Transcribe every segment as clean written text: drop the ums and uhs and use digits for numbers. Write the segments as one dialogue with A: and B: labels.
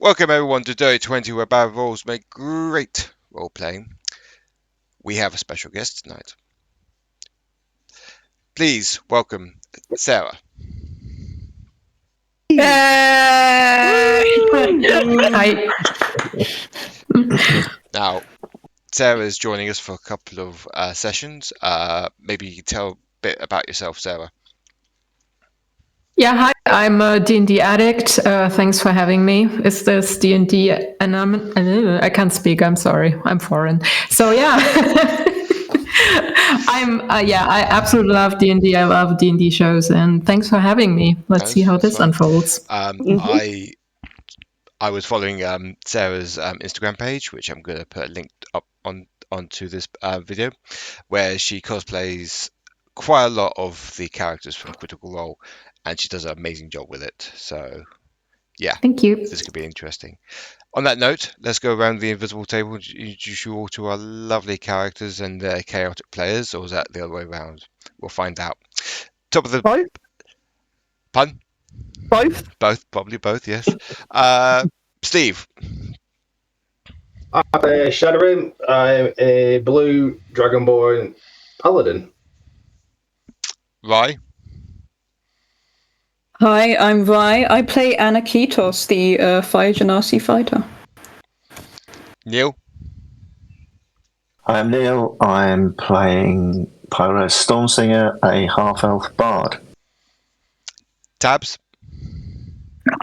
A: Welcome everyone to Dirty 20, where bad roles make great role-playing. We have a special guest tonight. Please welcome Sara.
B: Hi.
A: Now, Sara is joining us for a couple of sessions. Maybe you can tell a bit about yourself, Sara.
B: Yeah, hi. I'm a D&D addict. Thanks for having me. Is this D&D? And I can't speak. I'm sorry. I'm foreign. So yeah, I absolutely love D&D. I love D&D shows, and thanks for having me. Let's see how this unfolds.
A: I was following Sarah's Instagram page, which I'm going to put a link up onto this video, where she cosplays quite a lot of the characters from Critical Role, and she does an amazing job with it. So, yeah,
B: Thank you.
A: This could be interesting. On that note, let's go around the invisible table and introduce you all to our lovely characters and their chaotic players, or is that the other way around? We'll find out. Top of the
C: both.
A: Pun?
C: Both,
A: probably both. Yes. Steve.
D: I'm a Shadorim. I'm a blue dragonborn paladin.
A: Rye.
E: Hi, I'm Vi. I play Aniketos, the Fire Genasi fighter.
A: Neil.
F: I'm Neil. I'm playing Pyraeus Stormsinger, a half-elf bard.
A: Tabs.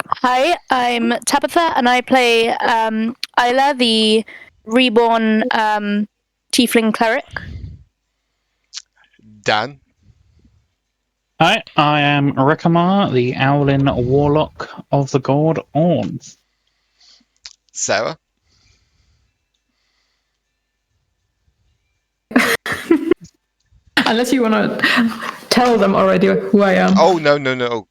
G: Hi, I'm Tabitha, and I play Aila, the reborn tiefling cleric.
A: Dan.
H: Hi, I am Rekamar, the Owlin warlock of the god Orn.
A: Sara.
B: Unless you want to tell them already who I am.
A: Oh no!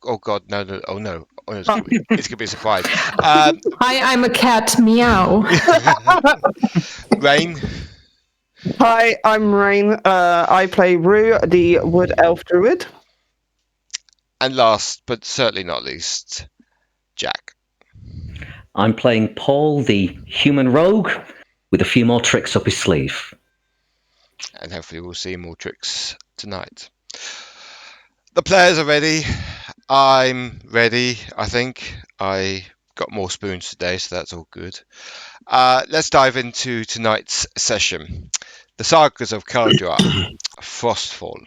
A: Oh god! No! Oh no! It's gonna be a surprise.
B: Hi, I'm a cat. Meow.
A: Rain.
C: Hi, I'm Rain. I play Rue, the wood elf druid.
A: And last, but certainly not least, Jack.
I: I'm playing Paul, the human rogue, with a few more tricks up his sleeve.
A: And hopefully we'll see more tricks tonight. The players are ready. I'm ready, I think. I got more spoons today, so that's all good. Let's dive into tonight's session. The Sagas of Kaldraa, Frostfall.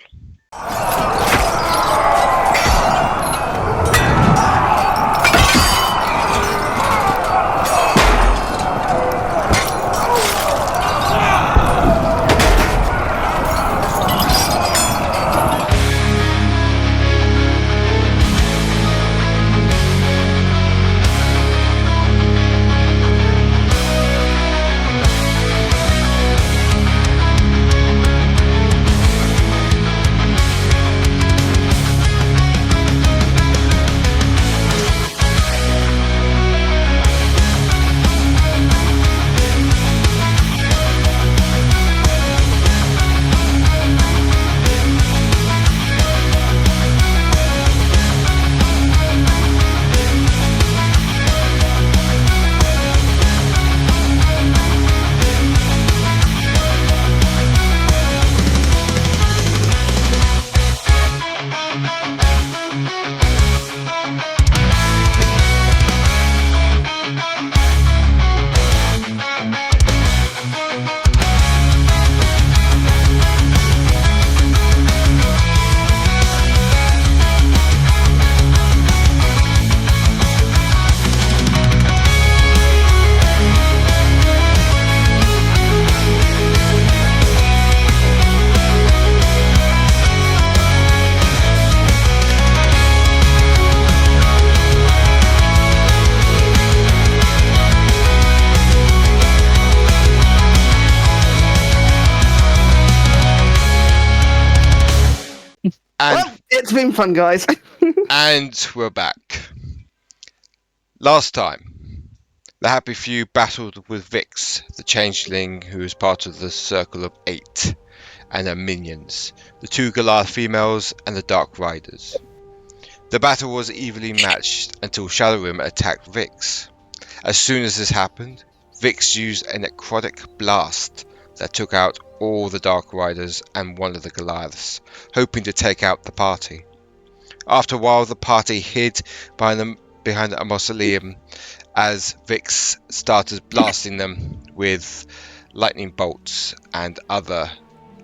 C: Well, it's been fun, guys.
A: And we're back. Last time, the Happy Few battled with Vix, the changeling who is part of the Circle of Eight, and her minions, the two Galar females and the Dark Riders. The battle was evenly matched until Shadorim attacked Vix. As soon as this happened, Vix used a necrotic blast that took out all the Dark Riders and one of the Goliaths, hoping to take out the party. After a while, the party hid behind a mausoleum as Vix started blasting them with lightning bolts and other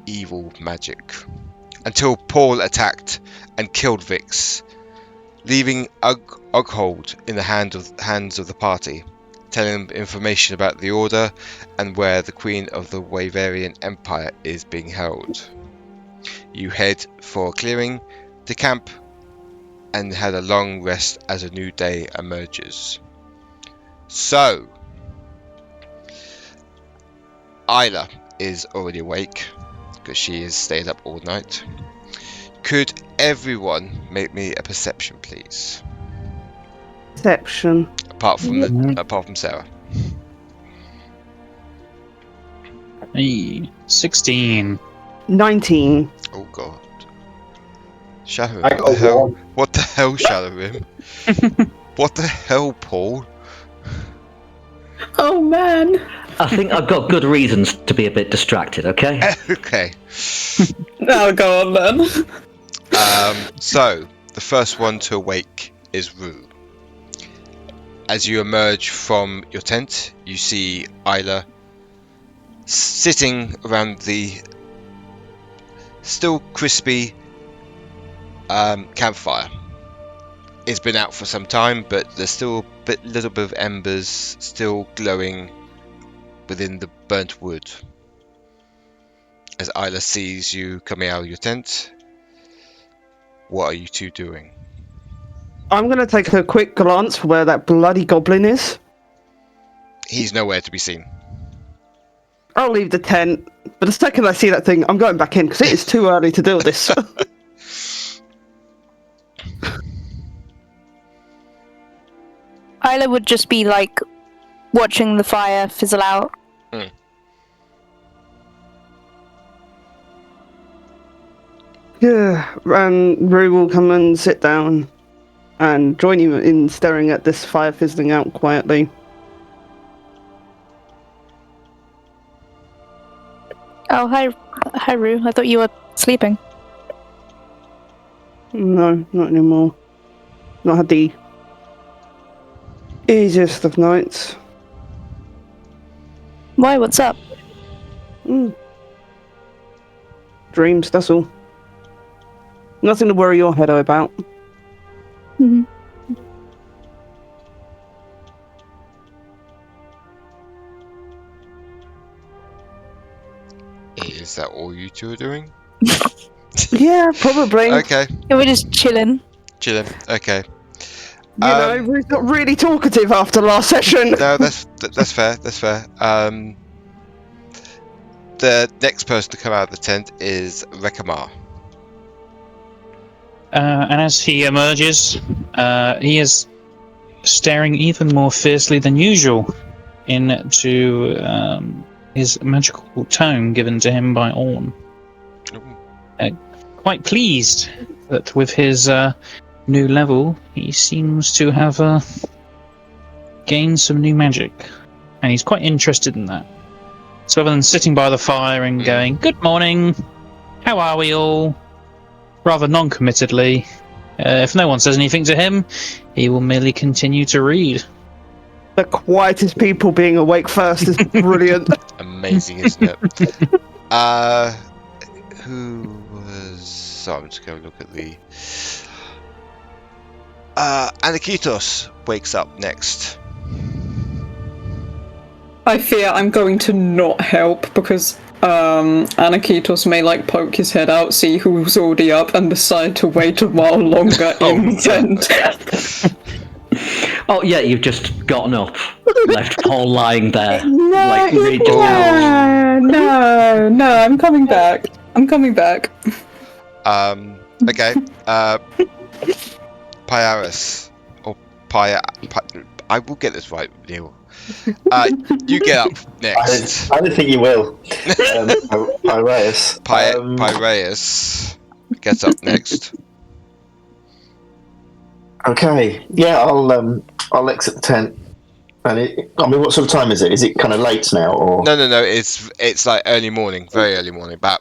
A: evil magic, until Paul attacked and killed Vix, leaving Ughold in the hands of the party, telling them information about the Order and where the Queen of the Waverian Empire is being held. You head for a clearing to camp and had a long rest as a new day emerges. So, Aila is already awake because she has stayed up all night. Could everyone make me a perception, please?
C: Perception.
A: Apart from Sara.
H: Hey, 16.
C: 19.
A: Oh god. Shadorim,
D: I
A: what
D: got
A: the hell?
D: one.
A: What the hell, Shadorim? What the hell, Paul?
E: Oh man.
I: I think I've got good reasons to be a bit distracted, okay?
A: Okay.
E: Now go on then.
A: So, the first one to awake is Rue. As you emerge from your tent, you see Aila sitting around the still crispy campfire. It's been out for some time, but there's still a little bit of embers still glowing within the burnt wood. As Aila sees you coming out of your tent, what are you two doing?
C: I'm going to take a quick glance for where that bloody goblin is.
A: He's nowhere to be seen.
C: I'll leave the tent, but the second I see that thing, I'm going back in because it is too early to do this.
G: Aila would just be like watching the fire fizzle out.
C: Yeah, and Rue will come and sit down and join you in staring at this fire fizzling out quietly.
G: Oh, hi, Rue. I thought you were sleeping.
C: No, not anymore. Not had the easiest of nights.
G: Why? What's up?
C: Dreams, that's all. Nothing to worry your head about.
G: Mm-hmm.
A: Is that all you two are doing?
C: Yeah, probably.
A: Okay,
G: Yeah, we're just chilling.
A: chilling. Okay.
C: You know, Rue's got really talkative after last session.
A: No, that's fair. That's fair. The next person to come out of the tent is Rekamar.
H: And as he emerges, he is staring even more fiercely than usual into his magical tome given to him by Orn. Quite pleased that with his new level, he seems to have gained some new magic, and he's quite interested in that. So rather than sitting by the fire and going, "Good morning, how are we all?" rather non-committedly, if no one says anything to him, he will merely continue to read.
C: The quietest people being awake first is brilliant.
A: Amazing, isn't it? Who was... So I'm just going to look at the... Aniketos wakes up next.
E: I fear I'm going to not help because Aniketos may like poke his head out, see who's already up, and decide to wait a while longer in the tent.
I: Oh yeah, you've just gotten up, left Paul lying there.
E: No, no, I'm coming back.
A: Okay. Pyraeus. Or I will get this right, Neil. You get up next.
F: I don't think you will. Pyraeus.
A: Pyraeus gets up next.
F: Okay. Yeah, I'll exit the tent And what sort of time is it? Is it kind of late now, or?
A: No. It's like early morning, very early morning, about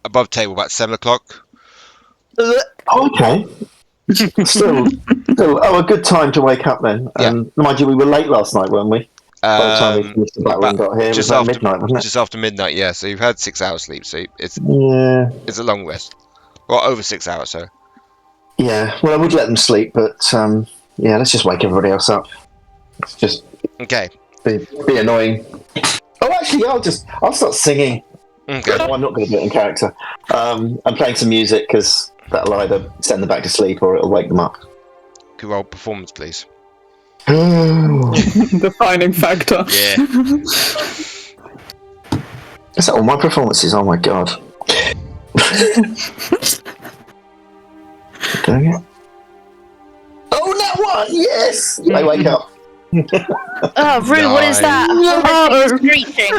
A: above table, about 7 o'clock.
F: Oh, okay. Still, a good time to wake up then.
A: Yeah.
F: Mind you, we were late last night, weren't we? By the time we finished the battle and got here, it was about midnight, wasn't it?
A: Just after midnight, yeah. So you've had 6 hours sleep, so it's a long rest. Well, over 6 hours, so.
F: Yeah, well, I would let them sleep, but let's just wake everybody else up. It's just be annoying. Oh, actually, I'll start singing.
A: Okay.
F: No, I'm not going to do it in character. I'm playing some music because that'll either send them back to sleep or it'll wake them up.
A: Could roll performance, please.
E: Defining factor.
A: Yeah.
F: Is that all my performances? Oh my god. Doing it? Oh, that one! Yes! I wake up.
G: Oh, Rue, what is that? Screeching.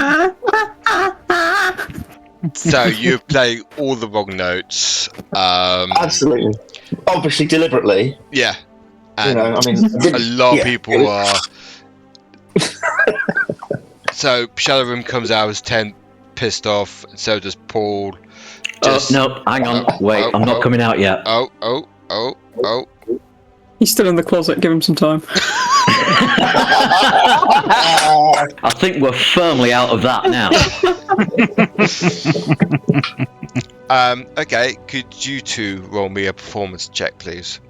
A: So you play all the wrong notes.
F: Absolutely. Obviously, deliberately.
A: Yeah. And
F: a
A: lot of people are. So Shadorim comes out as 10, pissed off, and so does Paul.
I: No, hang on. Wait, I'm not coming out yet.
A: Oh.
E: He's still in the closet, give him some time.
I: I think we're firmly out of that now.
A: Okay, could you two roll me a performance check, please?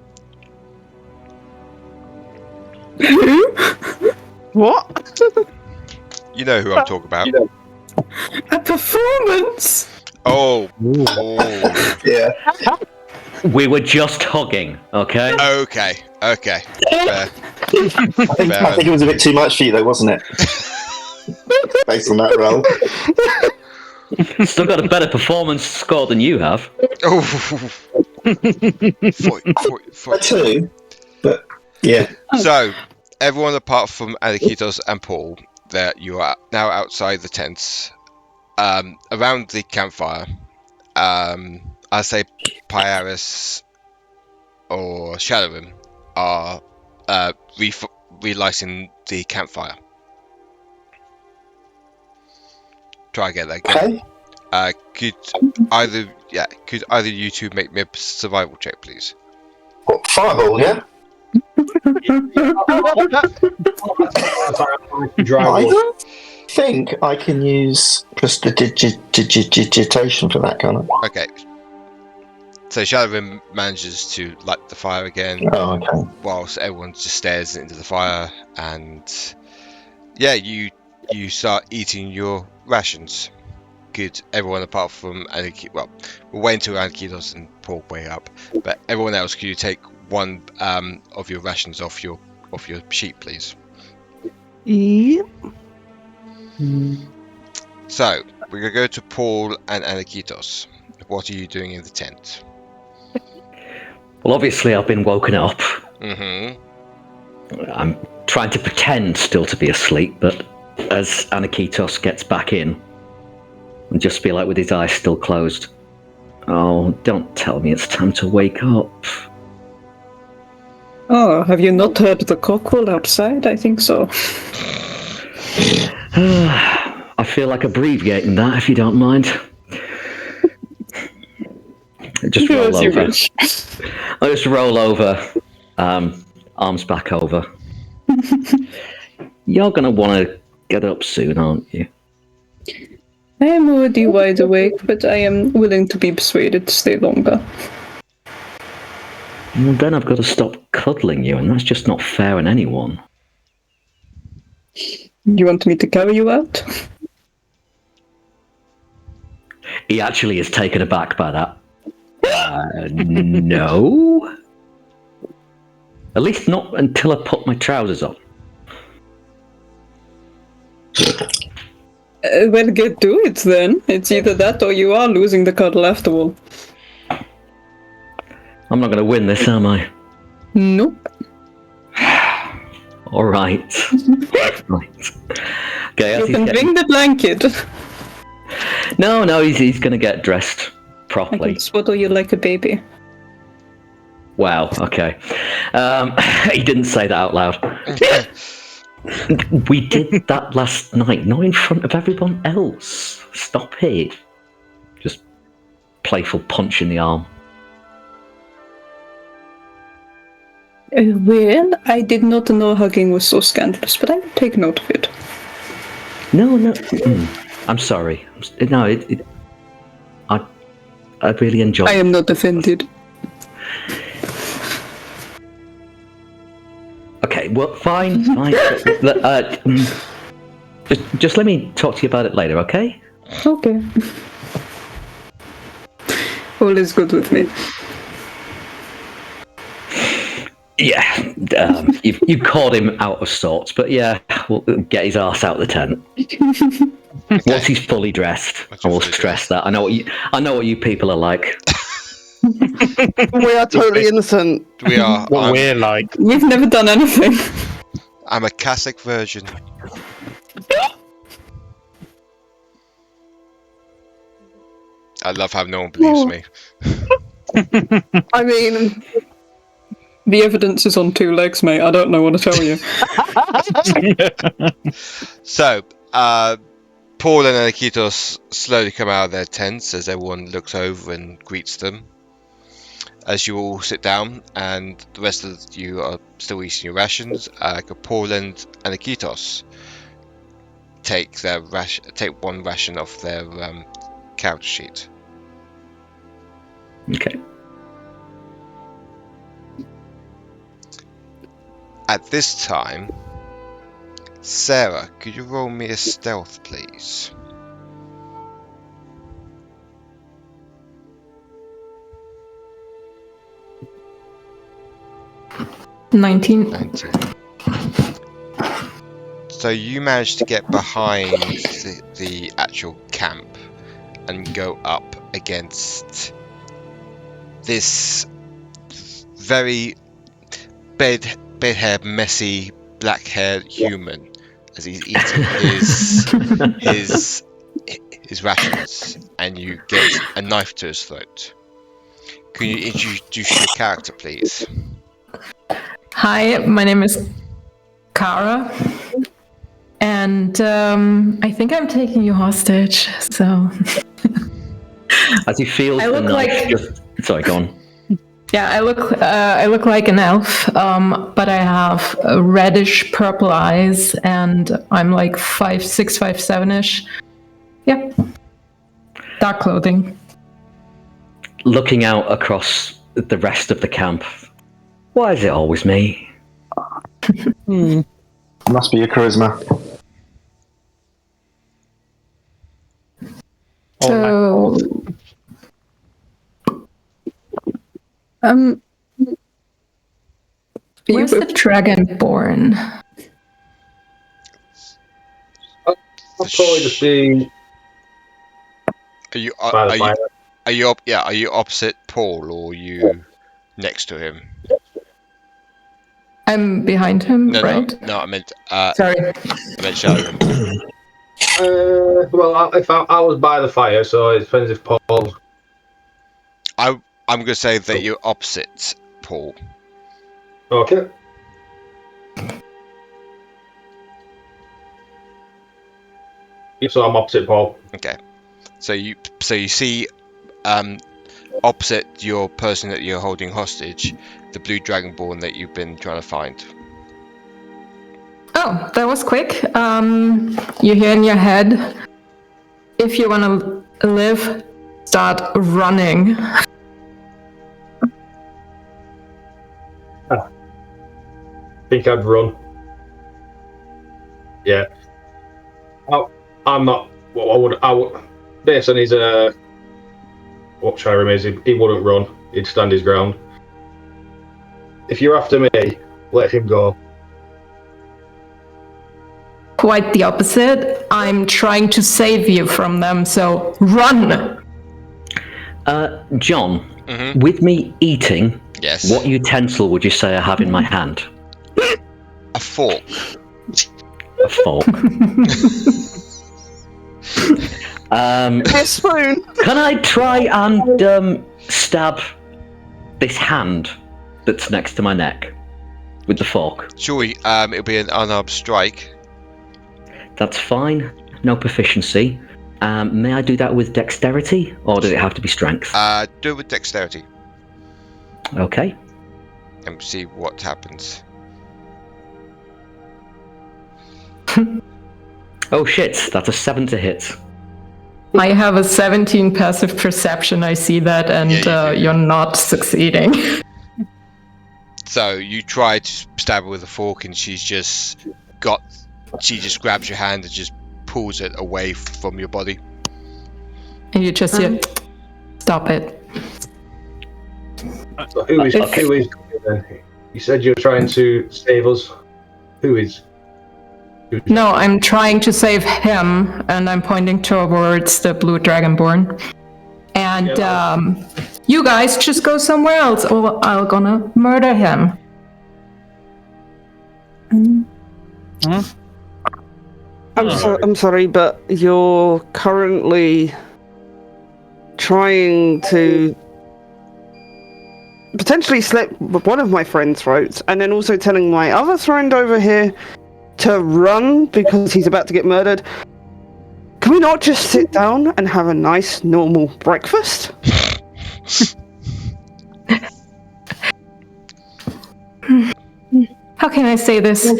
C: What?
A: You know who I'm talking about.
E: A performance?
A: Oh.
F: Yeah.
I: We were just hugging, okay?
A: Okay. Fair.
F: I think it was a bit too much for you, though, wasn't it? Based on that roll.
I: Still got a better performance score than you have.
A: Oh. 40.
F: Two. But yeah.
A: So, everyone apart from Aniketos and Paul, that you are now outside the tents, around the campfire. I say Pyraeus or Shadorim are relighting the campfire. Try again.
F: Okay.
A: Could either you two make me a survival check, please?
F: What, fireball, yeah? I think I can use prestidigitation for that, can't I?
A: Okay. So Shadorim manages to light the fire again.
F: Oh, okay.
A: Whilst everyone just stares into the fire, and you start eating your rations. Good. Everyone apart from Aniketos. Well, we'll wait until Aniketos and Paul wake up. But everyone else, could you take one of your rations off your sheep, please?
C: Yeah.
A: So we're gonna go to Paul and Aniketos. What are you doing in the tent?
I: Well, obviously I've been woken up.
A: Mm-hmm.
I: I'm trying to pretend still to be asleep, but as Aniketos gets back in, and just be like with his eyes still closed. Oh, don't tell me it's time to wake up.
E: Oh, have you not heard the cockerel outside? I think so.
I: I feel like abbreviating that, if you don't mind. Just roll over. I just roll over, arms back over. You're going to want to get up soon, aren't you?
E: I am already wide awake, but I am willing to be persuaded to stay longer.
I: Well, then I've got to stop cuddling you, and that's just not fair on anyone.
E: You want me to carry you out?
I: He actually is taken aback by that. No. At least not until I put my trousers on.
E: Well, get to it then. It's either that or you are losing the cuddle after all.
I: I'm not going to win this, am I?
E: Nope.
I: All right. Right. Okay,
E: You can bring the blanket.
I: No, he's going to get dressed
E: I
I: properly.
E: can swaddle you like a baby.
I: Wow, okay. He didn't say that out loud. We did that last night, not in front of everyone else. Stop it. Just playful punch in the arm.
E: Well, I did not know hugging was so scandalous, but I will take note of it.
I: No. I'm sorry. No, I really enjoyed it.
E: I am not offended.
I: Okay, well, fine. Just let me talk to you about it later, okay?
E: Okay. All is good with me.
I: Yeah, you called him out of sorts, but yeah, we'll get his arse out of the tent. Once he's fully dressed, I will stress that. I know what you people are like.
C: We are totally innocent.
A: We are.
H: What we're like.
E: We've never done anything.
A: I'm a Catholic virgin. I love how no one believes me.
C: I mean,
E: The evidence is on two legs, mate. I don't know what to tell you.
A: So, Paul and Aniketos slowly come out of their tents as everyone looks over and greets them. As you all sit down, and the rest of you are still eating your rations, Paul and Aniketos take one ration off their count sheet.
I: Okay.
A: At this time, Sara, could you roll me a stealth, please?
B: Nineteen.
A: So you managed to get behind the actual camp and go up against this very bed-haired, messy, black-haired human as he's eating his rations, and you get a knife to his throat. Can you introduce your character, please?
B: Hi, my name is Kara, and I think I'm taking you hostage. So
I: As he feels
B: I
I: the
B: look
I: knife,
B: like-
I: sorry, go on.
B: yeah, I look like an elf, but I have reddish purple eyes, and I'm like 5'6", 5'7"-ish. Yep. Dark clothing.
I: Looking out across the rest of the camp, why is it always me?
F: Must be your charisma.
B: So where's the dragonborn?
D: I'll probably just be.
A: Are you opposite Paul, or are you next to him?
B: I'm behind him, right?
A: No, I meant
B: Sorry.
A: I meant Shadorim.
D: Well, if I was by the fire, so it depends if Paul.
A: I'm gonna say that you're opposite Paul.
D: Okay. So I'm opposite Paul.
A: Okay. So you see opposite your person that you're holding hostage, the blue dragonborn that you've been trying to find.
B: Oh, that was quick. You hear in your head, if you want to live, start running.
D: I think I'd run. Yeah. I'm not. Well, I would. Based on his what Shadorim is, he wouldn't run. He'd stand his ground. If you're after me, let him go.
B: Quite the opposite. I'm trying to save you from them, so run!
I: John, with me eating,
A: Yes.
I: what utensil would you say I have in my hand?
A: A fork.
I: A fork.
C: a spoon.
I: Can I try and stab this hand that's next to my neck? with the fork.
A: Sure, it'll be an unarmed strike.
I: That's fine. No proficiency. May I do that with dexterity, or does it have to be strength?
A: Do it with dexterity.
I: Okay.
A: And see what happens.
I: Oh shit, that's a 7 to hit.
B: I have a 17 passive perception, I see that, and you're not succeeding.
A: So you try to stab her with a fork, and she just grabs your hand and just pulls it away from your body.
B: And you just hear, stop it.
D: So who is then? You said you're trying to save us. Who is?
B: No, I'm trying to save him, and I'm pointing towards the blue dragonborn. And you guys just go somewhere else, or I'm gonna murder him.
C: I'm sorry, but you're currently trying to potentially slit one of my friend's throats, and then also telling my other friend over here to run because he's about to get murdered. Can we not just sit down and have a nice, normal breakfast?
B: How can I say this?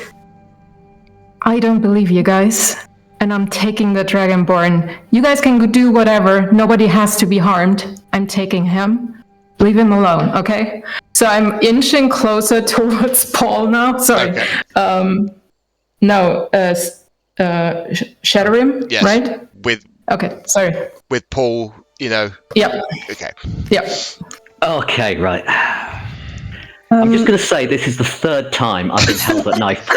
B: I don't believe you guys, and I'm taking the dragonborn. You guys can do whatever. Nobody has to be harmed. I'm taking him. Leave him alone, okay? So I'm inching closer towards Paul now. Sorry.
A: Okay.
B: Shadorim,
A: Yes.
B: right? Okay, sorry.
A: With Paul,
B: Yep.
A: Okay.
B: Yep.
I: Okay, right. I'm just going to say this is the 3rd time I've been held at knife.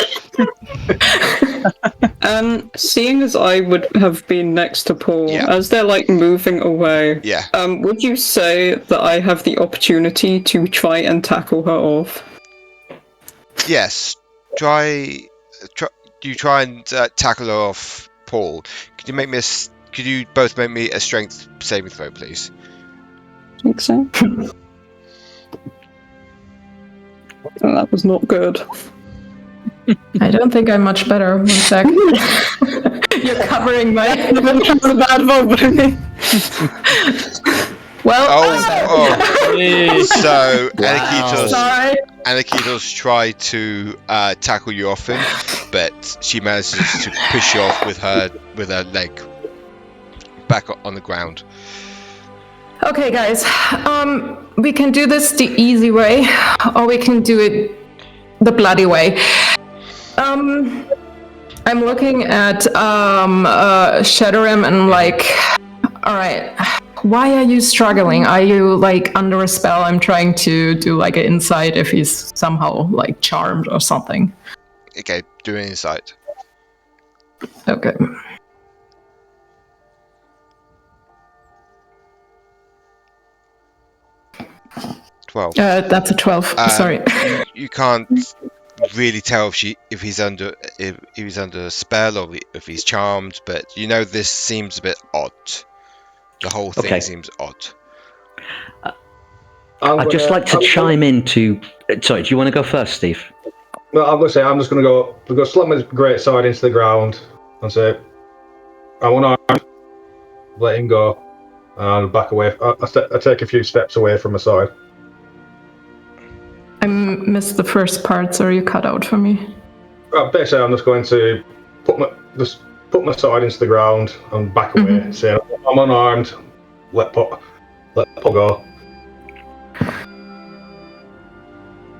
E: Seeing as I would have been next to Paul, as they're like moving away, would you say that I have the opportunity to try and tackle her off?
A: Yes. You try and tackle her off, Paul. Could you both make me a strength saving throw, please?
E: I think so. Oh, that was not good.
B: I don't think I'm much better. 1 sec. You're covering my...
E: That's a bad vote by me.
B: Well...
A: So,
B: Sorry.
A: Aniketos tried to tackle you off him, but she manages to push you off with her leg back on the ground.
B: Okay, guys. We can do this the easy way, or we can do it the bloody way. I'm looking at Shadorim and like, all right, why are you struggling? Are you like under a spell? I'm trying to do like an insight if he's somehow like charmed or something.
A: Okay, do an insight.
B: Okay. That's a 12. Sorry.
A: You can't really tell if he's under a spell or if he's charmed, but you know this seems a bit odd. The whole thing seems odd.
I: I'd just like to chime in to... Sorry, do you want to go first, Steve?
D: No, I'm going to say I'm just going to go slam his great sword into the ground and say, I want to let him go and back away. I take a few steps away from my side.
B: I missed the first part, so you cut out for me.
D: Basically, I'm just going to put my sword into the ground and back away. Say, I'm unarmed. Let Paul go.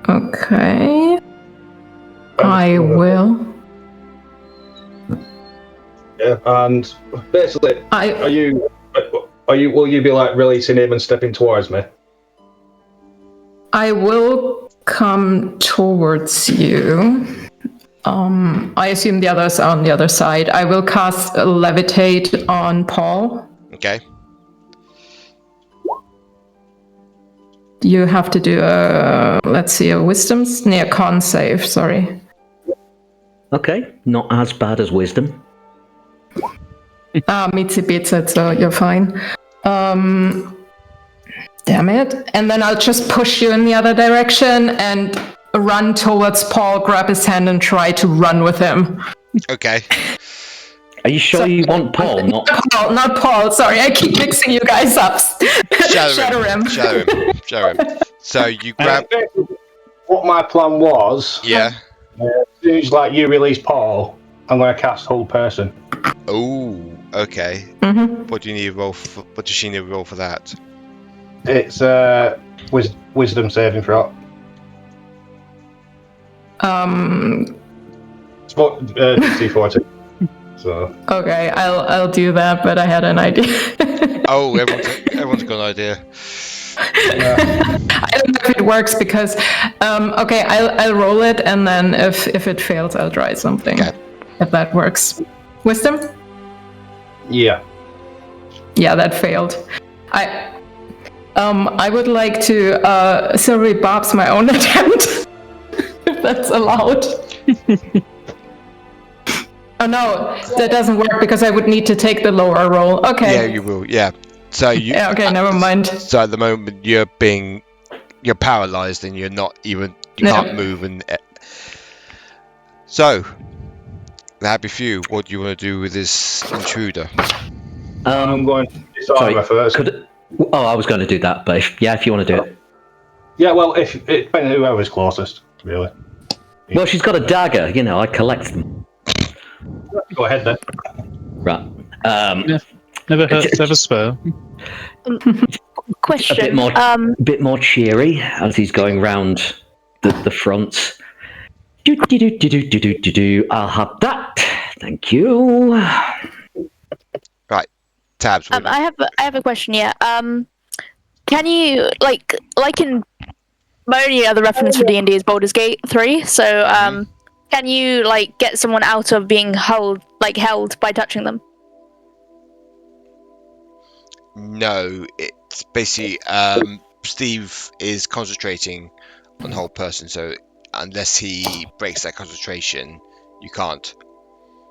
B: Okay. I will.
D: Yeah, and basically, will you be like releasing him and stepping towards me?
B: I will come towards you. I assume the others are on the other side. I will cast Levitate on Paul.
A: Okay.
B: You have to do a wisdom, con save, sorry.
I: Okay, not as bad as wisdom.
B: Mitzi beats it, so you're fine. Damn it. And then I'll just push you in the other direction, and run towards Paul, grab his hand, and try to run with him.
A: Okay.
I: Are you sure you want Paul, not
B: Paul? Not Paul. Sorry, I keep mixing you guys up.
A: Shadorim. So you grab.
D: What my plan was.
A: Yeah.
D: As soon as you release Paul, I'm going to cast Hold Person.
A: Oh, okay.
B: Mm-hmm.
A: What do you need to roll for? What does she need to roll for that?
D: It's wisdom saving throw. It's DC 40. So.
B: Okay, I'll do that, but I had an idea.
A: Oh, everyone's got an idea.
D: Yeah.
B: I don't know if it works because, okay, I'll roll it, and then if it fails, I'll try something.
A: Okay.
B: If that works. Wisdom?
D: Yeah.
B: Yeah, that failed. I would like to silvery bobs my own attempt, if that's allowed. Oh no, that doesn't work because I would need to take the lower roll. Okay.
A: Yeah, you will. Yeah. So you.
B: Yeah, okay, never mind.
A: So at the moment you're paralyzed and you're not even. You can't move and. So. Happy few. What do you want to do with this intruder?
D: I'm going to disarm her first.
I: I was going to do that, but if you want to do it.
D: Yeah, well, if it depends on whoever's closest, really.
I: Well, she's got a dagger. I collect them.
D: Go ahead then.
I: Right.
H: Never hurts to have a spur.
G: Question.
I: A bit more cheery as he's going round the front. I'll have that. Thank you.
A: Right. Tabs.
G: I have a question. Yeah. Can you like in my only other reference for D&D is Baldur's Gate 3. So can you get someone out of being held by touching them?
A: No, it's basically Steve is concentrating on the whole person, so unless he breaks that concentration, you can't.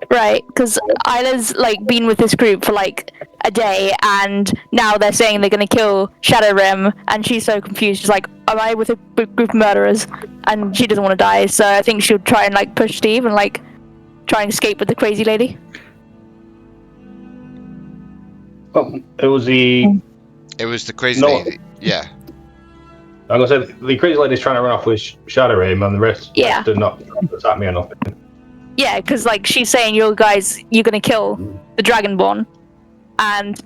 G: Right, because Aila's been with this group for a day, and now they're saying they're going to kill Shadorim, and she's so confused. She's like, "Am I with a group of murderers?" And she doesn't want to die, so I think she'll try and push Steve and try and escape with the crazy lady.
D: It was the
A: crazy lady. Yeah.
D: I'm gonna say the crazy lady's trying to run off with Shadorim, and the rest did not attack me or nothing.
G: Yeah, because she's saying you're gonna kill the Dragonborn, and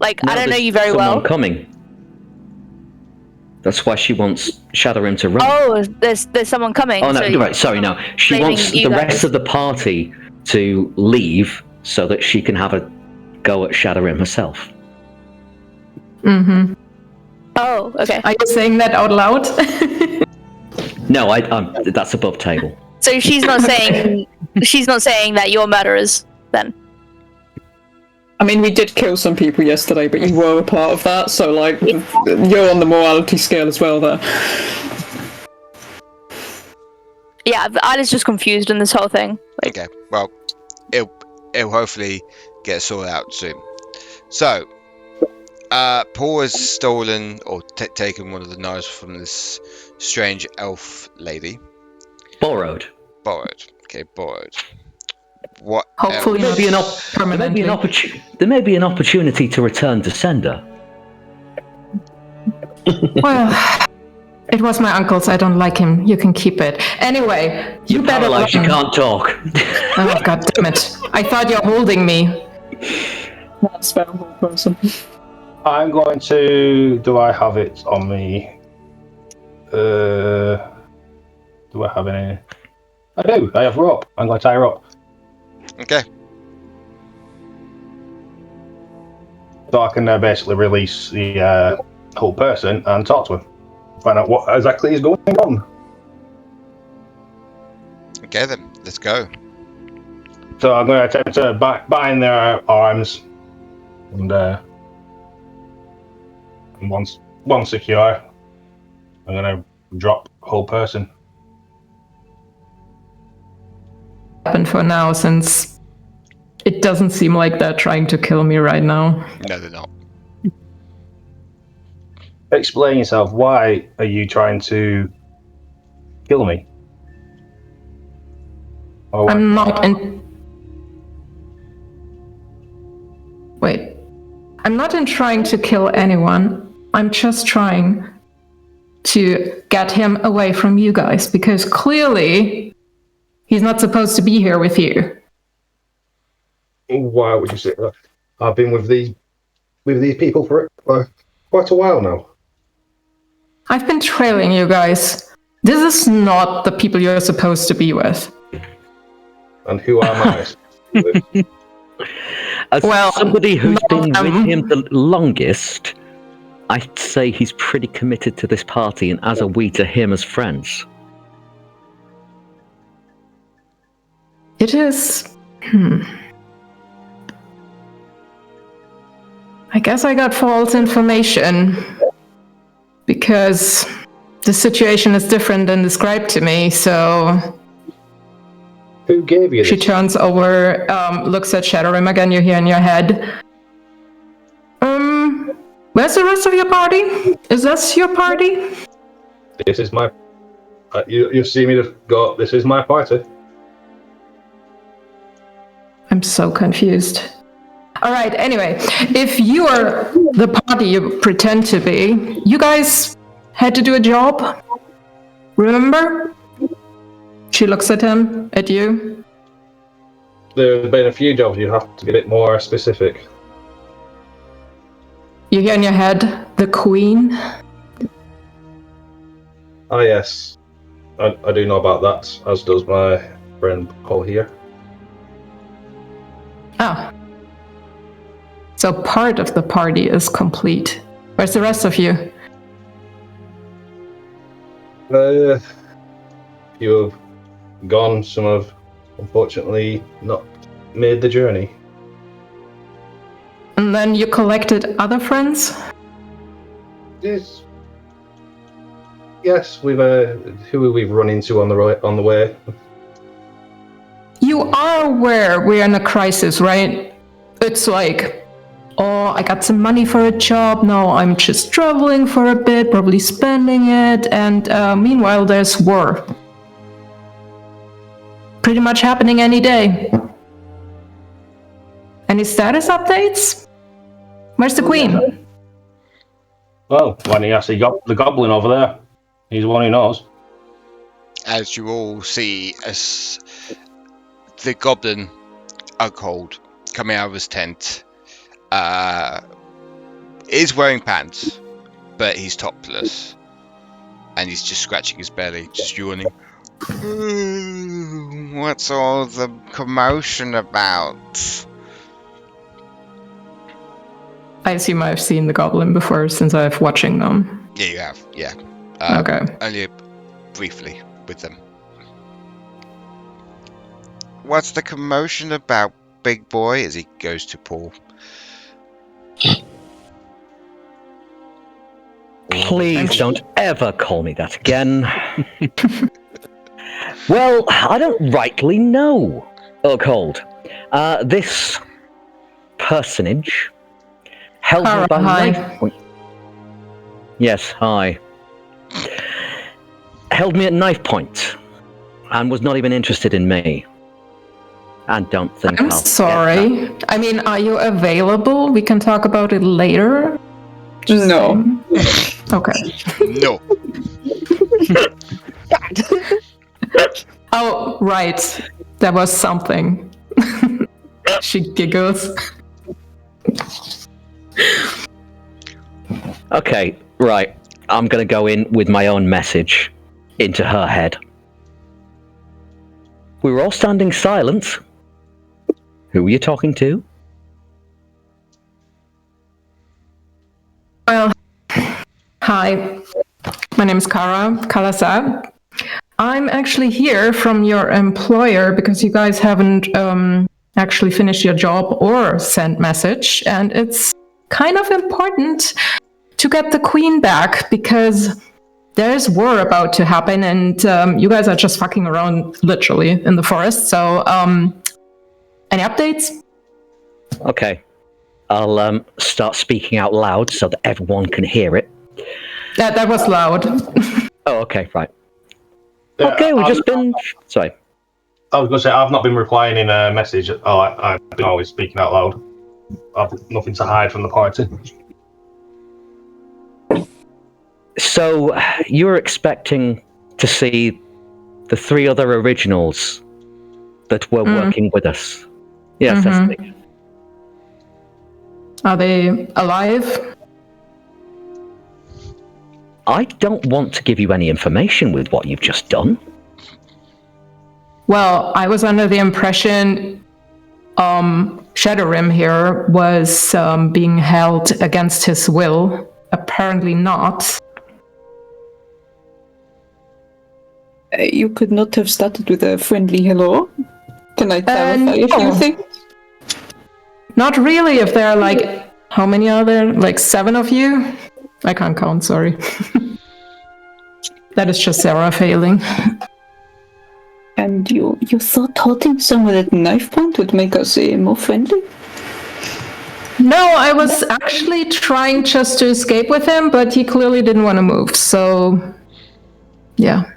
G: I don't know you very well.
I: Coming. That's why she wants Shadorim to run.
G: Oh, there's someone coming.
I: Oh no, right. Sorry, no. She wants the rest of the party to leave so that she can have a go at Shadorim herself.
B: Mm-hmm.
G: Oh, okay.
B: Are you saying that out loud?
I: No, that's above table.
G: So she's not saying that you're murderers then.
E: I mean, we did kill some people yesterday, but you were a part of that, so you're on the morality scale as well there.
G: Yeah, Aila's just confused in this whole thing.
A: Okay, well, it'll hopefully get sorted out soon. So, Paul has stolen or taken one of the knives from this strange elf lady.
I: Borrowed.
A: Okay, borrowed. What?
B: Hopefully not permanently.
I: There may be an opportunity to return to sender.
B: Well, it was my uncle's. I don't like him. You can keep it. Anyway, you better run.
I: You can't talk.
B: Oh, god damn it. I thought you're holding me.
E: That's a whole person.
D: I'm going to... Do I have it on me? Do I have any... I do. I have rope. I'm going to tie her up.
A: Okay.
D: So I can basically release the whole person and talk to him. Find out what exactly is going on.
A: Okay then, let's go.
D: So I'm going to attempt to bind their arms. And once secure, I'm going to drop whole person.
B: For now, since it doesn't seem like they're trying to kill me right now.
A: No, they're not.
D: Explain yourself. Why are you trying to kill me? Oh,
B: I'm not Wait. I'm not in trying to kill anyone. I'm just trying to get him away from you guys, because clearly he's not supposed to be here with you.
D: Why would you say that? I've been with these people for quite a while now.
B: I've been trailing you guys. This is not the people you're supposed to be with.
D: And who am I?
I: As
B: Well,
I: somebody who's been
B: not,
I: with him the longest, I'd say he's pretty committed to this party, and as are we to him as friends.
B: It is... I guess I got false information, because the situation is different than described to me, so...
D: Who gave you this?
B: She turns over, looks at Shadorim again, you hear in your head. Where's the rest of your party? Is this your party?
D: This is my... you see me go, this is my party.
B: I'm so confused. Alright, anyway, if you are the party you pretend to be, you guys had to do a job, remember? She looks at him, at you.
D: There have been a few jobs, you have to be a bit more specific.
B: You hear in your head, the Queen.
D: Ah, yes. I do know about that, as does my friend Paul here.
B: Ah. So part of the party is complete. Where's the rest of you?
D: You have gone, some have unfortunately not made the journey.
B: And then you collected other friends?
D: Yes, we've who we've run into on the way.
B: You are aware we're in a crisis, right? It's like, oh, I got some money for a job, no, I'm just traveling for a bit, probably spending it, and meanwhile there's war. Pretty much happening any day. Any status updates? Where's the Queen?
D: Well, when he actually got the goblin over there, he's the one who knows.
A: As you all see, as the goblin, Ughold, coming out of his tent, is wearing pants, but he's topless, and he's just scratching his belly, just yawning. What's all the commotion about?
B: I assume I've seen the goblin before since I've watching them.
A: Yeah, you have. Yeah.
B: Okay.
A: Only briefly with them. What's the commotion about, big boy? As he goes to Paul.
I: Please don't ever call me that again. Well, I don't rightly know, Urcold. This personage held me by knife point. Yes, hi. Held me at knife point and was not even interested in me. And don't think
B: I'm
I: I'll
B: sorry. I mean, are you available? We can talk about it later.
E: No.
B: Okay.
A: No.
B: Oh, right. There was something. She giggles.
I: Okay, right. I'm gonna go in with my own message into her head. We were all standing silent. Who were you talking to?
B: Well, hi. My name is Khalazza. I'm actually here from your employer because you guys haven't actually finished your job or sent message, and it's kind of important to get the Queen back because there's war about to happen, and you guys are just fucking around literally in the forest. So, any updates?
I: Okay. I'll start speaking out loud so that everyone can hear it.
B: That was loud.
I: Oh, okay, right. Okay, we've just been. Sorry.
D: I was going to say, I've not been replying in a message. I've been always speaking out loud. I've nothing to hide from the party.
I: So, you're expecting to see the 3 other originals that were working with us? Yes, that's me.
B: Are they alive?
I: I don't want to give you any information with what you've just done.
B: Well, I was under the impression Shadorim here was being held against his will. Apparently not.
E: You could not have started with a friendly hello. Can I clarify a few things?
B: Not really, if there are like, how many are there? Like 7 of you? I can't count, sorry. That is just Sara failing.
E: And you thought holding someone at knife point would make us more friendly?
B: No, I was actually trying just to escape with him, but he clearly didn't want to move, so... yeah.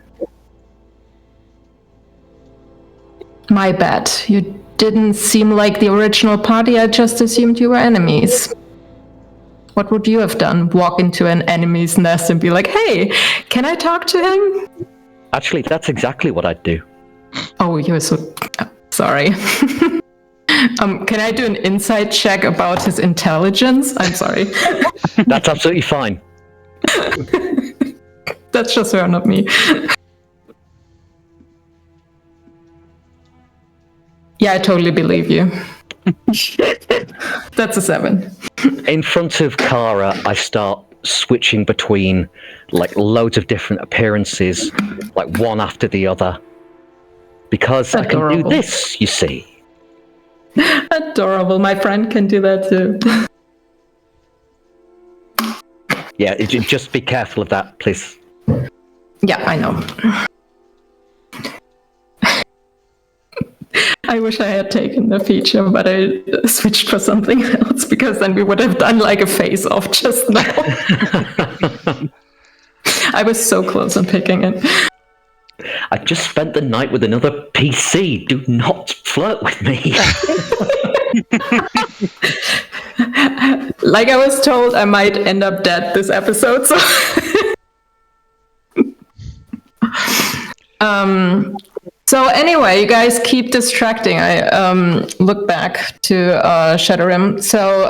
B: My bad. You didn't seem like the original party, I just assumed you were enemies. What would you have done? Walk into an enemy's nest and be like, hey, can I talk to him?
I: Actually, that's exactly what I'd do.
B: Oh, you're so... sorry. Can I do an insight check about his intelligence? I'm sorry.
I: That's absolutely fine.
B: That's just her, not me. Yeah, I totally believe you. That's a 7.
I: In front of Kara, I start switching between like loads of different appearances, like one after the other. Because
B: Adorable.
I: I can do this, you see.
B: Adorable. My friend can do that too.
I: Yeah, just be careful of that, please.
B: Yeah, I know. I wish I had taken the feature, but I switched for something else because then we would have done like a face-off just now. I was so close on picking it.
I: I just spent the night with another PC. Do not flirt with me.
B: Like I was told, I might end up dead this episode, so... So anyway, you guys keep distracting. I look back to Shadorim. So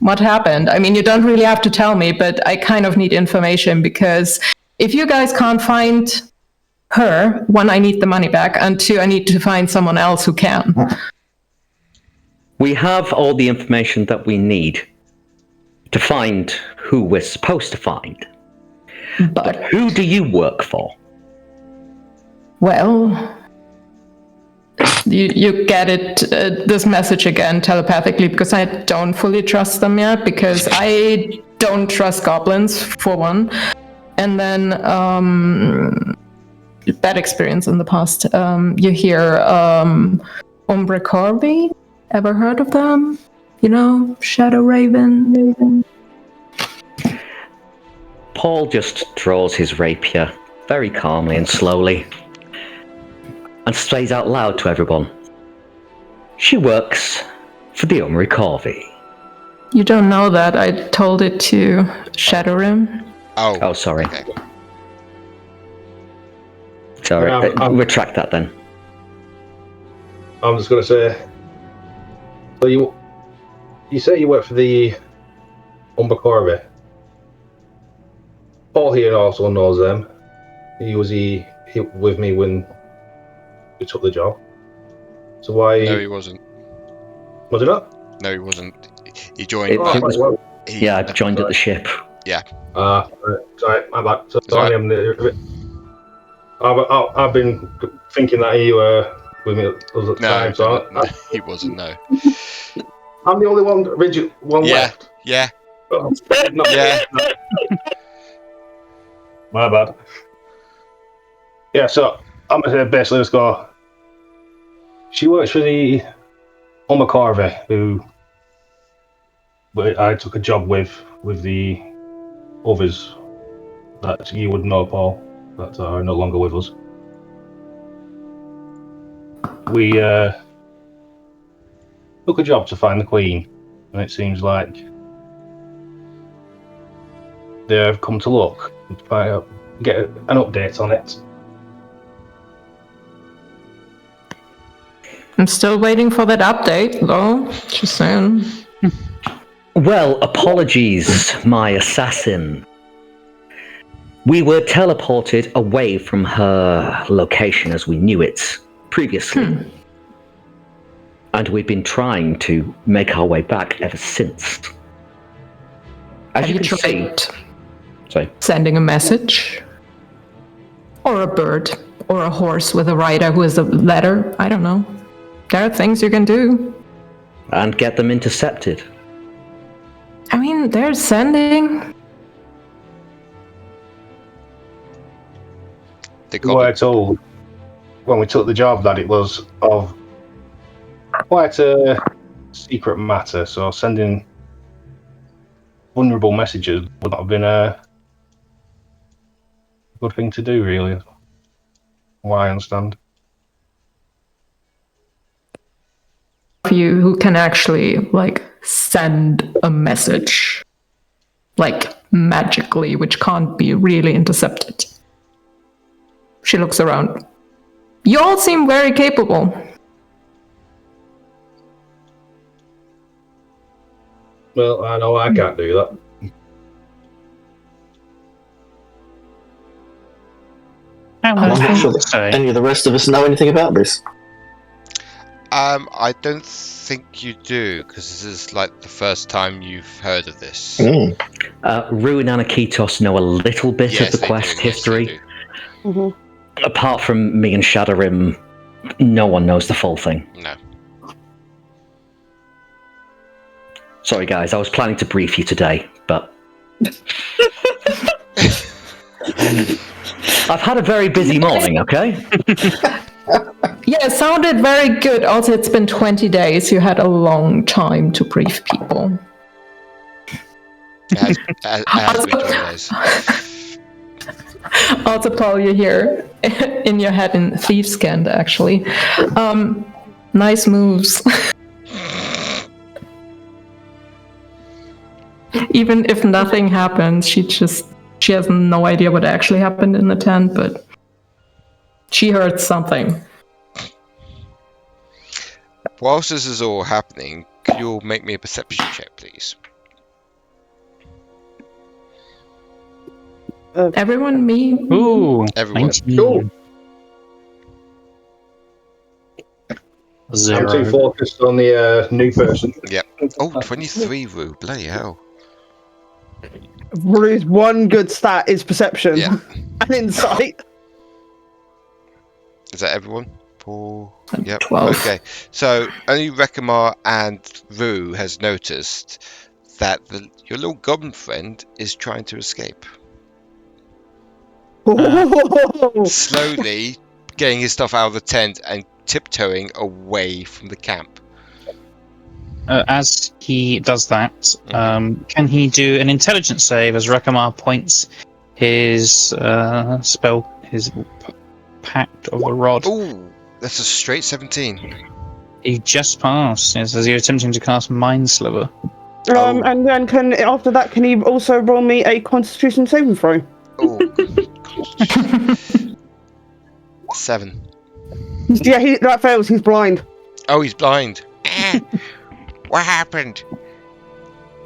B: what happened? I mean, you don't really have to tell me, but I kind of need information because if you guys can't find her, 1, I need the money back, and 2, I need to find someone else who can.
I: We have all the information that we need to find who we're supposed to find. But who do you work for?
B: Well, you get it, this message again telepathically, because I don't fully trust them yet, because I don't trust goblins, for one. And then, bad experience in the past. You hear, Umbre Corby? Ever heard of them? You know, Shadow Raven?
I: Paul just draws his rapier very calmly and slowly and says out loud to everyone, she works for the Umbre Corby.
B: You don't know that. I told it to Shadorim.
I: Oh, sorry.
A: Okay.
I: Sorry, I'll retract that then.
D: I'm just going to say, so you say you work for the Umbre Corby. Paul here also knows them. He was with me when we took the job. So why?
A: No, he wasn't.
D: Was it not?
A: No, he wasn't. He joined.
I: I joined at the ship.
A: Yeah.
D: Sorry, my bad. So
A: Right.
D: I've been thinking that he were with me at the time. So
A: he wasn't. No.
D: I'm the only one left.
A: Yeah.
D: Oh,
A: Yeah.
D: My bad. Yeah, so I'm gonna basically just go. She works for the Umbre Corby, who I took a job with the others that you would know, Paul, that are no longer with us. we took a job to find the Queen, and it seems like they've come to look and get an update on it.
B: I'm still waiting for that update, though. Just saying.
I: Well, apologies, my assassin. We were teleported away from her location as we knew it previously. And we've been trying to make our way back ever since. As
B: Have you
I: can see,
B: tried
I: sorry.
B: sending a message? Or a bird? Or a horse with a rider who is a letter? I don't know. There are things you can do.
I: And get them intercepted.
B: I mean, they're sending.
A: They
D: We were told when we took the job that it was of quite a secret matter, so sending vulnerable messages would not have been a good thing to do, really. What I understand.
B: You who can actually, like, send a message. Like, magically, which can't be really intercepted. She looks around. You all seem very capable.
D: Well, I know I can't do that.
F: I'm not sure that any of the rest of us know anything about this.
A: I don't think you do, because this is like the first time you've heard of this.
F: Mm.
I: Rue and Aniketos know a little bit of the quest history. Apart from me and Shadorim, no one knows the full thing.
A: No.
I: Sorry guys, I was planning to brief you today, but... I've had a very busy morning, okay?
B: Yeah, it sounded very good. Also, it's been 20 days. You had a long time to brief people.
A: It has been 20 days.
B: Also, Paul, you're here in your head in Thieves' Cant, actually. Nice moves. Even if nothing happens, she has no idea what actually happened in the tent, but she heard something.
A: Whilst this is all happening, could you all make me a perception check, please?
B: Everyone, me?
H: Ooh,
A: Everyone.
H: 19.
D: Cool.
H: Zero.
D: I'm too focused on the new person.
A: Yep. Oh, 23, Rue. Bloody hell.
C: Rue's one good stat is perception
A: Yeah.
C: and insight.
A: Is that everyone? Paul? Yep.
B: 12.
A: Okay. So only Rekamar and Rue has noticed that your little goblin friend is trying to escape. Slowly getting his stuff out of the tent and tiptoeing away from the camp.
H: As he does that, can he do an intelligence save as Rekamar points his spell, his Pact of the Rod?
A: Ooh, that's a straight 17.
H: He just passed, yes, as you're attempting to cast Mind Sliver.
C: And then after that, can he also roll me a Constitution saving throw?
A: Oh, 7.
C: Yeah, that fails. He's blind.
A: Oh, he's blind. What happened?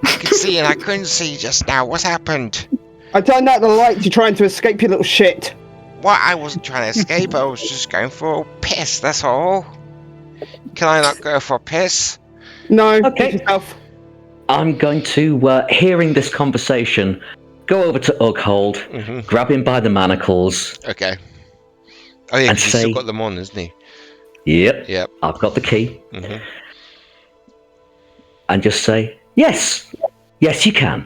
A: I could see and I couldn't see just now. What happened?
C: I turned out the lights. You're trying to escape, you little shit.
A: What? I wasn't trying to escape. I was just going for a piss. That's all. Can I not go for a piss?
C: No.
I: Okay.
C: Yourself.
I: I'm going to, hearing this conversation, go over to Ughold, grab him by the manacles.
A: Okay. Oh yeah,
I: And
A: because he's
I: say-
A: still got them on, isn't he?
I: Yep.
A: Yep.
I: I've got the key.
A: Mhm.
I: And just say, yes. Yes, you can.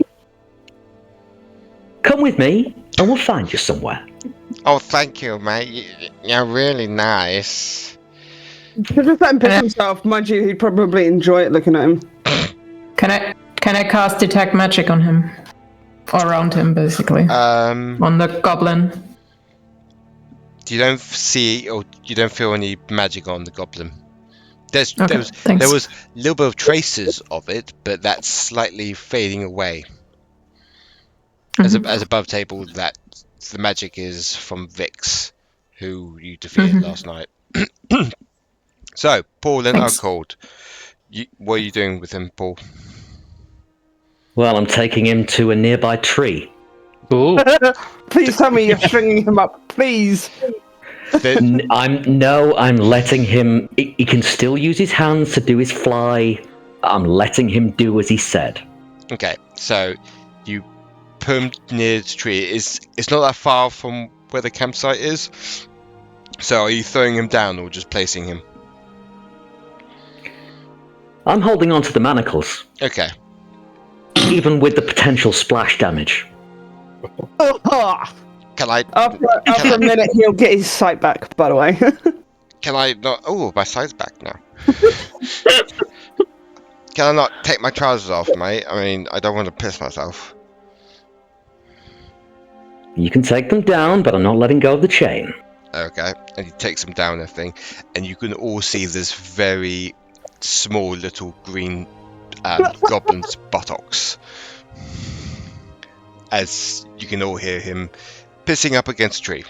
I: Come with me, and we'll find you somewhere.
A: Oh, thank you, mate. You're really nice.
C: Just let him pick himself. Mind you, he'd probably enjoy it looking at him.
B: Can I cast Detect Magic on him? Or around him, basically. On the goblin.
A: you don't see or you don't feel any magic on the goblin. There was a little bit of traces of it, but that's slightly fading away. As above table, that the magic is from Vix, who you defeated last night. So, Paul and Alcold, what are you doing with him, Paul?
I: Well, I'm taking him to a nearby tree.
H: Ooh.
C: Please tell me you're stringing him up, please.
I: I'm letting him. He can still use his hands to do his fly. I'm letting him do as he said.
A: Okay, so you put him near the tree. It's not that far from where the campsite is. So are you throwing him down or just placing him?
I: I'm holding on to the manacles.
A: Okay.
I: Even with the potential splash damage.
A: Can I?
C: After a minute, he'll get his sight back. By the way.
A: Can I not? Oh, my sight's back now. Can I not take my trousers off, mate? I mean, I don't want to piss myself.
I: You can take them down, but I'm not letting go of the chain.
A: Okay, and he takes them down, everything, and you can all see this very small little green goblin's buttocks. As you can all hear him pissing up against a tree.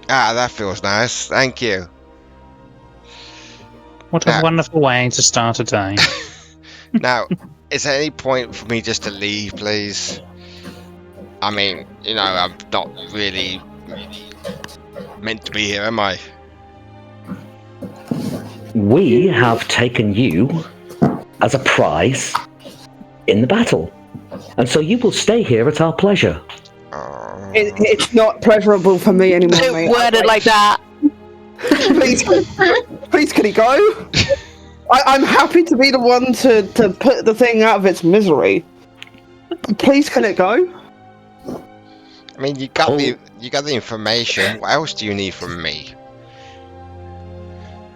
A: Ah, that feels nice. Thank you.
H: What a wonderful way to start a day.
A: Now, is there any point for me just to leave, please? I mean, I'm not really meant to be here, am I?
I: We have taken you as a prize in the battle. And so you will stay here at our pleasure.
C: It's not pleasurable for me anymore,
G: Don't
C: mate.
G: word it like that.
C: Please, can he go? I'm happy to be the one to put the thing out of its misery. Please, can it go?
A: I mean, you got the information. What else do you need from me?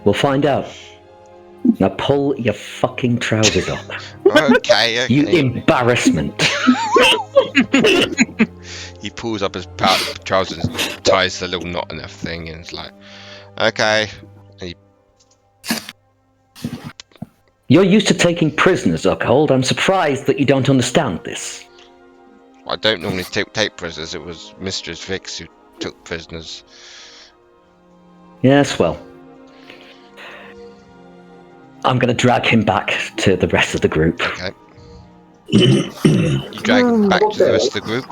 I: We'll find out. Now pull your fucking trousers up.
A: Okay.
I: You embarrassment.
A: He pulls up his trousers and ties the little knot and everything, and it's like, okay.
I: You're used to taking prisoners, Urkhold. I'm surprised that you don't understand this.
A: I don't normally take prisoners. It was Mistress Vix who took prisoners.
I: Yes, well. I'm going to drag him back to the rest of the group.
A: Okay. You drag him back to the rest of the group?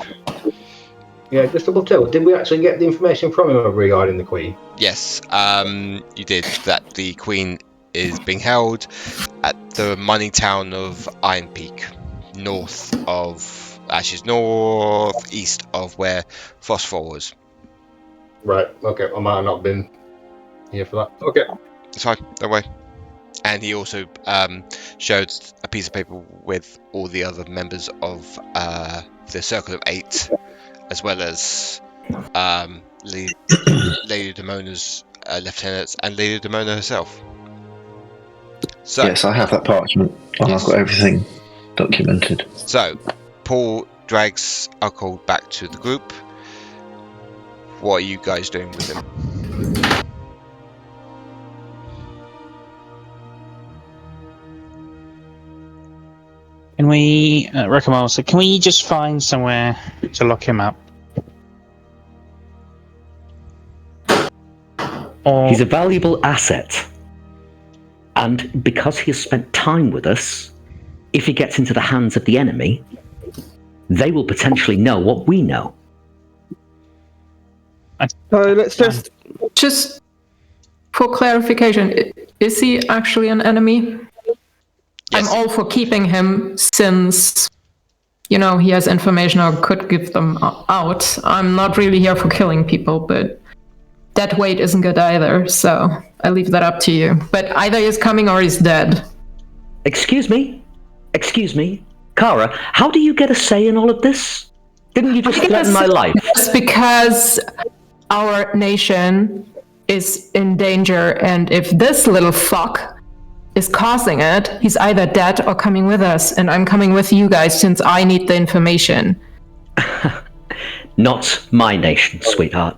D: Yeah, just double check. Did we actually get the information from him regarding the Queen?
A: Yes, you did. That the Queen is being held at the mining town of Iron Peak, northeast of where Phosphor was.
D: Right, okay. I might have not been here for that. Okay.
A: It's fine, don't worry. And he also showed a piece of paper with all the other members of the Circle of Eight, as well as Lady Demona's lieutenants and Lady Demona herself. So,
F: yes, I have that parchment. And I've got everything documented.
A: So, Paul drags Alcohol back to the group. What are you guys doing with him?
H: Can we, Rekamar, so can we just find somewhere to lock him up? Or...
I: He's a valuable asset. And because he has spent time with us, if he gets into the hands of the enemy, they will potentially know what we know.
C: So let's
B: just for clarification, is he actually an enemy?
A: Yes.
B: I'm all for keeping him since, he has information or could give them out. I'm not really here for killing people, but dead weight isn't good either, so I leave that up to you. But either he's coming or he's dead.
I: Excuse me? Kara, how do you get a say in all of this? Didn't you just threaten my life?
B: Just because our nation is in danger, and if this little fuck is causing it, he's either dead or coming with us, and I'm coming with you guys since I need the information.
I: Not my nation, sweetheart.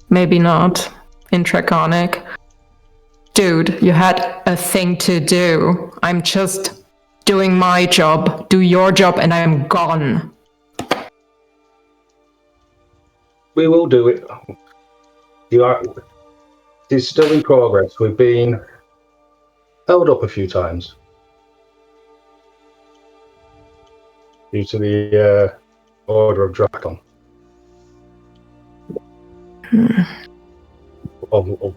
B: Maybe not. In Draconic. Dude, you had a thing to do. I'm just doing my job. Do your job and I'm gone.
D: We will do it. It's still in progress. We've been held up a few times due to the Order of Drakon. Of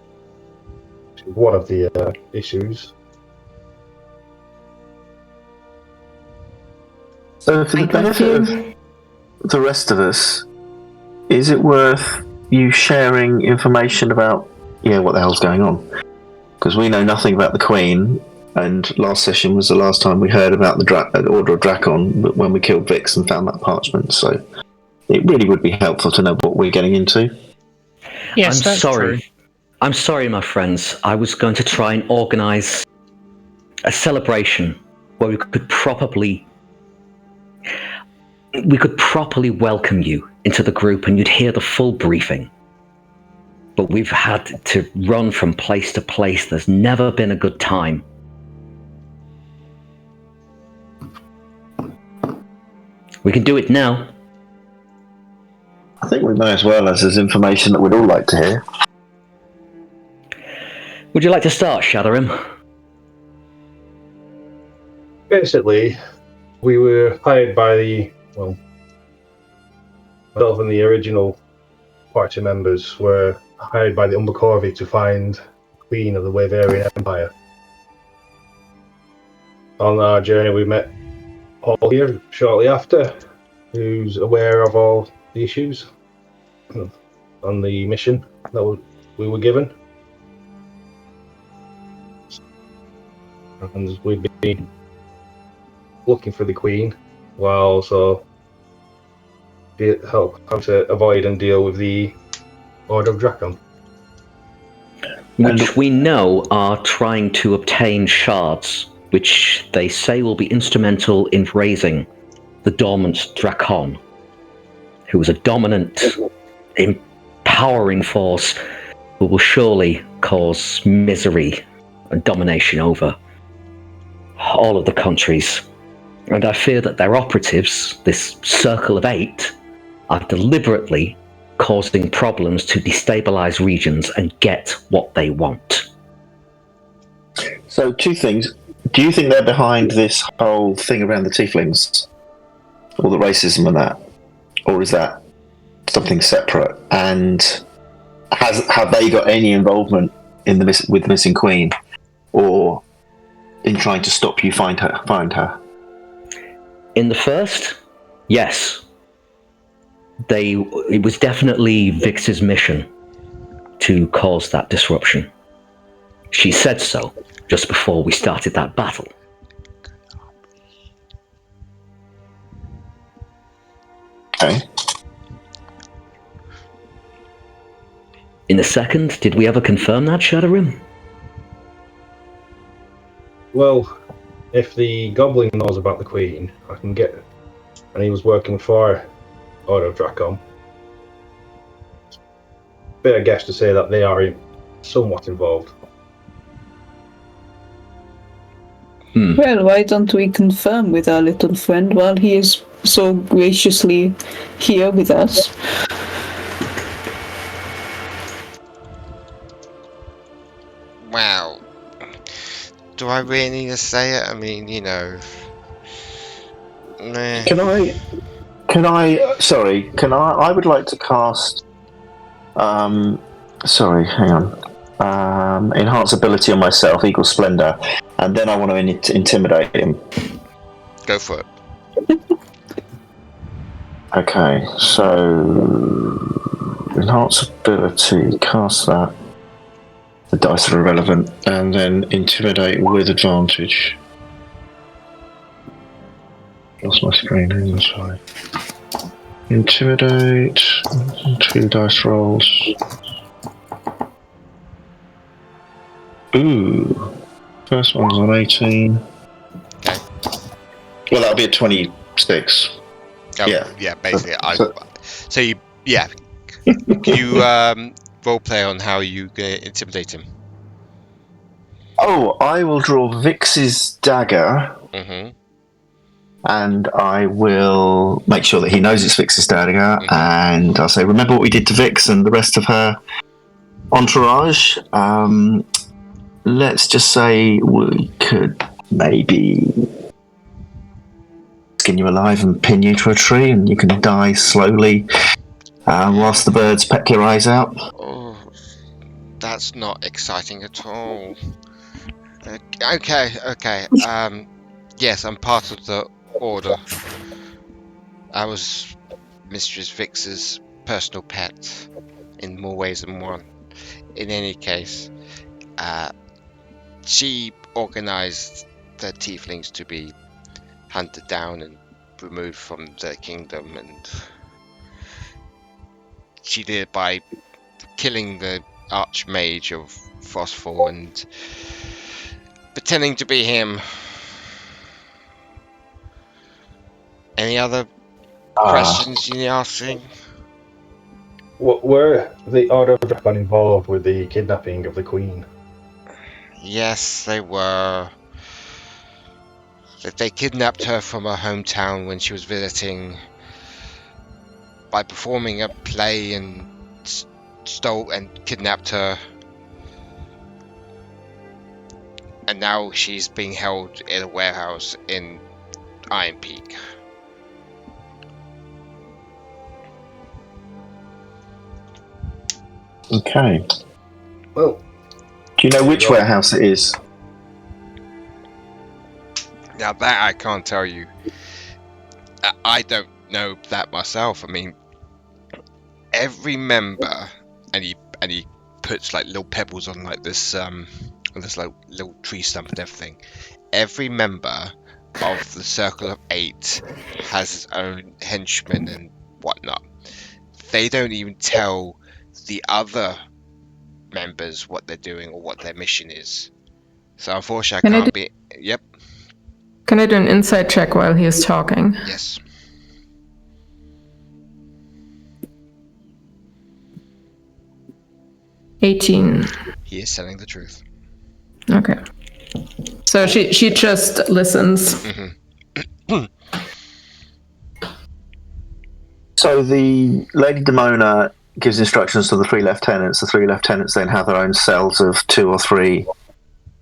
D: one of the issues.
F: So, for the benefit of the rest of us, is it worth you sharing information about, what the hell's going on? Because we know nothing about the Queen, and last session was the last time we heard about the Order of Drakon when we killed Vix and found that parchment, so it really would be helpful to know what we're getting into.
H: Yes,
I: I'm sorry. True. I'm sorry, my friends. I was going to try and organise a celebration where we could properly welcome you into the group and you'd hear the full briefing. But we've had to run from place to place. There's never been a good time. We can do it now.
F: I think we may as well, as there's information that we'd all like to hear.
I: Would you like to start, Shadorim?
D: Basically, we were hired by myself and the original party members were hired by the Umbercorvi to find Queen of the Waverian Empire. On our journey, we met Paul here shortly after, who's aware of all the issues on the mission that we were given. And we've been looking for the Queen while also how to avoid and deal with the Order of Drakon.
I: Which we know are trying to obtain shards, which they say will be instrumental in raising the dormant Drakon, who is a dominant, empowering force who will surely cause misery and domination over all of the countries. And I fear that their operatives, this Circle of 8, are deliberately causing problems to destabilize regions and get what they want.
F: So, two things. Do you think they're behind this whole thing around the tieflings? All the racism and that? Or is that something separate? And have they got any involvement in with the missing Queen? Or in trying to stop you find her?
I: In the first, yes. It was definitely Vix's mission to cause that disruption. She said so just before we started that battle.
F: Okay.
I: In the second, did we ever confirm that, Shadorim?
D: Well, if the Goblin knows about the Queen, I can get it. And he was working for Order of Drakon. Fair guess to say that they are somewhat involved.
E: Well, why don't we confirm with our little friend while he is so graciously here with us?
A: Wow. Do I really need to say it? I mean, Meh.
F: I would like to cast enhance ability on myself equals splendor, and then I want to intimidate him.
A: Go for it.
F: Okay, so enhance ability, cast that. The dice are irrelevant, and then intimidate with advantage. Lost my screen, that's fine. Intimidate, 2 dice rolls. Ooh, first one's on 18.
A: Okay.
F: Well, that'll be a 20, 6.
A: Oh,
F: Yeah.
A: basically.
F: So-
A: So you, yeah. Can you role play on how you gonna intimidate him?
F: Oh, I will draw Vix's dagger,
A: Mm-hmm.
F: and I will make sure that he knows it's Vix's dagger, and I'll say, remember what we did to Vix and the rest of her entourage? Let's just say we could maybe skin you alive and pin you to a tree, and you can die slowly whilst the birds peck your eyes out.
A: Oh, that's not exciting at all. Okay. Yes, I'm part of the order. I was Mistress Vix's personal pet in more ways than one. In any case, she organized the tieflings to be hunted down and removed from the kingdom, and she did it by killing the archmage of Frostfall and pretending to be him. Any other questions you're asking?
D: Were the Order of Dragon involved with the kidnapping of the Queen?
A: Yes, they were. They kidnapped her from her hometown when she was visiting by performing a play and stole and kidnapped her. And now she's being held in a warehouse in Iron Peak.
F: Okay.
D: Well,
F: Do you know which warehouse it is?
A: Now that I can't tell you. I don't know that myself. I mean, every member, and he puts like little pebbles on like this like little tree stump and everything. Every member of the Circle of 8 has his own henchmen and whatnot. They don't even tell the other members what they're doing or what their mission is. So unfortunately, I can't be. Yep.
B: Can I do an insight check while he is talking?
A: Yes.
B: $18.
A: He is telling the truth.
B: Okay. So she just listens.
F: So the Lady Demona gives instructions to the 3 lieutenants. The 3 lieutenants then have their own cells of 2 or 3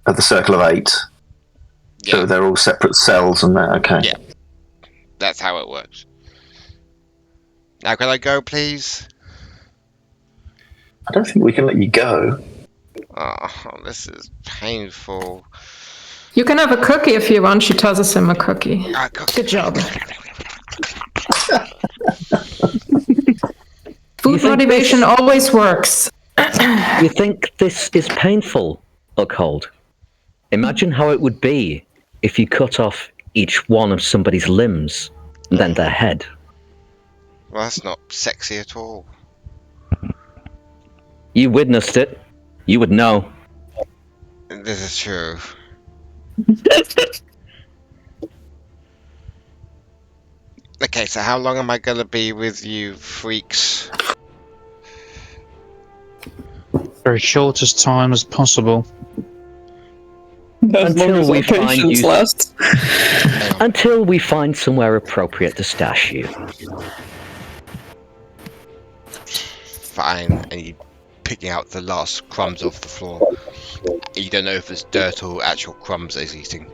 F: of the Circle of 8.
A: Yeah.
F: So they're all separate cells and that. Okay.
A: Yeah. That's how it works. Now can I go, please?
F: I don't think we can let you go.
A: Oh, this is painful.
B: You can have a cookie if you want. She tosses him a cookie. Good job. Food motivation always works.
I: You think this is painful, Uckhold? Imagine how it would be if you cut off each one of somebody's limbs and then their head.
A: Well, that's not sexy at all.
I: You witnessed it. You would know.
A: This is true. Okay, so how long am I gonna be with you freaks?
H: For as short as time as possible.
I: Until we find you.
E: Last.
I: Until we find somewhere appropriate to stash you.
A: Fine, and you picking out the last crumbs off the floor. You don't know if it's dirt or actual crumbs that he's eating.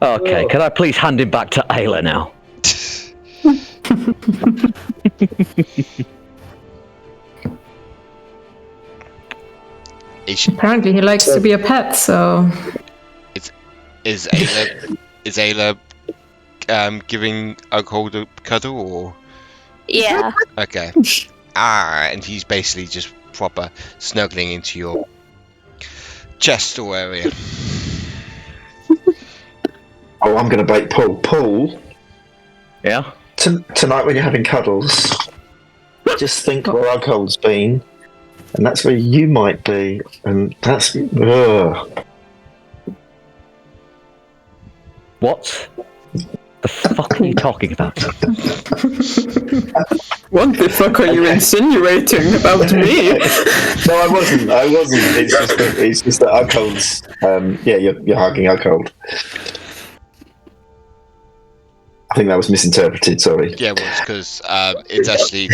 I: Okay, can I please hand him back to Aila now?
B: Apparently he likes to be a pet, so...
A: Is Aila giving Uckhold a cuddle, or...?
G: Yeah.
A: Okay. And he's basically just proper snuggling into your chest or area.
F: Oh, I'm going to bait Paul. Paul?
I: Yeah?
F: Tonight when you're having cuddles, just think where Uckhold's been, and that's where you might be, and that's... Ugh.
I: What the fuck are you talking about?
E: What the fuck are you insinuating about me?
F: No, I wasn't. It's just that Uckhold's. Yeah, you're hugging Uckhold. I think that was misinterpreted. Sorry.
A: Yeah, well, it's because it's actually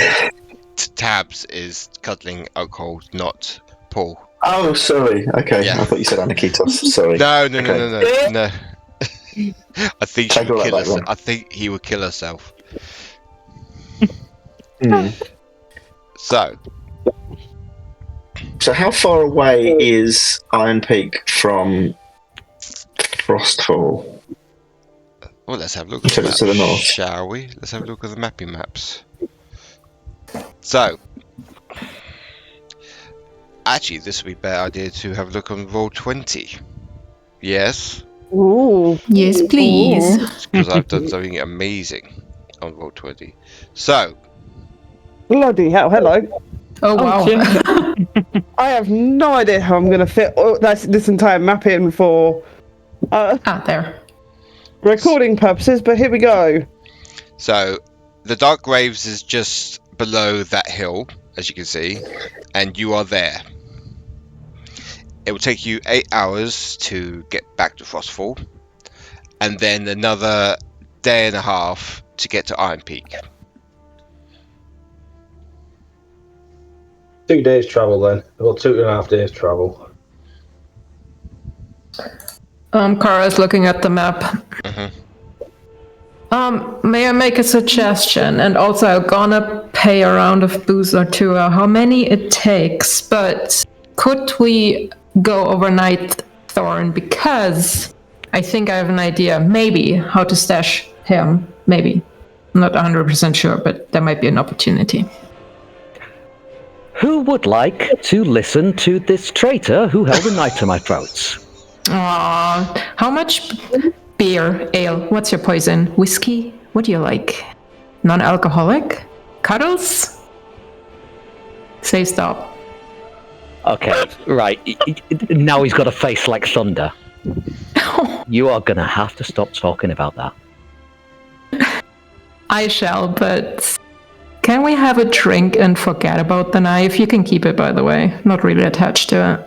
A: Tabs is cuddling Oakhold, not Paul.
F: Oh, sorry. Okay,
A: Yeah.
F: I thought you said Aniketos. Sorry.
A: No. I think she
F: Take all
A: would
F: that
A: kill
F: back
A: herself.
F: then.
A: I think he would kill herself. So
F: how far away is Iron Peak from Frostfall?
A: well, let's have a look at
F: So
A: the
F: it's
A: map,
F: to the north.
A: shall we? Let's have a look at the mapping maps. So, actually, this would be a better idea to have a look on Roll20. Yes,
C: Ooh.
B: Yes, please.
A: because I've done something amazing on Roll20. So,
C: Bloody hell, hello.
B: Oh, wow.
C: I have no idea how I'm going to fit this entire map in for
B: There.
C: recording purposes, but here we go.
A: So, the Dark Graves is just below that hill, as you can see, and you are there. It will take you 8 hours to get back to Frostfall, and then another day and a half to get to Iron Peak.
D: 2 days travel then. Well, 2.5 days travel.
B: Kara's looking at the map.
A: Mhm.
B: May I make a suggestion? And also, I'm gonna pay a round of booze or two, how many it takes, but could we go overnight Thorn? Because I think I have an idea, maybe, how to stash him. Maybe. I'm not 100% sure, but there might be an opportunity.
I: Who would like to listen to this traitor who held a knife to my throat?
B: How much beer, ale? What's your poison? Whiskey? What do you like? Non-alcoholic? Cuddles? Say stop.
I: Okay, right. Now he's got a face like thunder. You are gonna have to stop talking about that.
B: I shall, but can we have a drink and forget about the knife? You can keep it, by the way. Not really attached to it.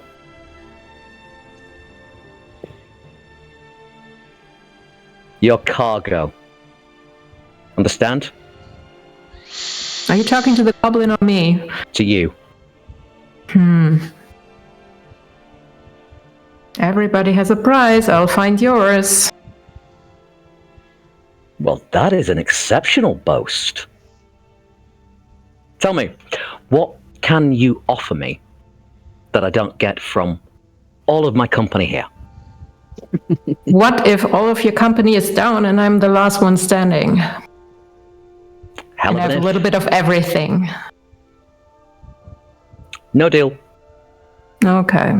I: Your cargo. Understand?
B: Are you talking to the goblin or me?
I: To you.
B: Everybody has a prize. I'll find yours.
I: Well, that is an exceptional boast. Tell me, what can you offer me that I don't get from all of my company here?
B: What if all of your company is down and I'm the last one standing?
I: Hell
B: And
I: of
B: I
I: an
B: have a
I: if.
B: little bit of everything.
I: No deal.
B: Okay.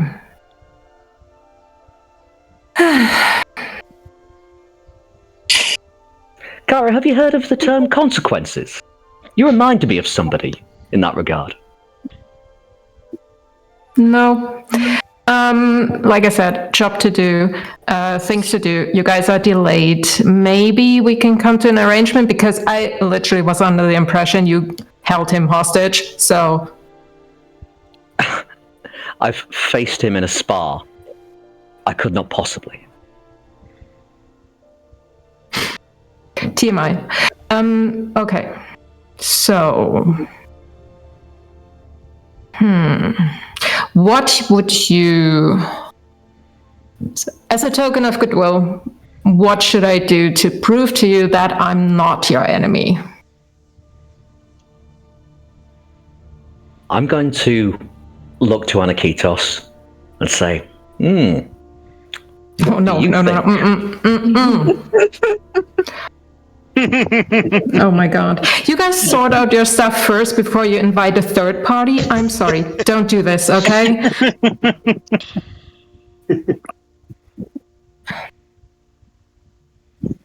I: Kara, have you heard of the term consequences? You remind me of somebody in that regard.
B: No. Like I said, job to do, things to do. You guys are delayed. Maybe we can come to an arrangement because I literally was under the impression you held him hostage. So
I: I've faced him in a spa. I could not possibly.
B: TMI. Okay. So, what would you, as a token of goodwill, what should I do to prove to you that I'm not your enemy?
I: I'm going to look to Aniketos and say,
B: Oh, no. Oh my god. You guys sort out your stuff first before you invite a third party? I'm sorry. Don't do this, okay?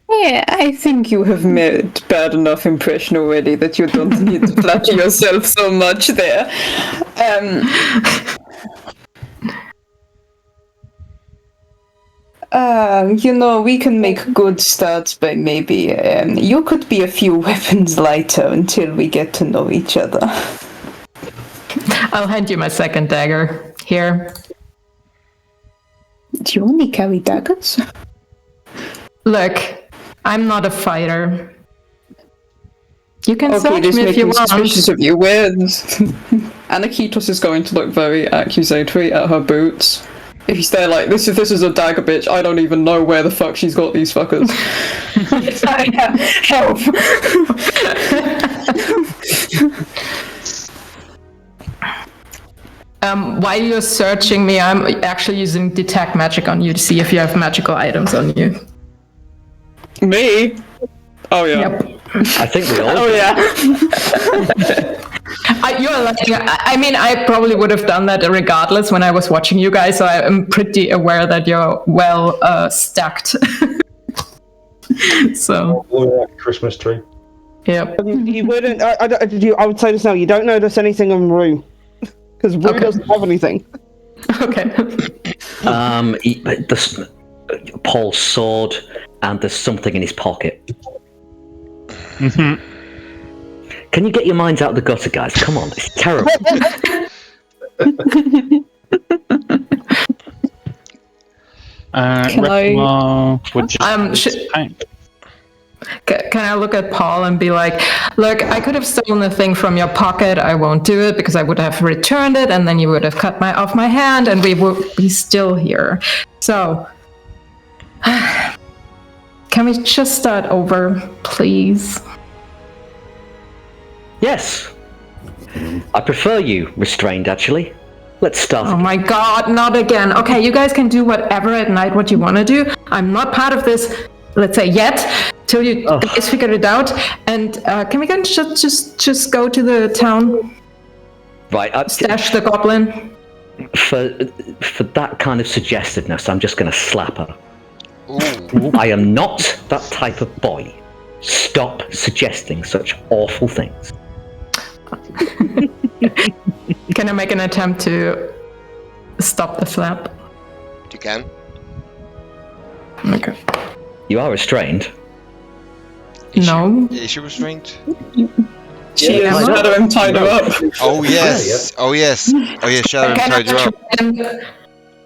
E: Yeah, I think you have made bad enough impression already that you don't need to flatter yourself so much there. We can make good starts by maybe, you could be a few weapons lighter until we get to know each other.
B: I'll hand you my second dagger. Here.
E: Do you only carry daggers?
B: Look, I'm not a fighter. You can
E: Okay,
B: search
E: this
B: me if you
E: making
B: want.
E: suspicious of you. Anaketos is going to look very accusatory at her boots. If he's there like, this is a dagger bitch, I don't even know where the fuck she's got these fuckers. Help!
B: While you're searching me, I'm actually using detect magic on you to see if you have magical items on you.
E: Me? Oh yeah.
B: Yep.
I: I think we all.
E: Oh yeah.
B: You're like, I mean, I probably would have done that regardless when I was watching you guys, so I'm pretty aware that you're well stacked. So.
D: Like a Christmas tree.
B: Yep.
C: You wouldn't. I would say this now. You don't notice anything on Rue, because Rue doesn't have anything.
B: Okay.
I: Paul's sword, and there's something in his pocket.
H: Mm-hmm.
I: Can you get your minds out of the gutter, guys? Come on, it's terrible.
H: Rekamar would just
B: Can I look at Paul and be like, look, I could have stolen the thing from your pocket. I won't do it because I would have returned it and then you would have cut off my hand and we would be still here. So, can we just start over, please?
I: Yes. I prefer you restrained, actually. Let's start.
B: Oh my god, not again. Okay, you guys can do whatever at night what you want to do. I'm not part of this, let's say, yet, till you guys figure it out. And can we just go to the town?
I: Right.
B: Stash the goblin?
I: For that kind of suggestiveness, I'm just going to slap her. Ooh. I am not that type of boy. Stop suggesting such awful things.
B: Can I make an attempt to stop the slap?
A: You can.
B: Okay.
I: You are restrained.
B: No.
A: Is she restrained?
E: She is. Shadorim tied her up.
A: Oh yes. Oh yes. Oh yes. Shadorim tied her up.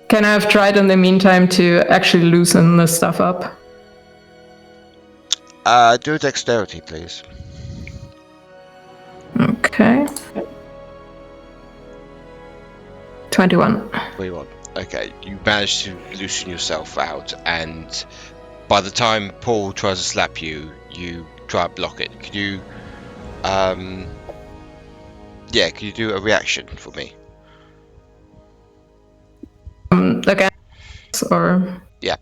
B: Can I have tried in the meantime to actually loosen the stuff up?
A: Do dexterity, please.
B: Okay. 21.
A: 21. Okay, you manage to loosen yourself out, and by the time Paul tries to slap you, you try to block it. Could you, could you do a reaction for me?
B: Again, or?
A: Yeah.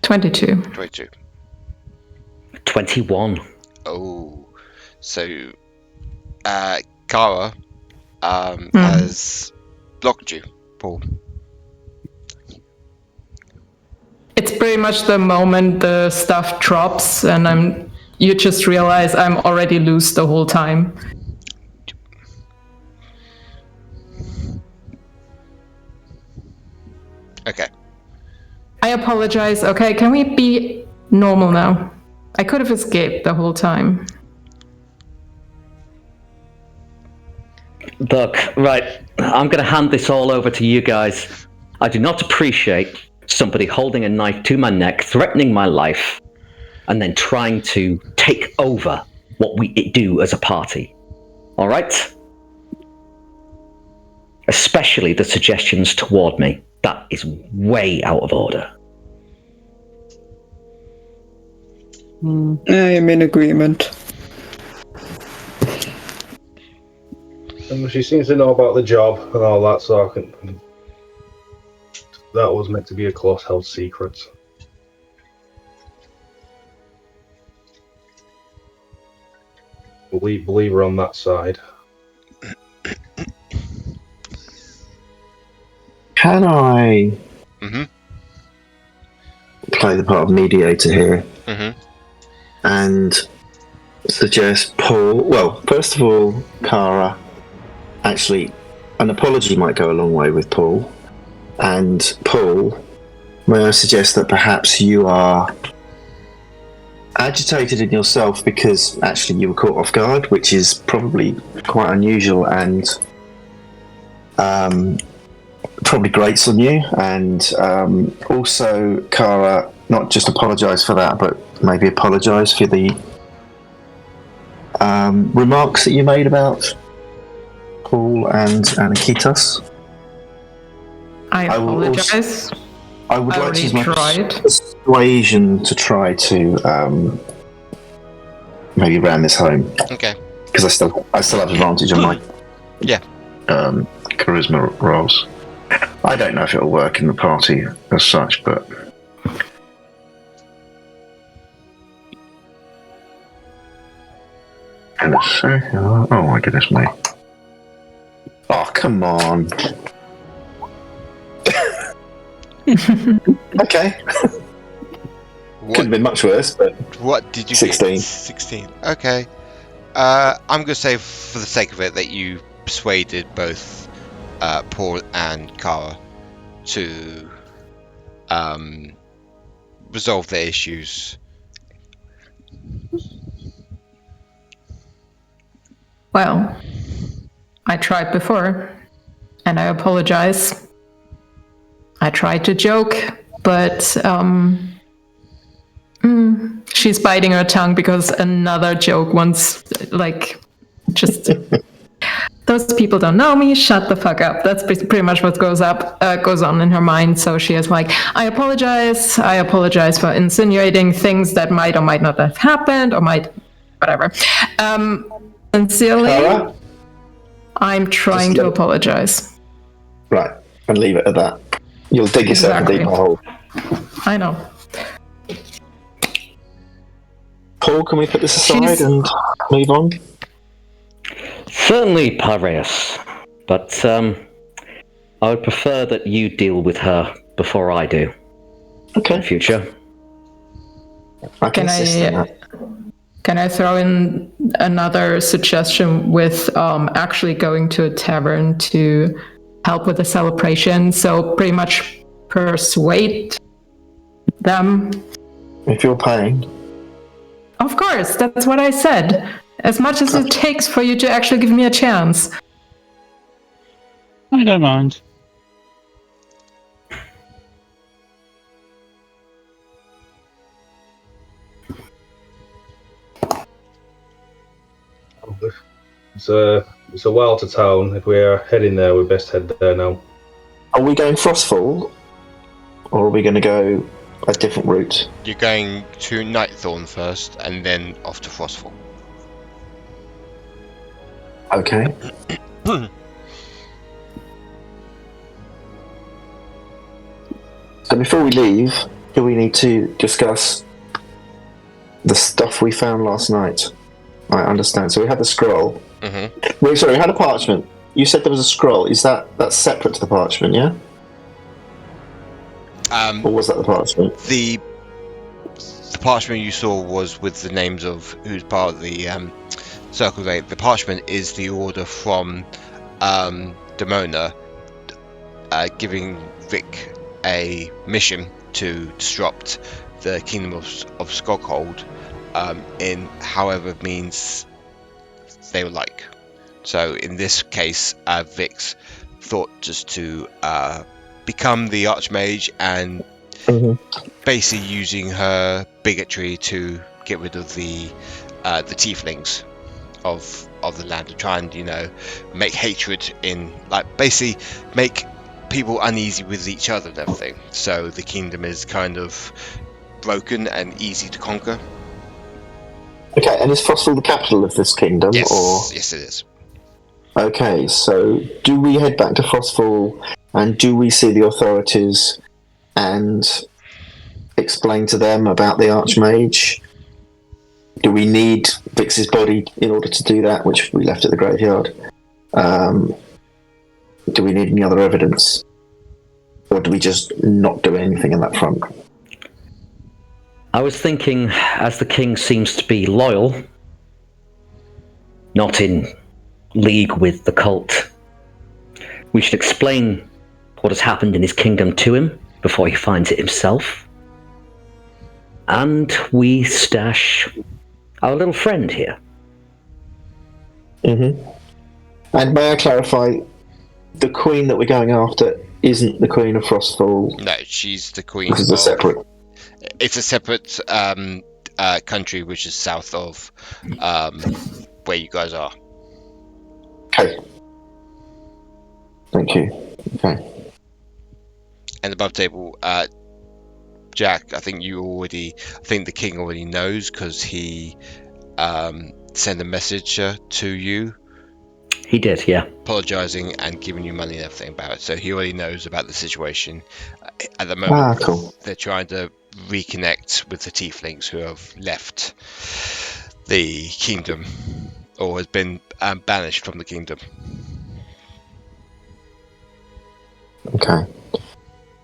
B: 22.
A: 22.
I: 21.
A: Oh, so Kara has blocked you, Paul.
B: It's pretty much the moment the stuff drops and you just realize I'm already loose the whole time.
A: Okay.
B: I apologize. Okay, can we be normal now? I could have escaped the whole time.
I: Look, right, I'm going to hand this all over to you guys. I do not appreciate somebody holding a knife to my neck, threatening my life, and then trying to take over what we do as a party. All right? Especially the suggestions toward me. That is way out of order.
E: I am in agreement.
D: And she seems to know about the job and all that, so that was meant to be a close-held secret. Believe her on that side.
F: Can I play the part of mediator here and suggest Paul? Well, first of all, Kara. Actually, an apology might go a long way with Paul. And Paul, may I suggest that perhaps you are agitated in yourself because actually you were caught off guard, which is probably quite unusual and probably grates on you. And also, Kara, not just apologise for that, but maybe apologise for the remarks that you made about Paul and Aniketos.
B: I apologise.
F: I would like to use my
B: tried.
F: persuasion to try to maybe ram this home.
A: Okay.
F: Because I still have advantage on my charisma rolls. I don't know if it'll work in the party as such, but oh my goodness me! Oh come on! Okay. Could have been much worse, but
A: what did you
F: 16.
A: Get? 16. Okay. I'm going to say, for the sake of it, that you persuaded both Paul and Kara to resolve their issues.
B: Well, I tried before, and I apologize. I tried to joke, but she's biting her tongue because another joke once, just those people don't know me. Shut the fuck up. That's pretty much what goes on in her mind. So she is like, I apologize. I apologize for insinuating things that might or might not have happened, or might, whatever. Sincerely,
F: Kara?
B: I'm trying to apologize.
F: Right, and leave it at that. You'll dig yourself a deeper hole.
B: I know.
F: Paul, can we put this aside and move on?
I: Certainly, Pyraeus. But I would prefer that you deal with her before I do.
F: Okay.
I: In future.
B: Can I throw in another suggestion with actually going to a tavern to help with the celebration? So pretty much persuade them.
F: If you're paying.
B: Of course, that's what I said. As much as it takes for you to actually give me a chance.
H: I don't mind.
D: It's a while to town. If we're heading there, we best head there now.
F: Are we going Frostfall? Or are we going to go a different route?
A: You're going to Nightthorn first, and then off to Frostfall.
F: Okay. So before we leave, do we need to discuss the stuff we found last night? I understand. So we had the scroll.
A: Mm-hmm.
F: Wait, sorry, we had a parchment. You said there was a scroll. Is that's separate to the parchment, yeah? Or was that the parchment?
A: The parchment you saw was with the names of who's part of the Circle 8. The parchment is the order from Demona giving Vic a mission to disrupt the kingdom of Skoghold in however means they would like. So in this case, Vic's thought just to become the Archmage and basically using her bigotry to get rid of the tieflings of the land, to try and make hatred in, like, basically make people uneasy with each other and everything. So the kingdom is kind of broken and easy to conquer.
F: Okay, and is Frostfall the capital of this kingdom?
A: Yes,
F: or?
A: yes it is.
F: Okay, so do we head back to Frostfall and do we see the authorities and explain to them about the Archmage? Do we need Vix's body in order to do that, which we left at the graveyard? Do we need any other evidence? Or do we just not do anything in that front?
I: I was thinking, as the king seems to be loyal, not in league with the cult, we should explain what has happened in his kingdom to him before he finds it himself. And we stash our little friend here.
F: Mm-hmm. And may I clarify, the queen that we're going after isn't the Queen of Frostfall.
A: No, she's the queen.
F: This is a separate.
A: It's a separate country which is south of where you guys are.
F: Okay. Thank you. Okay.
A: And above table, Jack, I think the king already knows because he sent a message to you.
I: He did, yeah.
A: Apologising and giving you money and everything about it. So he already knows about the situation. At the moment,
F: cool.
A: They're trying to reconnect with the tieflings who have left the kingdom or has been banished from the kingdom.
F: Okay.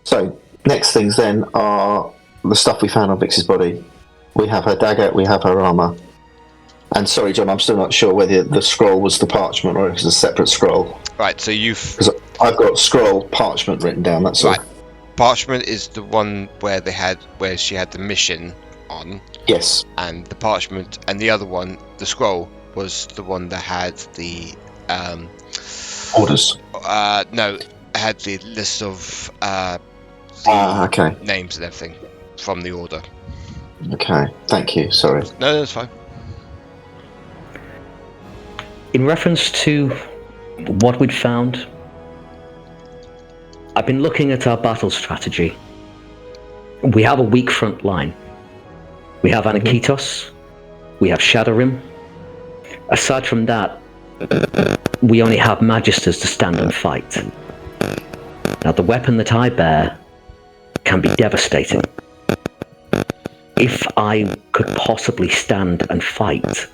F: So, next things then are the stuff we found on Vix's body. We have her dagger, we have her armour. And sorry, John, I'm still not sure whether the scroll was the parchment or if it's a separate scroll.
A: Right, so
F: Because I've got scroll, parchment written down, that's all.
A: Right. Parchment is the one where she had the mission on.
F: Yes.
A: And the parchment, and the other one, the scroll, was the one that had the
F: orders.
A: No, it had the list of
F: okay.
A: names and everything from the order.
F: Okay, thank you. Sorry.
A: No, that's fine.
I: In reference to what we'd found, I've been looking at our battle strategy. We have a weak front line. We have Aniketos. We have Shadorim. Aside from that, we only have Magisters to stand and fight. Now, the weapon that I bear can be devastating. If I could possibly stand and fight,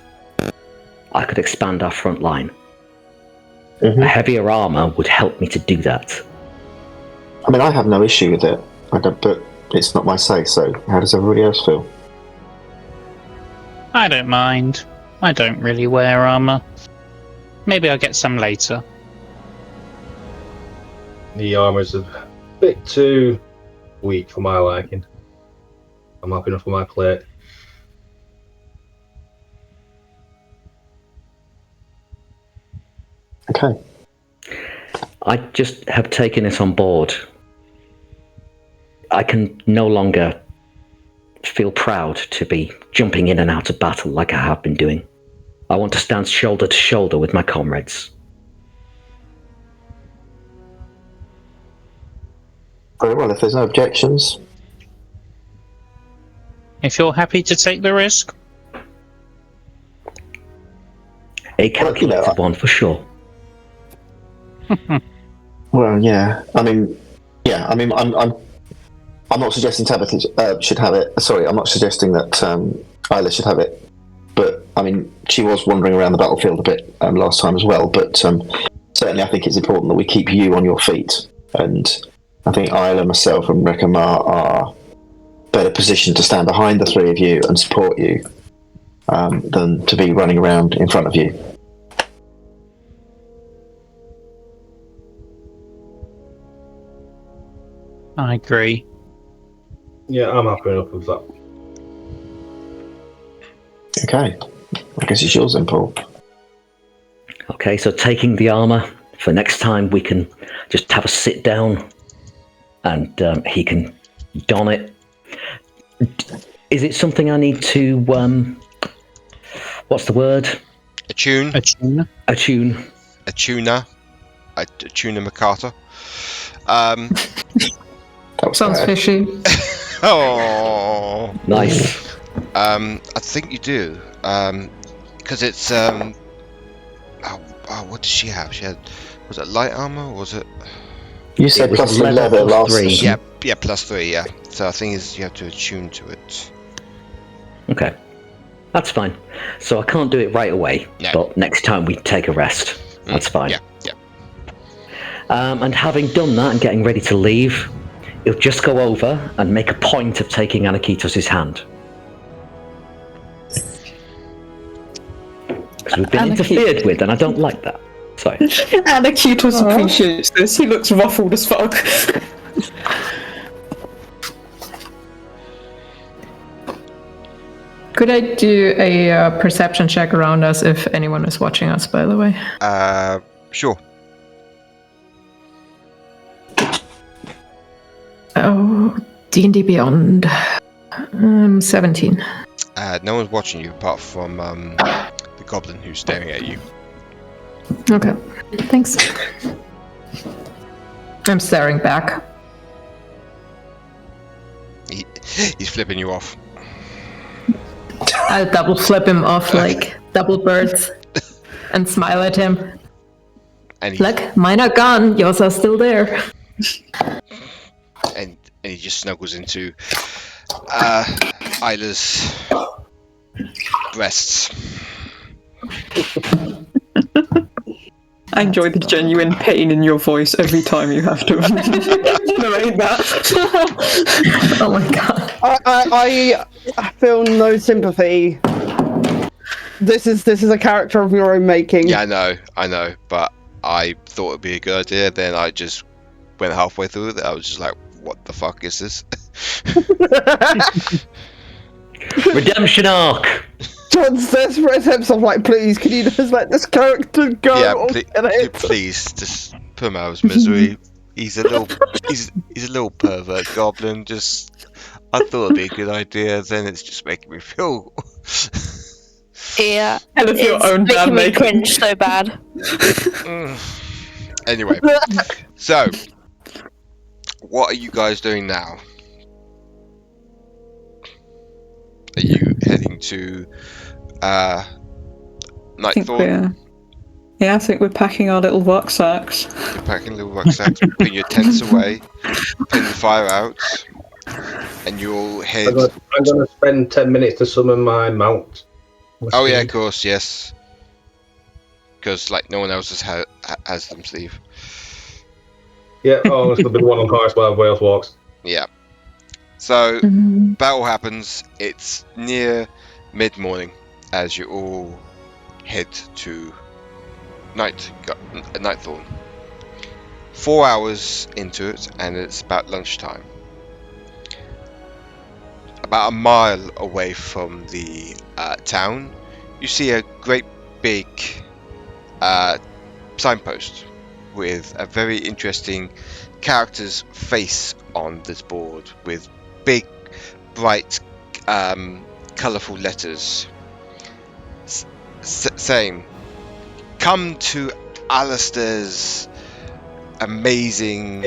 I: I could expand our front line.
F: Mm-hmm.
I: A heavier armor would help me to do that.
F: I mean, I have no issue with it, but it's not my say, so how does everybody else feel?
H: I don't mind. I don't really wear armor. Maybe I'll get some later.
D: The armor's a bit too weak for my liking. I'm happy enough for my plate.
F: Okay.
I: I just have taken it on board. I can no longer feel proud to be jumping in and out of battle like I have been doing. I want to stand shoulder to shoulder with my comrades.
F: Very well, if there's no objections.
H: If you're happy to take the risk.
I: A calculated one for sure.
F: Well, yeah. I mean, I'm not suggesting Tabitha should have it. Sorry, I'm not suggesting that Aila should have it. But I mean, she was wandering around the battlefield a bit last time as well. But certainly, I think it's important that we keep you on your feet. And I think Aila, myself, and Rekamar are better positioned to stand behind the three of you and support you than to be running around in front of you.
H: I agree.
D: Yeah, I'm happy enough with that.
F: Okay. I guess it's yours then, Paul.
I: Okay, so taking the armor, for next time we can just have a sit down and he can don it. Is it something I need to, what's the word?
A: Attune.
H: Attune.
I: Attune.
A: Attuna Makata.
B: Sounds fishy.
A: Oh,
I: nice.
A: I think you do, because it's what did she have? She had, was it light armor? Or was it?
F: You said plus 3 leather last.
I: 3.
A: Yeah, +3. Yeah. So I think you have to attune to it.
I: Okay, that's fine. So I can't do it right away, but next time we take a rest. That's fine.
A: Yeah.
I: And having done that and getting ready to leave, he'll just go over and make a point of taking Aniketos' hand. Because we've been interfered with, and I don't like that. So So
E: Aniketos appreciates this. He looks ruffled as fuck.
B: Could I do a perception check around us if anyone is watching us, by the way?
A: Sure.
B: Oh, D&D Beyond. 17.
A: No one's watching you apart from the goblin who's staring at you.
B: Okay, thanks. I'm staring back.
A: He's flipping you off.
B: I'll double flip him off like double birds and smile at him.
A: And
B: Look, mine are gone, yours are still there.
A: and he just snuggles into Aila's breasts.
E: I enjoy the genuine pain in your voice every time you have to narrate that.
B: Oh my god.
C: I feel no sympathy. This is a character of your own making.
A: Yeah, I know, but I thought it'd be a good idea. Then I just went halfway through it. I was just like, "What the fuck is this?"
I: redemption arc.
C: John's desperate attempts of like, please, can you just let this character go?
A: Yeah, please, just put him out of his misery. He's a little pervert goblin. Just, I thought it'd be a good idea. Then it's just making me feel.
G: Yeah,
E: Hell of your own
G: making me
E: making.
G: cringe so bad.
A: Anyway, so what are you guys doing now? Are you heading to Nightthorn?
E: I think we're packing our little rucksacks.
A: You're packing little rucksacks, putting your tents away, putting the fire out, and you'll head.
D: I'm going to spend 10 minutes to summon my mount.
A: Oh yeah, of course, yes. Because like no one else has them, Steve.
D: Yeah, oh, it's going to be the one on horse while Wales walks.
A: Yeah. So battle happens. It's near mid-morning as you all head to Nightthorn. 4 hours into it, and it's about lunchtime. About a mile away from the town, you see a great big signpost with a very interesting character's face on this board with big, bright, colourful letters saying, "Come to Alistair's amazing..."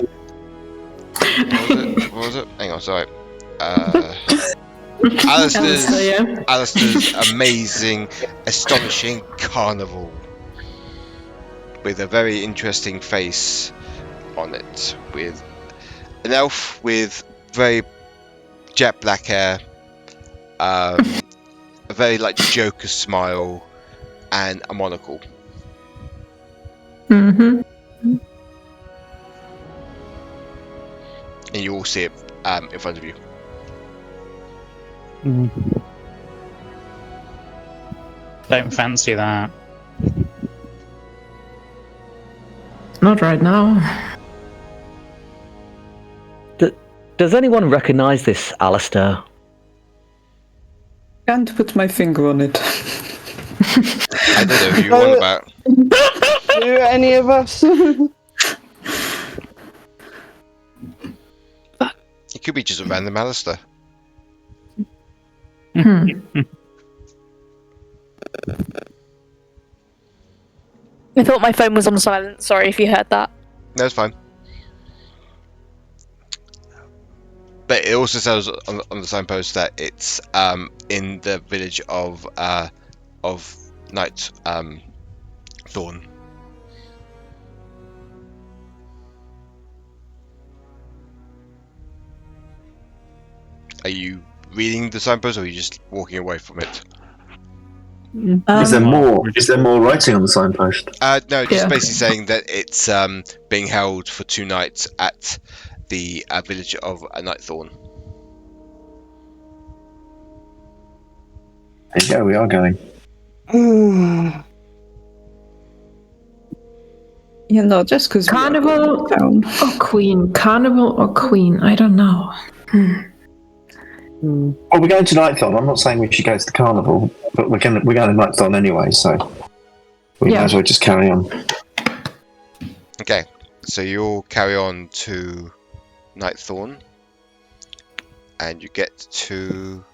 A: What was it? Hang on, sorry. Alistair's amazing, astonishing carnival. With a very interesting face on it. With an elf with very jet black hair, a very like Joker smile, and a monocle.
B: Mm-hmm.
A: And you all see it in front of you.
H: Don't fancy that.
B: Not right now.
I: Does anyone recognise this Alistair?
E: Can't put my finger on it.
A: I don't know who you're on about.
C: Do any of us?
A: It could be just a random Alistair.
G: I thought my phone was on silent. Sorry if you heard that.
A: No, it's fine. But it also says on the signpost that it's in the village of Night Thorn. Are you reading the signpost, or are you just walking away from it?
F: Is there more? Is there more writing on the signpost?
A: No, just basically saying that it's being held for 2 nights at the village of Nightthorn.
F: There you go, we are going.
E: You know, just because
B: Carnival or Queen? Carnival or Queen? I don't know.
F: Well, we're going to Nightthorn. I'm not saying we should go to the carnival, but we're going to Nightthorn anyway, so we might as well just carry on.
A: Okay, so you all carry on to Nightthorn, and you get to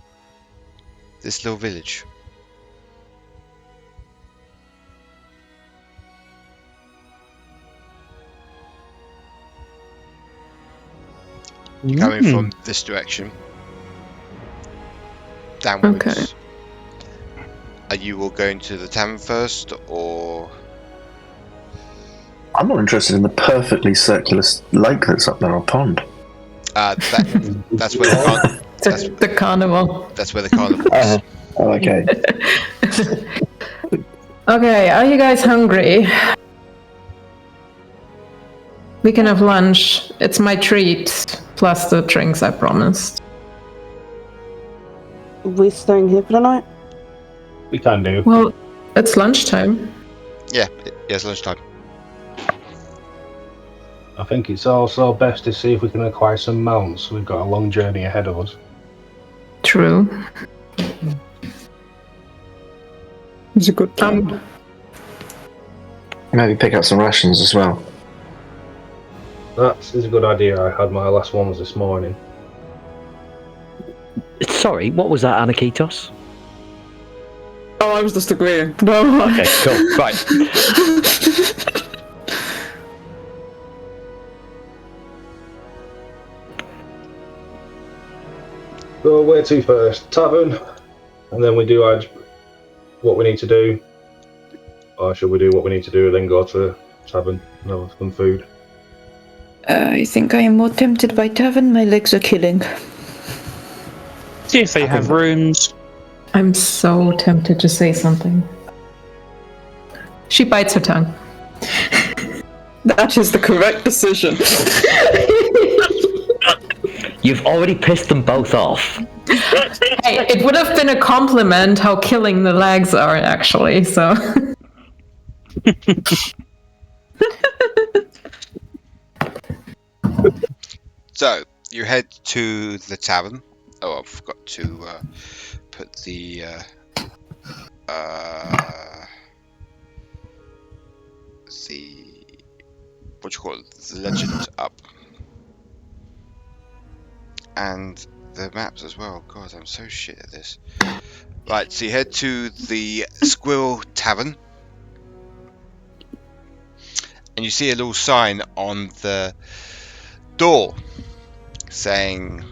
A: this little village. Coming from this direction, downwards.
B: Okay.
A: Are you all going to the tavern first, or?
F: I'm not interested in the perfectly circular lake that's up there, or pond.
A: That's where
B: the carnival.
A: That's where the carnival is.
F: Oh, okay.
B: Okay, are you guys hungry? We can have lunch. It's my treat, plus the drinks I promised.
C: We're staying here for the night?
D: We can do.
B: Well, it's lunchtime.
A: Yeah, it's lunchtime.
D: I think it's also best to see if we can acquire some mounts. We've got a long journey ahead of us.
B: True.
E: It's a good time.
F: Maybe pick up some rations as well.
D: That is a good idea. I had my last ones this morning.
I: Sorry, what was that, Aniketos?
E: Oh, I was just agreeing. No.
I: Okay, cool. Right.
D: So where to first? Tavern, and then we do what we need to do. Or should we do what we need to do and then go to tavern and have some food?
E: I think I am more tempted by tavern. My legs are killing.
H: See if they have rooms.
B: I'm so tempted to say something. She bites her tongue.
E: That is the correct decision.
I: You've already pissed them both off.
B: Hey, it would have been a compliment how killing the legs are, actually, so.
A: So, you head to the tavern. Oh, I forgot to put the what do you call it? The legend up. And the maps as well. God, I'm so shit at this. Right, so you head to the Squirrel Tavern. And you see a little sign on the door saying,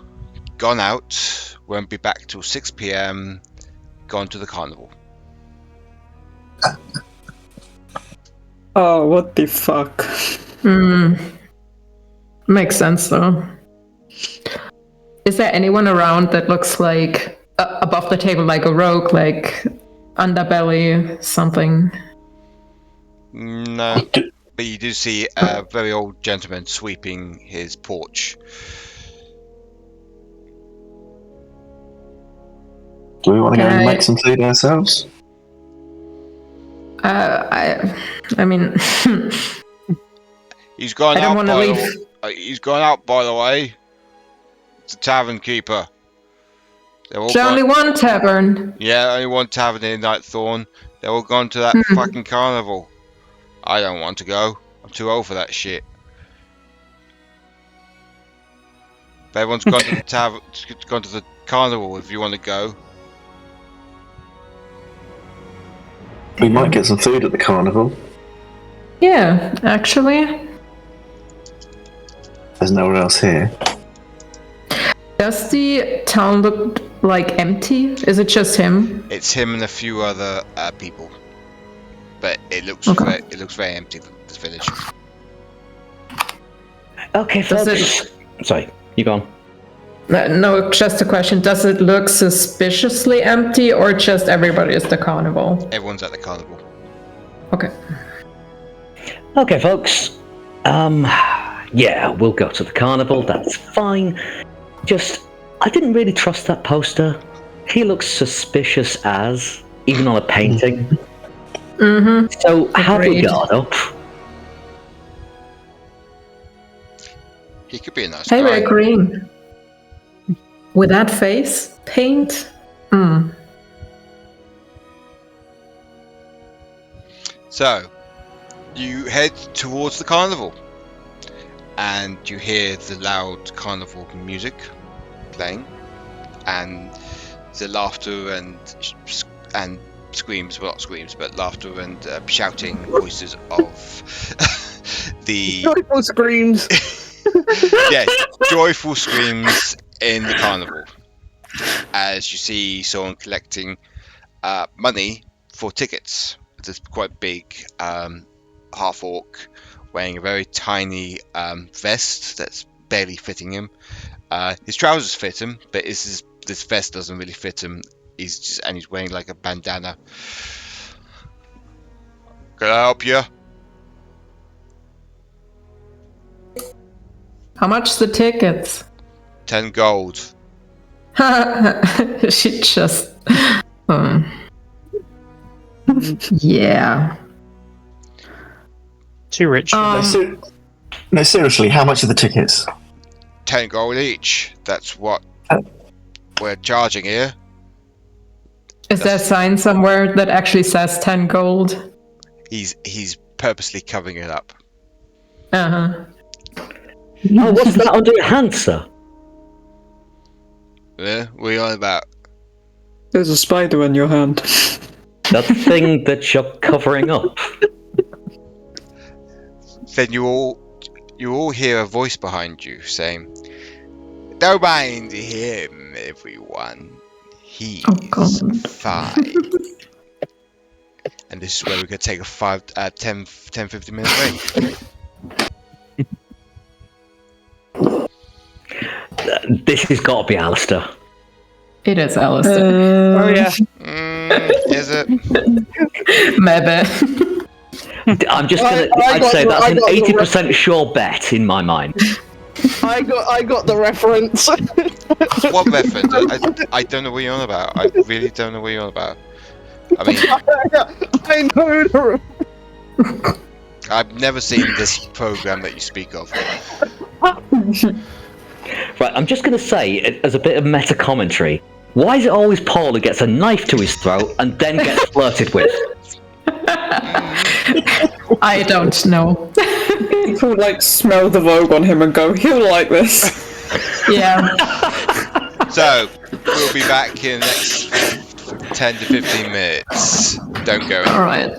A: "Gone out, won't be back till 6 PM, gone to the carnival."
E: Oh, what the fuck?
B: Makes sense, though. Is there anyone around that looks like above the table, like a rogue, like underbelly, something?
A: No, but you do see a very old gentleman sweeping his porch.
F: Do we want to go and make some food ourselves?
B: I mean,
A: He's gone
B: I don't
A: out.
B: want to leave.
A: He's gone out, by the way. It's a tavern keeper.
B: There's only one tavern.
A: Yeah, only one tavern in Nightthorn. They're all gone to that fucking carnival. I don't want to go. I'm too old for that shit. But everyone's gone to the tavern, gone to the carnival. If you want to go,
F: We might get some food at the carnival.
B: Yeah, actually.
F: There's nowhere else here.
B: Does the town look like empty? Is it just him?
A: it's him and a few other people. But it looks very empty. This village.
I: Okay,
B: Does
I: folks. Sorry, you go on.
B: No, just a question. Does it look suspiciously empty, or just everybody is at the carnival?
A: Everyone's at the carnival.
B: Okay.
I: Okay, folks. Yeah, we'll go to the carnival. That's fine. Just, I didn't really trust that poster. He looks suspicious as, even on a painting.
B: Mm-hmm.
I: So, have we
B: Agreed.
I: got up?
A: He could be a nice
B: Hey,
A: guy.
B: we're green. With that face paint?
A: So, you head towards the carnival, and you hear the loud carnival music playing, and the laughter and screams, well, not screams, but laughter and shouting voices of the
C: Joyful screams.
A: yeah, joyful screams in the carnival as you see someone collecting money for tickets. This quite big half orc wearing a very tiny vest that's barely fitting him. His trousers fit him, but this vest doesn't really fit him. He's wearing like a bandana. Can I help you?
B: How much the tickets?
A: 10 gold.
B: She just. Yeah.
H: Too rich.
F: No, seriously, how much are the tickets?
A: 10 gold each. That's what we're charging here.
B: Is there a sign somewhere that actually says 10 gold?
A: He's purposely covering it up.
B: Uh-huh.
I: Oh, what's that under your hand, sir?
A: Yeah, what are you on about?
E: There's a spider in your hand.
I: That thing that you're covering up.
A: Then you all hear a voice behind you saying, "Don't mind him, everyone. He's fine." And this is where we're going to take a 10-15 minute break.
I: This has got to be Alistair.
B: It is Alistair.
C: Oh yeah.
A: Is it?
B: Maybe.
I: I'm just gonna. I'd say that's an 80% sure bet in my mind.
C: I got the reference.
A: What reference? I don't know what you're on about. I really don't know what you're on about. I mean,
C: I know the
A: I've never seen this program that you speak of.
I: Right, I'm just going to say, as a bit of meta commentary, why is it always Paul who gets a knife to his throat and then gets flirted with?
B: I don't know.
E: People like smell the Vogue on him and go, he'll like this.
B: Yeah.
A: So, we'll be back in the next 10 to 15 minutes. Don't go anywhere.
B: Alright.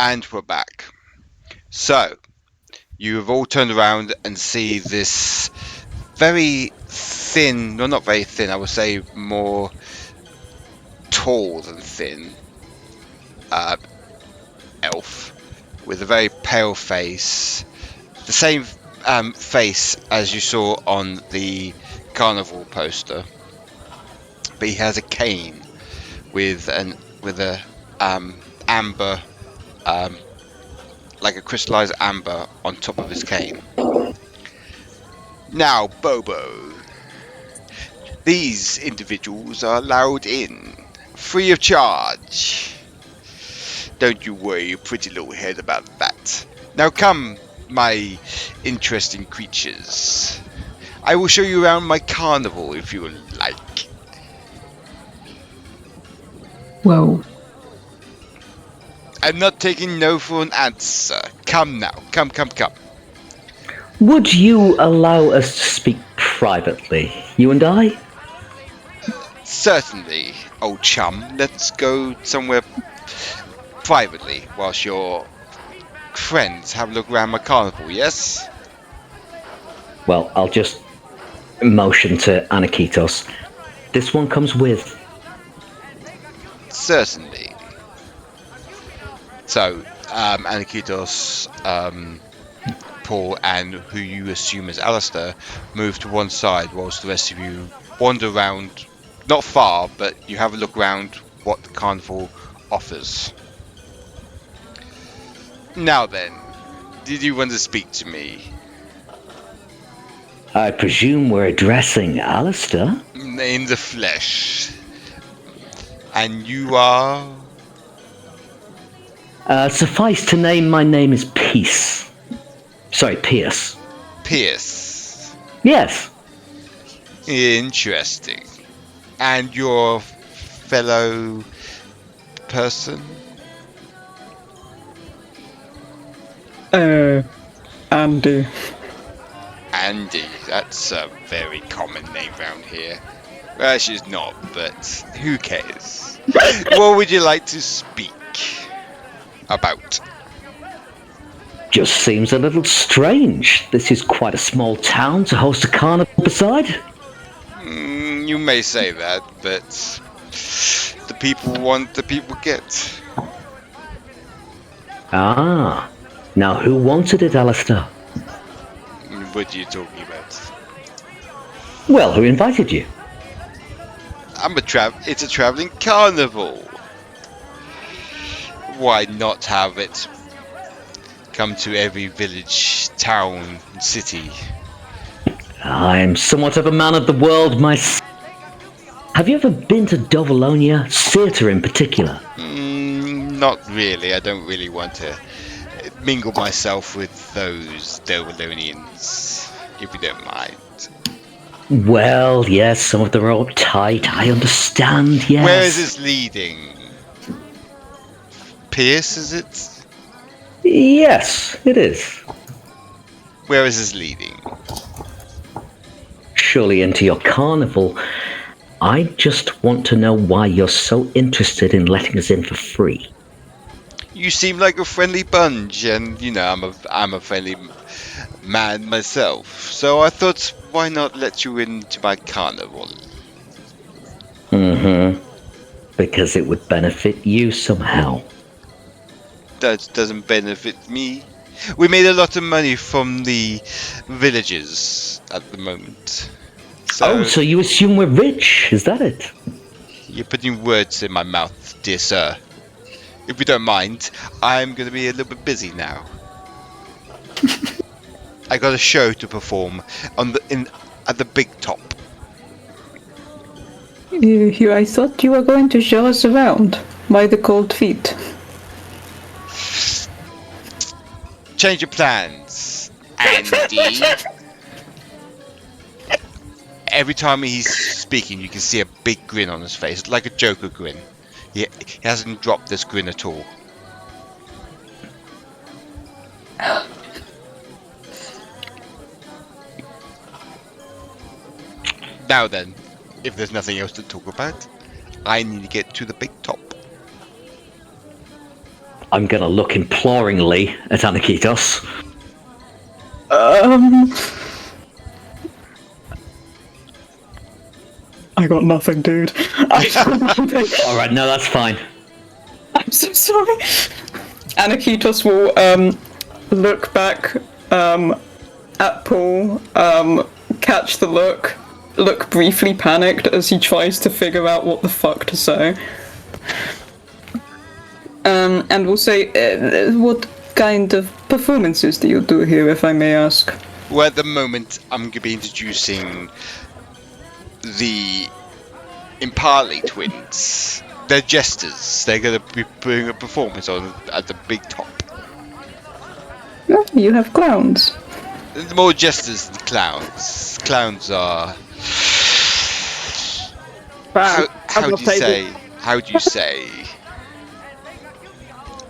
A: And we're back. So, you have all turned around and see this very thin, well, not very thin, I would say more tall than thin elf with a very pale face. The same face as you saw on the carnival poster, but he has a cane with a amber, like a crystallized amber on top of his cane. Now, Bobo, these individuals are allowed in, free of charge. Don't you worry your pretty little head about that. Now come, my interesting creatures. I will show you around my carnival if you would like.
B: Whoa.
A: I'm not taking no for an answer. Come now, come.
I: Would you allow us to speak privately, you and I?
A: Certainly, old chum. Let's go somewhere privately whilst your friends have a look around my carnival, yes?
I: Well, I'll just motion to Aniketos. This one comes with.
A: Certainly. So, Aniketos, Paul, and who you assume is Alistair, move to one side whilst the rest of you wander around, not far, but you have a look around what the carnival offers. Now then, did you want to speak to me?
I: I presume we're addressing Alistair?
A: In the flesh. And you are?
I: Suffice to name, my name is Peace. Sorry, Pierce.
A: Pierce.
I: Yes.
A: Interesting. And your fellow person?
E: Andy.
A: Andy. That's a very common name round here. Well, she's not, but who cares? What would you like to speak about?
I: Just seems a little strange. This is quite a small town to host a carnival beside.
A: You may say that, but the people want, the people get.
I: Ah. Now who wanted it, Alistair?
A: What are you talking about?
I: Well, who invited you?
A: It's a traveling carnival. Why not have it come to every village, town, and city?
I: I'm somewhat of a man of the world myself. Have you ever been to Dovalonia, Theatre in particular?
A: Not really. I don't really want to mingle myself with those Dovalonians, if you don't mind.
I: Well, yes, some of them are all tight, I understand, yes.
A: Where is this leading? Pierce, is it?
I: Yes, it is.
A: Where is this leading?
I: Surely into your carnival. I just want to know why you're so interested in letting us in for free.
A: You seem like a friendly bunch, and you know I'm a friendly man myself. So I thought, why not let you into my carnival?
I: Because it would benefit you somehow.
A: That doesn't benefit me. We made a lot of money from the villages at the moment.
I: So you assume we're rich, is that it?
A: You're putting words in my mouth, dear sir. If you don't mind, I'm going to be a little bit busy now. I got a show to perform at the big top.
E: I thought you were going to show us around by the cold feet.
A: Change your plans, Andy. Every time he's speaking, you can see a big grin on his face, like a Joker grin. He hasn't dropped this grin at all. Now then, if there's nothing else to talk about, I need to get to the big top.
I: I'm gonna look imploringly at Aniketos.
E: I got nothing, dude.
I: Alright, no, that's fine.
E: I'm so sorry. Aniketos will look back at Paul, catch the look briefly panicked as he tries to figure out what the fuck to say. And we'll say, what kind of performances do you do here, if I may ask?
A: Well, at the moment, I'm going to be introducing the Impali twins. They're jesters. They're going to be putting a performance on at the big top.
E: Oh, you have clowns.
A: There's more jesters than clowns. Clowns are... How do you say?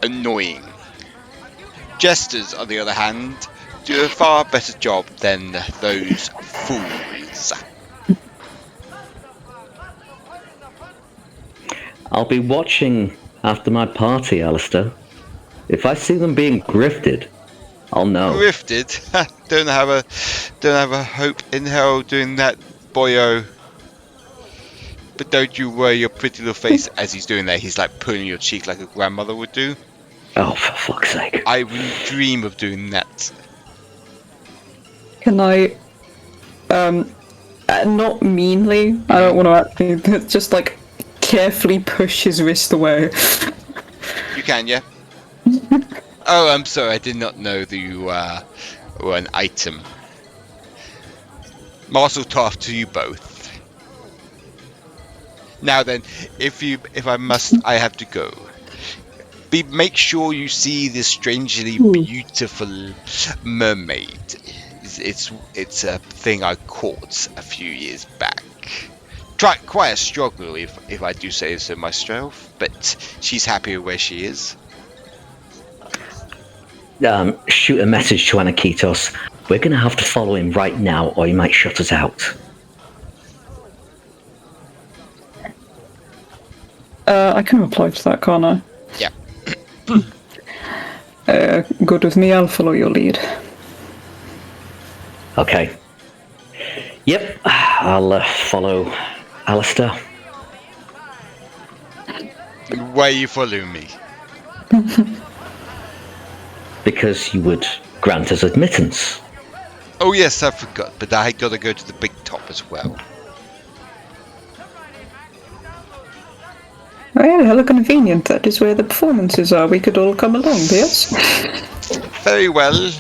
A: Annoying. Jesters, on the other hand, do a far better job than those fools.
I: I'll be watching after my party, Alistair. If I see them being grifted, I'll know.
A: Grifted? don't have a hope in hell doing that, boyo. But don't you worry your pretty little face as he's doing that. He's like pulling your cheek like a grandmother would do.
I: Oh, for fuck's sake.
A: I wouldn't dream of doing that.
E: Can I, not meanly, I don't want to actually, just like carefully push his wrist away.
A: You can, yeah? Oh, I'm sorry, I did not know that you were an item. Mazel tov to you both. Now then, if I must, I have to go. Make sure you see this strangely beautiful mermaid. It's a thing I caught a few years back. Quite a struggle, if I do say so myself, but she's happy where she is.
I: Shoot a message to Aniketos. We're going to have to follow him right now, or he might shut us out.
E: I can reply to that, can't I?
A: Yeah.
E: Good with me, I'll follow your lead.
I: Okay. Yep, I'll follow Alistair.
A: Why are you following me?
I: Because you would grant us admittance.
A: Oh yes, I forgot, but I gotta go to the big top as well.
E: Well, how convenient. That is where the performances are. We could all come along, yes?
A: Very well.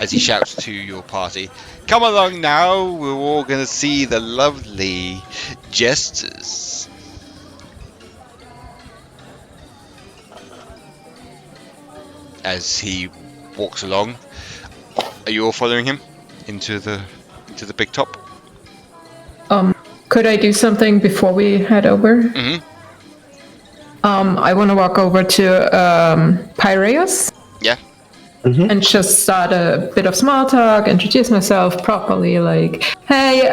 A: As he shouts to your party, come along now, we're all gonna see the lovely jesters. As he walks along, are you all following him into the big top?
B: Could I do something before we head over?
A: Mm-hmm.
B: I want to walk over to Pyraeus.
A: Yeah.
F: Mm-hmm.
B: And just start a bit of small talk, introduce myself properly, like, hey,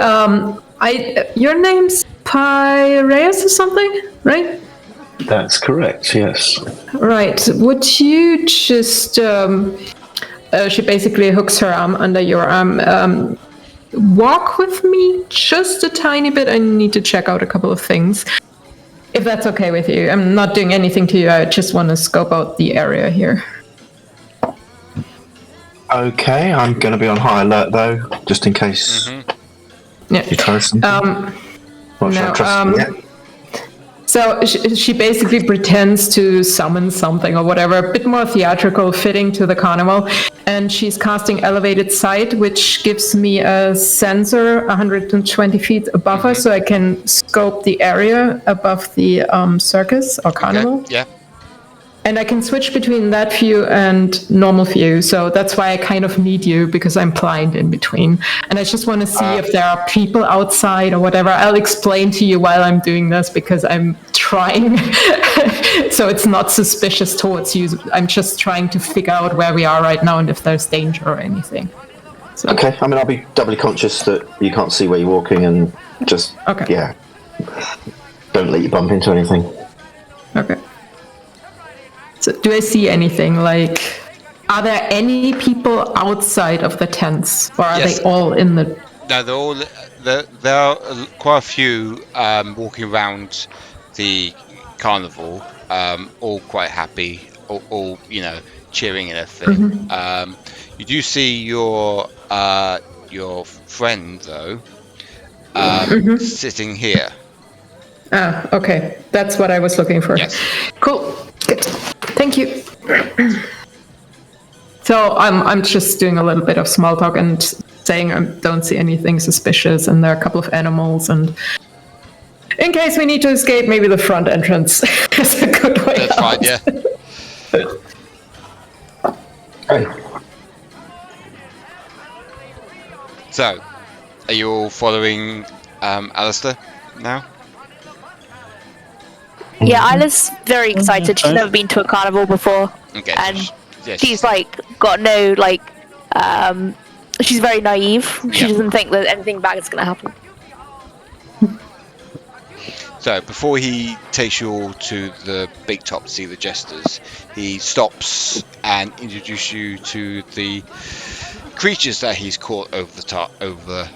B: your name's Pyraeus or something, right?
F: That's correct, yes.
B: Right. Would you just, she basically hooks her arm under your arm, walk with me just a tiny bit. I need to check out a couple of things. If that's okay with you. I'm not doing anything to you. I just want to scope out the area here.
F: Okay, I'm going to be on high alert though, just in case
B: Yeah.
F: you try something. Not sure I trust you yet.
B: So she basically pretends to summon something or whatever, a bit more theatrical, fitting to the carnival. And she's casting Elevated Sight, which gives me a sensor 120 feet above her, so I can scope the area above the circus or carnival.
A: Okay. Yeah.
B: And I can switch between that view and normal view. So that's why I kind of need you, because I'm blind in between. And I just want to see if there are people outside or whatever. I'll explain to you while I'm doing this, because I'm trying. So it's not suspicious towards you. I'm just trying to figure out where we are right now and if there's danger or anything. So.
F: Okay, I mean, I'll be doubly conscious that you can't see where you're walking and just, yeah, don't let you bump into anything.
B: Okay. So do I see anything? Like, are there any people outside of the tents, or are they all in the?
A: No, they're all. There are quite a few walking around the carnival, all quite happy, all cheering and everything. You do see your friend though, sitting here.
B: Ah, okay. That's what I was looking for.
A: Yes.
B: Cool. Good. Thank you. So I'm just doing a little bit of small talk and saying I don't see anything suspicious, and there are a couple of animals, and in case we need to escape, maybe the front entrance is a good way
A: That's
B: out.
A: fine, yeah.
F: Hey.
A: So, are you all following Alistair now?
G: Yeah, Isla's very excited. She's never been to a carnival before.
A: Okay.
G: And
A: yes.
G: she's got no she's very naive. She doesn't think that anything bad is gonna happen.
A: So before he takes you all to the big top to see the jesters, he stops and introduces you to the creatures that he's caught over the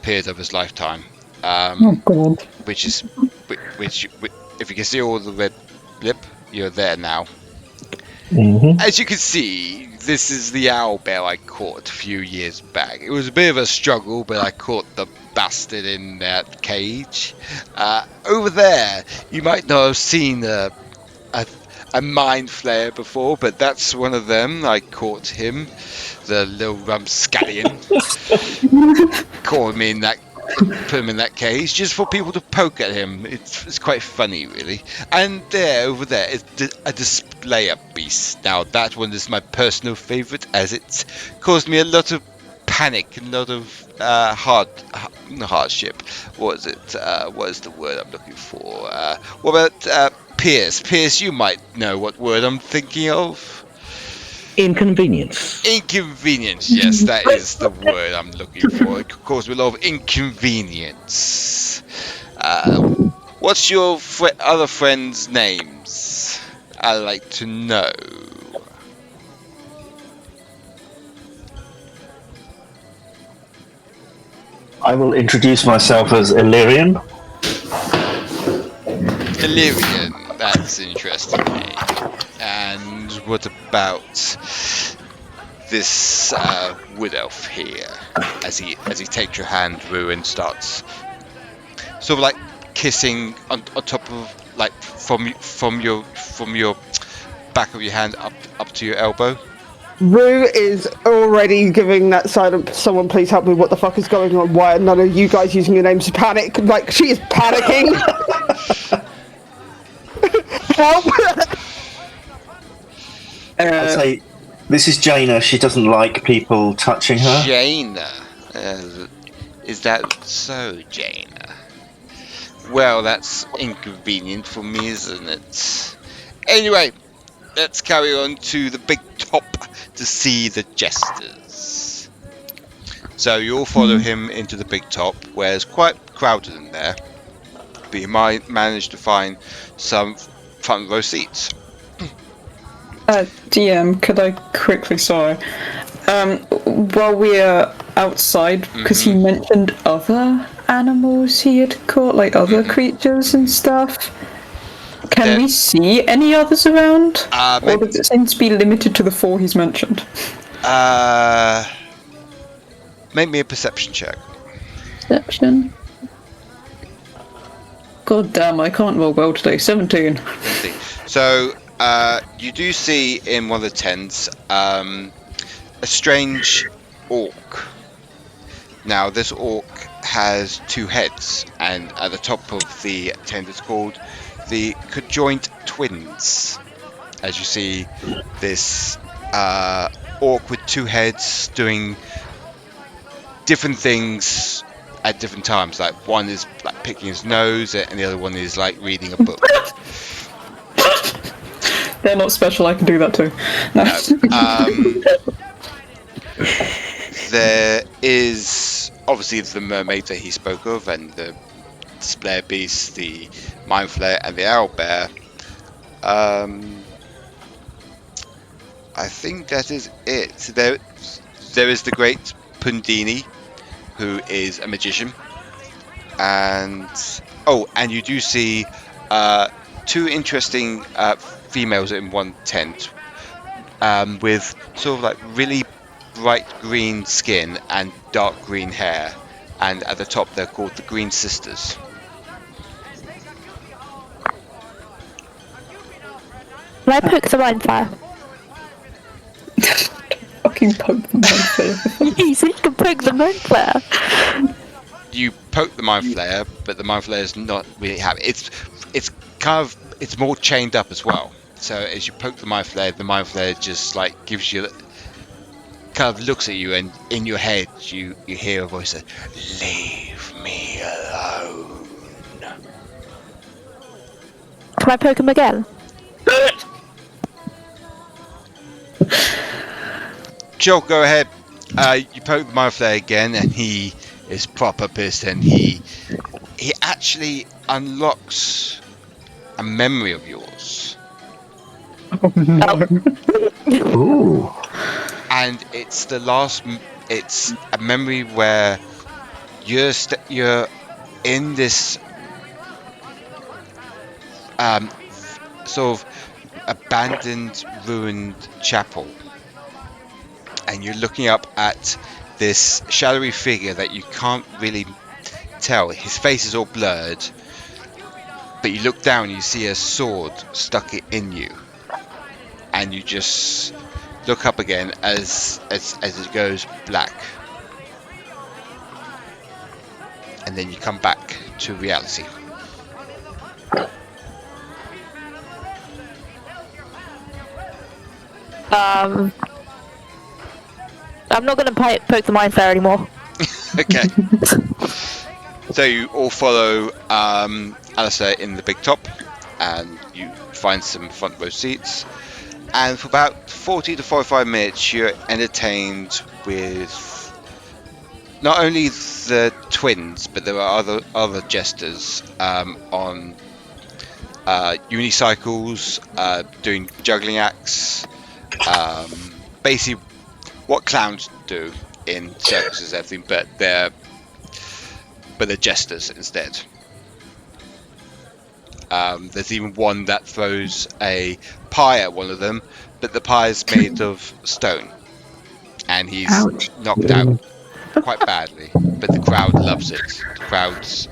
A: period of his lifetime.
E: Oh God!
A: Which if you can see all the red lip, you're there now. As you can see, this is the owl bear I caught a few years back. It was a bit of a struggle, but I caught the bastard in that cage. Over there, you might not have seen a mind flayer before, but that's one of them. I caught him, the little rumscallion. Caught him in that put him in that cage just for people to poke at him. It's quite funny, really. And over there is a displayer beast. Now that one is my personal favourite, as it's caused me a lot of panic, a lot of hardship. What is it? What is the word I'm looking for? What about Pierce? Pierce, you might know what word I'm thinking of.
I: Inconvenience.
A: Inconvenience, yes, that is the word I'm looking for. It caused me a lot of inconvenience. What's your other friends' names? I'd like to know.
F: I will introduce myself as Illyrian.
A: Illyrian, that's interesting me. And what about this wood elf here? As he takes your hand, Rue, and starts sort of like kissing on top of, like, from your back of your hand up to your elbow.
C: Rue is already giving that silent, someone please help me, what the fuck is going on? Why are none of you guys using your names to panic? Like, she is panicking. Help!
F: I'd say, this is Jaina. She doesn't like people touching her.
A: Jaina? Is that so, Jaina? Well, that's inconvenient for me, isn't it? Anyway, let's carry on to the big top to see the jesters. So you all follow him into the big top, where it's quite crowded in there, but you might manage to find some front row seats.
E: DM, could I quickly, sorry, while we're outside, because he mentioned other animals he had caught, like other creatures and stuff, can we see any others around? Or does it seem to be limited to the 4 he's mentioned?
A: Make me a perception check.
E: Perception? God damn, I can't roll well today. 17.
A: So, you do see in one of the tents a strange orc. Now, this orc has 2 heads, and at the top of the tent it's called the Conjoint Twins. As you see, this orc with 2 heads doing different things at different times. Like, one is like picking his nose, and the other one is like reading a book.
E: They're not special, I can do that too. No.
A: There is obviously the mermaid that he spoke of, and the displayer beast, the mind flayer, and the owlbear. I think that is it. There is the great Pundini, who is a magician, and you do see 2 interesting females in one tent, with sort of like really bright green skin and dark green hair, and at the top they're called the Green Sisters.
G: Can I poke the mind fire?
E: Fucking poke the mind flayer.
G: You said you can poke the mind flayer.
A: You poke the mind flayer, but the mind flayer is not really happy. It's kind of, it's more chained up as well. So as you poke the mind flayer just like gives you, kind of looks at you, and in your head you hear a voice that, "Leave me alone."
G: Can I poke him again?
A: Sure, go ahead. You poke the mind flayer again, and he is proper pissed, and he actually unlocks a memory of yours.
E: Oh no.
F: Ooh.
A: And it's the last. It's a memory where you're in this sort of abandoned, ruined chapel, and you're looking up at this shadowy figure that you can't really tell. His face is all blurred, but you look down and you see a sword stuck in you, and you just look up again as it goes black. and then you come back to reality.
G: I'm not going to poke the mind flare anymore.
A: Okay. So you all follow Alistair in the big top, and you find some front row seats. And for about 40 to 45 minutes, you're entertained with not only the twins, but there are other jesters on unicycles, doing juggling acts, basically what clowns do in circuses, everything, but they're jesters instead. There's even one that throws a pie at one of them, but the pie is made of stone, and he's knocked out quite badly. But the crowd loves it. The crowds,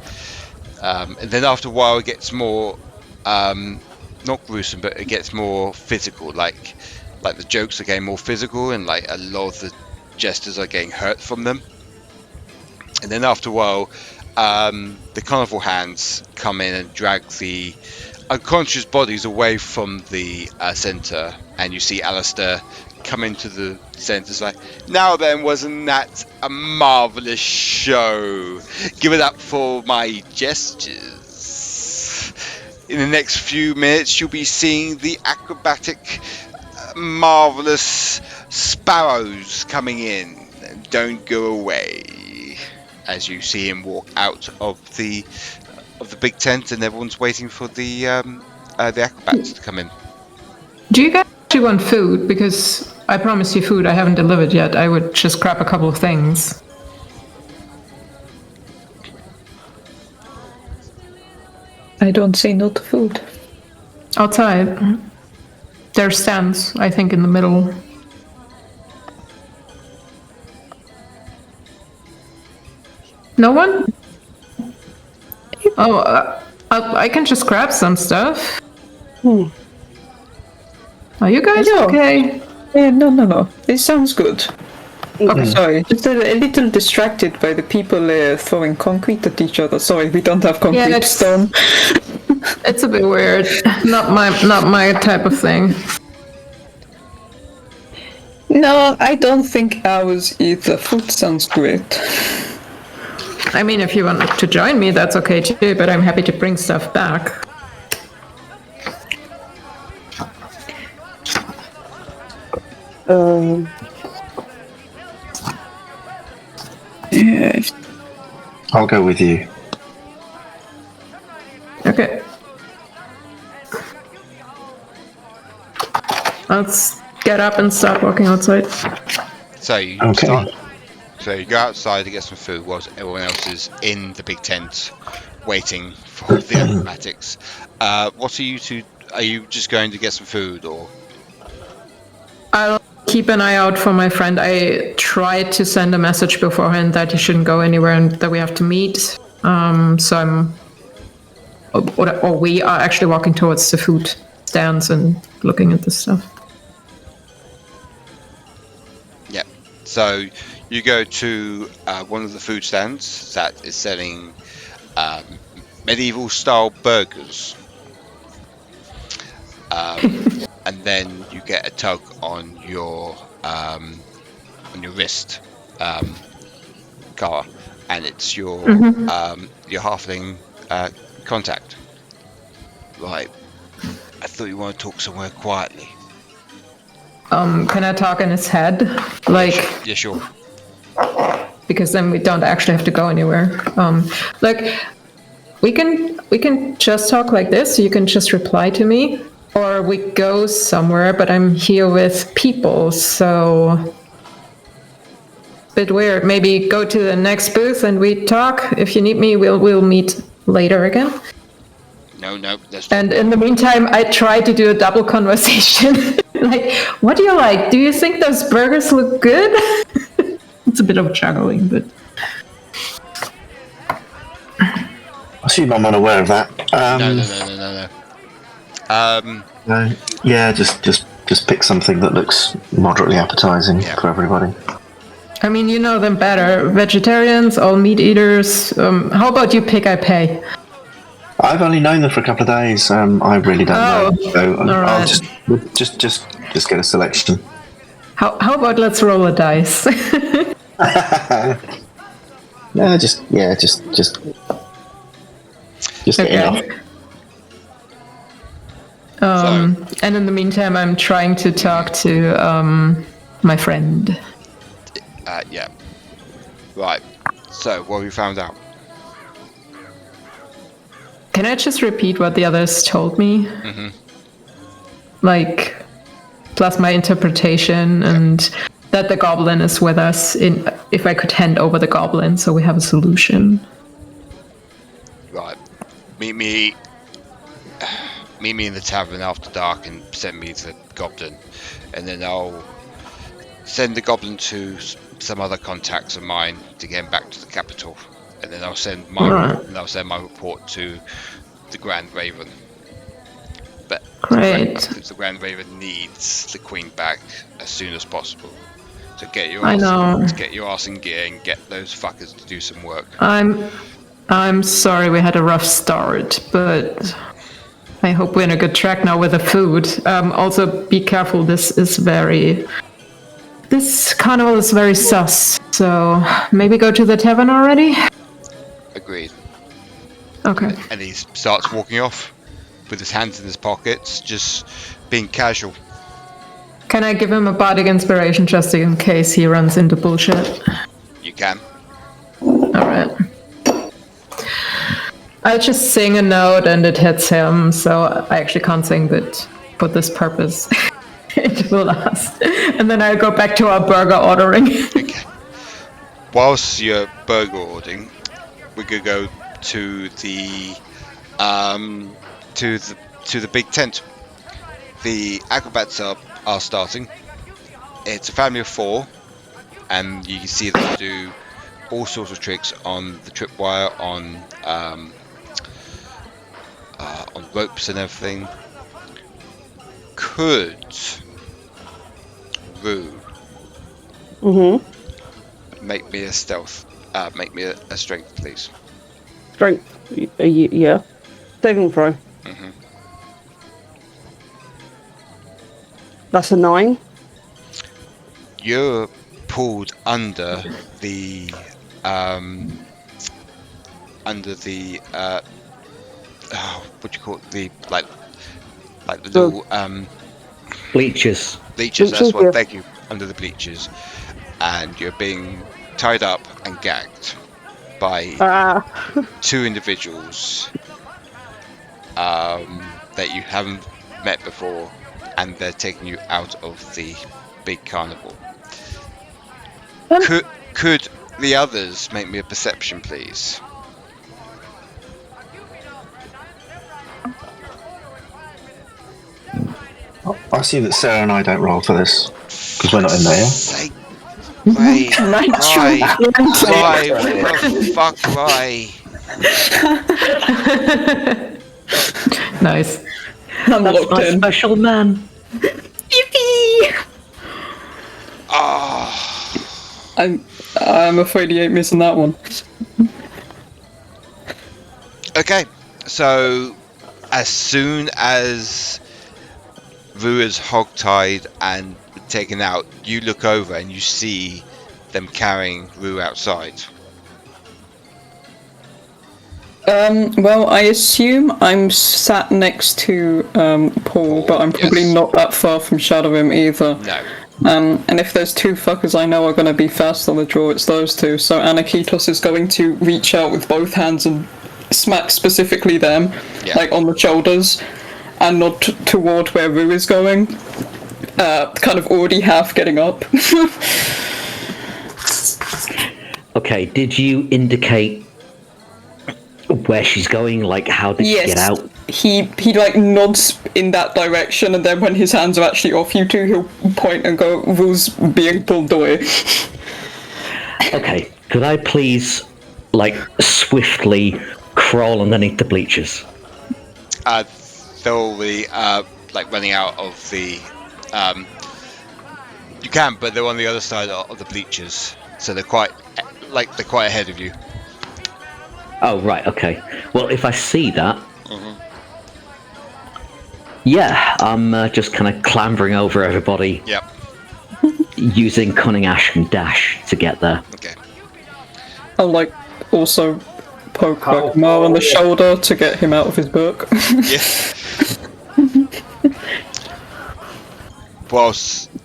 A: and then after a while, it gets more not gruesome, but it gets more physical. Like the jokes are getting more physical, and like a lot of the jesters are getting hurt from them. And then after a while, the carnival hands come in and drag the unconscious bodies away from the centre, and you see Alistair come into the centre. It's like, now then, wasn't that a marvellous show? Give it up for my gestures. In the next few minutes, you'll be seeing the acrobatic, marvellous sparrows coming in. Don't go away. As you see him walk out of the big tent, and everyone's waiting for the acrobats to come in.
B: Do you guys actually want food? Because I promised you food. I haven't delivered yet. I would just grab a couple of things.
E: I don't say no to food.
B: Outside. There are stands, I think, in the middle. No one? Oh, I can just grab some stuff. Are you guys okay?
E: No. It sounds good. Okay, sorry. Just a little distracted by the people throwing concrete at each other. Sorry, we don't have concrete stone.
B: It's a bit weird. Not my type of thing.
E: No, I don't think ours either. Food sounds great.
B: I mean, if you want to join me, that's okay too, but I'm happy to bring stuff back.
E: Yeah.
F: I'll go with you.
B: Okay. Let's get up and start walking outside.
A: So you So you go outside to get some food whilst everyone else is in the big tent waiting for the acrobatics. What are you two? Are you just going to get some food, or?
B: I'll keep an eye out for my friend. I tried to send a message beforehand that he shouldn't go anywhere and that we have to meet. So we are actually walking towards the food stands and looking at this stuff.
A: Yeah. So you go to one of the food stands that is selling medieval style burgers. And then you get a tug on your wrist, Cara, and it's your halfling contact. Right. I thought you want to talk somewhere quietly.
B: Can I talk in his head? Like,
A: yeah, sure.
B: Because then we don't actually have to go anywhere. We can just talk like this. You can just reply to me. Or we go somewhere, but I'm here with people, so bit weird. Maybe go to the next booth and we talk. If you need me, we'll meet later again.
A: No, that's.
B: And in the meantime, I try to do a double conversation. Like, what do you like? Do you think those burgers look good? It's a bit of juggling, but.
F: I assume I'm unaware of that.
A: No.
F: Yeah, just pick something that looks moderately appetizing for everybody.
B: I mean, you know them better. Vegetarians, all meat eaters. How about you pick, I pay?
F: I've only known them for a couple of days. I really don't know. So
B: all
F: I'll
B: right.
F: just get a selection.
B: How about let's roll a dice?
F: No, just enough.
B: And in the meantime, I'm trying to talk to my friend.
A: Yeah. Right. So, what have you found out?
B: Can I just repeat what the others told me?
A: Mm-hmm.
B: Like, plus my interpretation, and that the goblin is with us. If I could hand over the goblin, so we have a solution.
A: Right. Meet me in the tavern after dark and send me the goblin, and then I'll send the goblin to some other contacts of mine to get him back to the capital, and then I'll send my report to the Grand Raven. But
B: Great.
A: the Grand Raven needs the Queen back as soon as possible. So get your ass in gear and get those fuckers to do some work.
B: I'm sorry we had a rough start, but I hope we're in a good track now with the food. Also, be careful. This carnival is very sus. So maybe go to the tavern already.
A: Agreed.
B: Okay.
A: And he starts walking off with his hands in his pockets, just being casual.
B: Can I give him a bardic inspiration just in case he runs into bullshit?
A: You can.
B: Alright. I'll just sing a note and it hits him, so I actually can't sing, but for this purpose, it will last. And then I'll go back to our burger ordering.
A: Okay. Whilst you're burger ordering, we could go to the big tent. The acrobats are starting. It's a family of 4, and you can see them do all sorts of tricks on the tripwire, on ropes and everything. Could Rue make me a stealth? Make me a strength, please.
C: Strength. Yeah. Saving throw.
A: Mm-hmm.
C: That's a 9.
A: You're pulled under the what do you call it? The little
I: bleachers.
A: Bleachers. That's what. Thank you. Under the bleachers, and you're being tied up and gagged by 2 individuals that you haven't met before, and they're taking you out of the big carnival. Could the others make me a perception, please?
F: I assume that Sarah and I don't roll for this because we're not in there.
A: Why
B: Nice.
E: I'm locked in.
I: Special man.
E: Yippee! I'm afraid he ain't missing that one.
A: Okay, so as soon as Rue is hogtied and taken out, you look over and you see them carrying Rue outside.
E: Well, I assume I'm sat next to Paul, but I'm probably not that far from Shadorim either.
A: No.
E: And if there's 2 fuckers I know are going to be fast on the draw, it's those 2. So Aniketos is going to reach out with both hands and smack specifically them, like on the shoulders, and nod toward where Rue is going. Kind of already half getting up.
I: Okay, did you indicate where she's going? Like, how did she get out?
E: He like nods in that direction, and then when his hands are actually off you 2, he'll point and go, Rue's being pulled away.
I: Okay, could I please, like, swiftly crawl underneath the bleachers?
A: They're already, running out of the... you can, but they're on the other side of the bleachers. so they're quite ahead of you.
I: Oh, right, okay. Well, if I see that,
A: Mhm.
I: yeah, I'm just kind of clambering over everybody,
A: Yep.
I: using Cunning Ash and Dash to get there.
A: Okay.
E: I'll like also poke Rekamar on the shoulder to get him out of his book.
A: Yeah.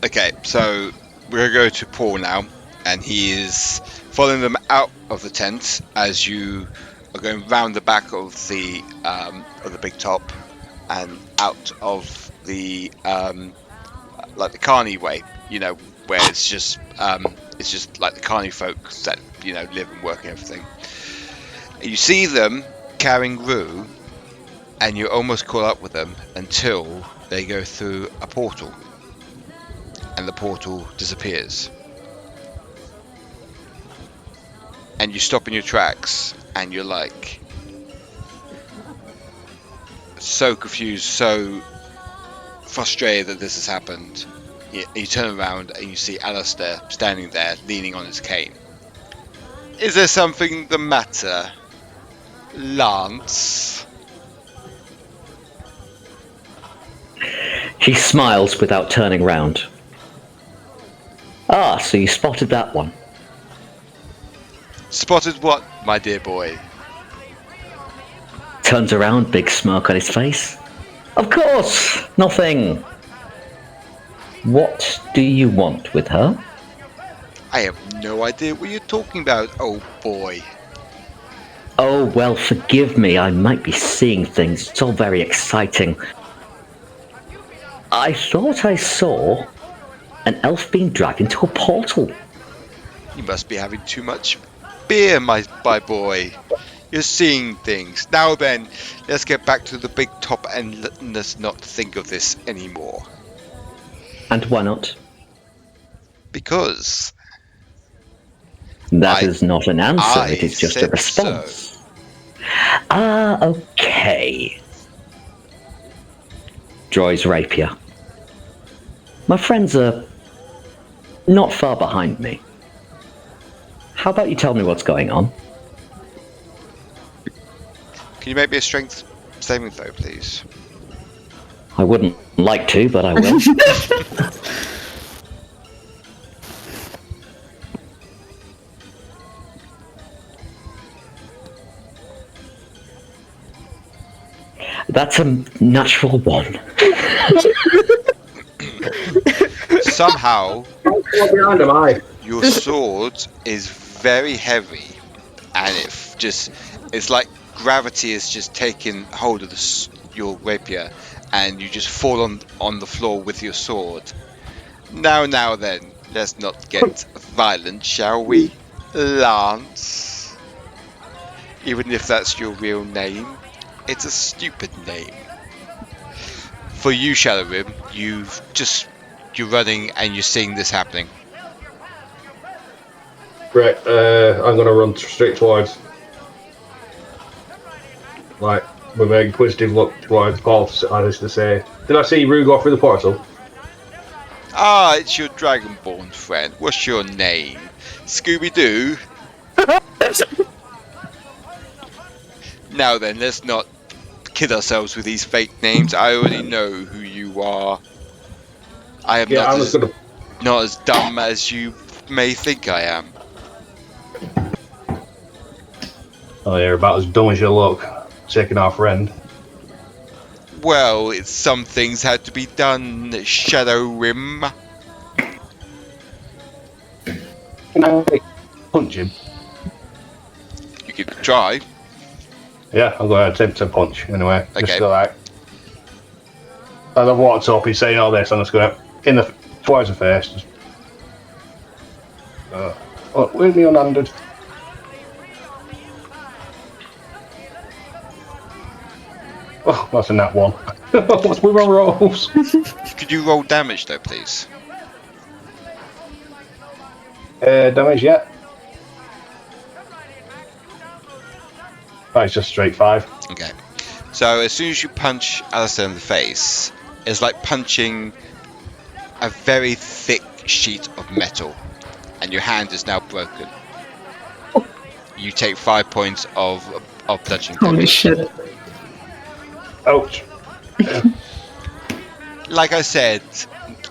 A: Okay, so we're going to go to Paul now, and he is following them out of the tent as you are going round the back of the big top and out of the like the Carny way, where it's just like the Carny folk that live and work and everything. You see them carrying Rue, and you're almost caught up with them until they go through a portal, and the portal disappears. And you stop in your tracks, and you're like so confused, so frustrated that this has happened. You turn around and you see Alistair standing there, leaning on his cane. Is there something the matter, Lance?
I: He smiles without turning round. Ah, so you spotted that one.
A: Spotted what, my dear boy?
I: Turns around, big smirk on his face. Of course, nothing. What do you want with her?
A: I have no idea what you're talking about, oh boy.
I: Oh, well, forgive me, I might be seeing things. It's all very exciting. I thought I saw an elf being dragged into a portal.
A: You must be having too much beer, my boy. You're seeing things. Now then, let's get back to the big top and let's not think of this anymore.
I: And why not?
A: Because
I: that is not an answer, it is just a
A: said
I: response.
A: so.
I: Ah, okay. Draw his rapier. My friends are not far behind me. How about you tell me what's going on?
A: Can you make me a strength saving throw, please?
I: I wouldn't like to, but I will. That's a natural one.
A: Somehow,
D: behind him,
A: your sword is very heavy, and it's like gravity has just taken hold of your rapier, and you just fall on the floor with your sword. Now then, let's not get violent, shall we, Lance? Even if that's your real name, it's a stupid name. For you, Shadorim, you're running and you're seeing this happening.
D: Right, I'm gonna run straight towards. Like, with an inquisitive look towards Paul, as to say, did I see Rue go through the portal?
A: Ah, it's your Dragonborn friend. What's your name? Scooby-Doo? Now then, let's not kid ourselves with these fake names. I already know who you are. I am not as dumb as you may think I am.
D: Oh, you're about as dumb as you look, taking our friend.
A: Well, some things had to be done, Shadorim.
D: Can I punch him?
A: You could try.
D: Yeah, I'm going to attempt to punch anyway.
A: Okay.
D: Just like, as I've walked up, he's saying all this, I'm just going to, towards the face. Just, where's me unhanded? Oh, that's a nat one. What's with our rolls?
A: Could you roll damage though, please?
D: Damage, yeah. Oh, it's just straight 5.
A: Okay. So as soon as you punch Alistair in the face, it's like punching a very thick sheet of metal, and your hand is now broken. You take 5 points of bludgeoning
B: Holy
A: damage.
B: shit.
D: Ouch.
A: Like I said,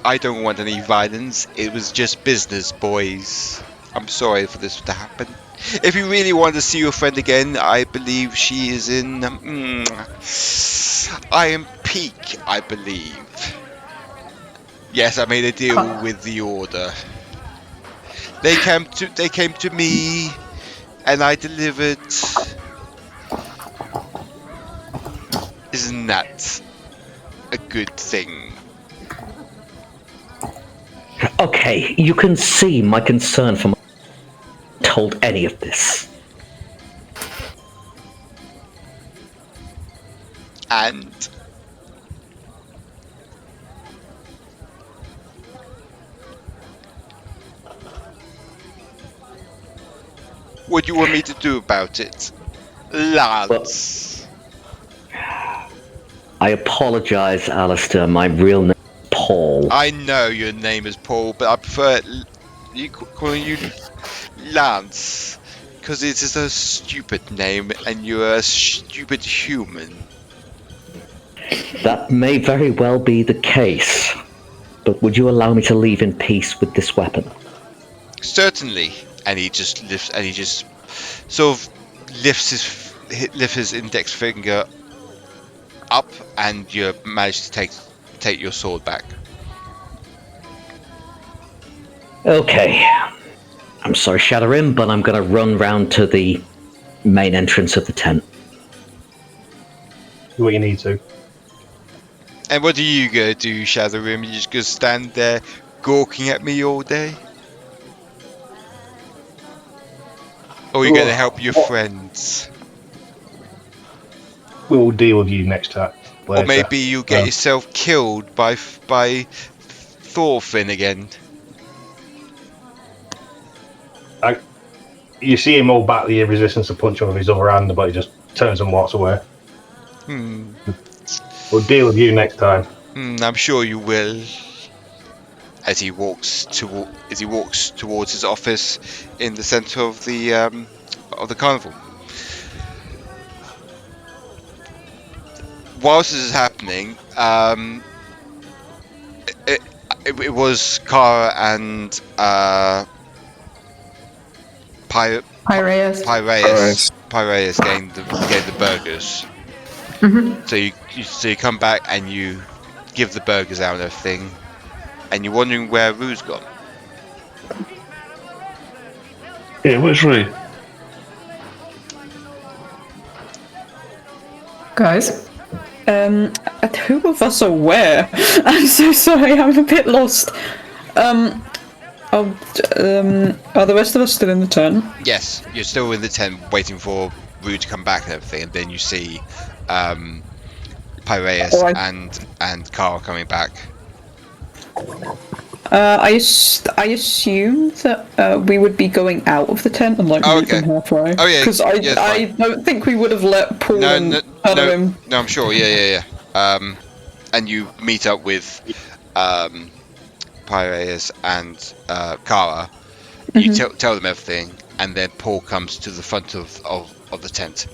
A: I don't want any violence. It was just business, boys. I'm sorry for this to happen. If you really want to see your friend again, I believe she is in Iron Peak, I believe. Yes, I made a deal with the Order. They came to me, and I delivered. Isn't that a good thing?
I: Okay, you can see my concern for my... told any of this.
A: And what do you want me to do about it, Lance?
I: I apologize, Alistair. My real name is Paul.
A: I know your name is Paul, but I prefer calling you Lance, because it is a stupid name and you're a stupid human.
I: That may very well be the case, but would you allow me to leave in peace with this weapon?
A: Certainly. And he just sort of lifts his index finger up, and you manage to take your sword back.
I: Okay. I'm sorry, Shadorim, but I'm going to run round to the main entrance of the tent.
D: Do what you need to.
A: And what are you gonna do, Shadorim? You just gonna stand there gawking at me all day? Or are you gonna help your friends?
D: We'll deal with you next time. Later.
A: Or maybe you'll get yourself killed by Thorfinn again.
D: You see him all back the resistance to punch with his other hand, but he just turns and walks away. We'll deal with you next time.
A: I'm sure you will. As he walks towards his office in the centre of the carnival. Whilst this is happening, it was Kara and Pyraeus getting the burgers.
B: Mm-hmm.
A: So you come back and you give the burgers out and everything, and you're wondering where Rue's gone.
F: Yeah, where's Rue?
B: Guys?
E: Who of us are where? I'm so sorry, I'm a bit lost. Are the rest of us still in the tent?
A: Yes, you're still in the tent waiting for Rue to come back and everything, and then you see Pyraeus and Kara coming back.
E: I assume that we would be going out of the tent and meet them halfway.
A: Oh yeah,
E: because I don't think we would have let Paul and Shadorim.
A: No, I'm sure. Yeah. And you meet up with Pyraeus and Kara. You tell them everything, and then Paul comes to the front of the tent.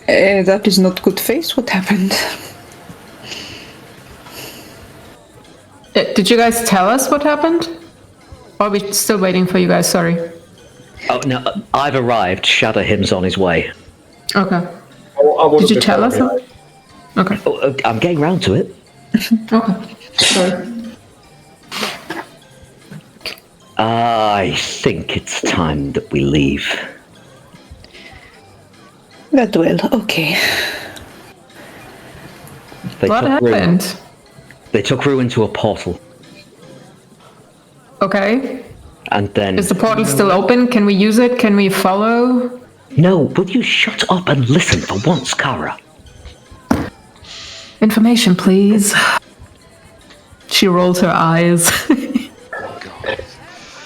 E: That is not good face. What happened?
B: Did you guys tell us what happened? Or are we still waiting for you guys? Sorry.
I: Oh, no, I've arrived. Shadorim's on his way.
B: Okay.
D: Did
B: you tell us? Okay.
I: Oh, I'm getting round to it.
B: Okay. Sorry.
I: I think it's time that we leave.
E: That well, okay.
B: What happened?
I: They took Rue into a portal.
B: Okay.
I: And then...
B: Is the portal still open? Can we use it? Can we follow?
I: No, will you shut up and listen for once, Kara?
B: Information, please. She rolled her eyes.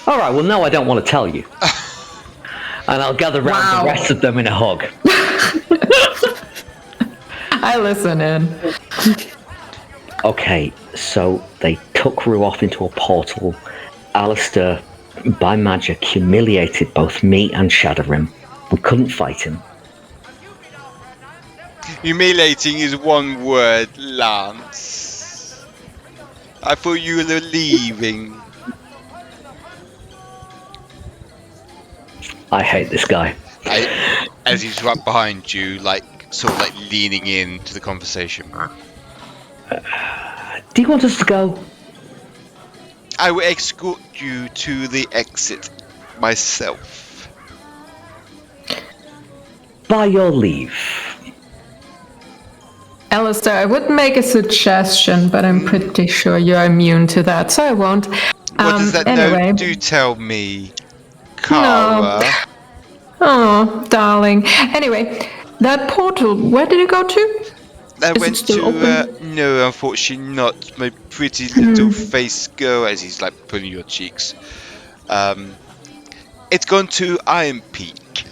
I: Alright, well, no, I don't want to tell you. And I'll gather round the rest of them in a hug.
B: I listen in.
I: Okay, so they took Rue off into a portal. Alistair, by magic, humiliated both me and Shadorim. We couldn't fight him.
A: Humiliating is one word, Lance. I thought you were leaving.
I: I hate this guy.
A: As he's right behind you, sort of leaning into the conversation.
I: Do you want us to go?
A: I will escort you to the exit myself.
I: By your leave.
B: Alistair, I would make a suggestion, but I'm pretty sure you're immune to that, so I won't.
A: What does that
B: anyway.
A: note do tell me, Kara?
B: No. Oh, darling. Anyway, that portal, where did it go to?
A: I
B: Is it
A: went
B: still
A: to, no, unfortunately not. My pretty little face girl, as he's pulling your cheeks. It's gone to Iron Peak.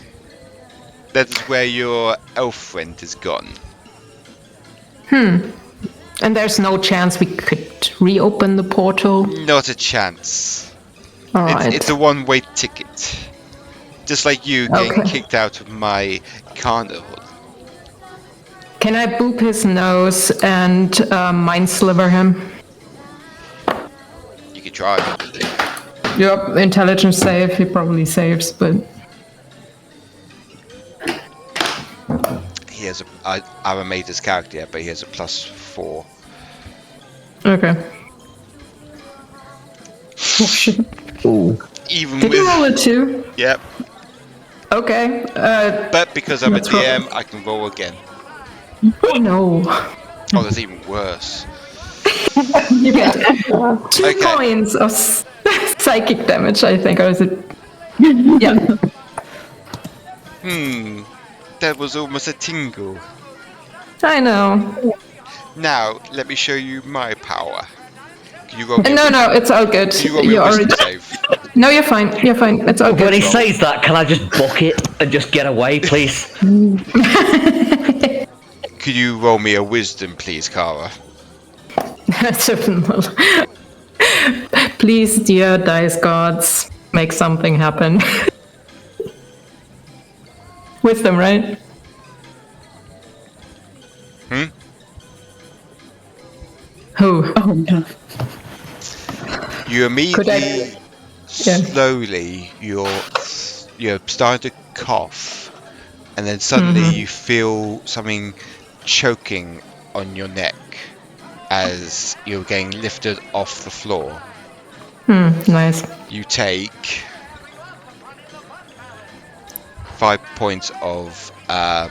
A: That is where your elf friend has gone.
B: And there's no chance we could reopen the portal?
A: Not a chance.
B: Alright.
A: It's a one-way ticket. Just like you getting kicked out of my carnival.
B: Can I boop his nose and mind sliver him?
A: You could try.
B: Yep, intelligence save, he probably saves, but...
A: He has I haven't made his character yet, but he has a +4.
B: Okay. Oh shit.
F: Ooh.
A: Even
B: Did
A: with...
B: you roll a 2?
A: Yep.
B: Okay.
A: But because I'm a
B: Let's roll.
A: DM, I can roll again.
B: Oh no.
A: Oh, that's even worse.
B: You get 2
A: Okay.
B: points of psychic damage, I think, or is it... Yeah.
A: That was almost a tingle.
B: I know.
A: Now, let me show you my power. Can you roll me
B: No, it's all good.
A: Can you roll me a wisdom save?
B: No, you're fine. You're fine. It's all
I: When
B: good.
I: he says that, can I just book it and just get away, please?
A: Could you roll me a wisdom, please, Kara?
B: Please, dear dice gods, make something happen. Wisdom, right? Who?
E: Oh no.
A: You immediately,
B: Yeah.
A: slowly, you're starting to cough, and then suddenly you feel something choking on your neck as you're getting lifted off the floor.
B: Nice.
A: You take 5 points of I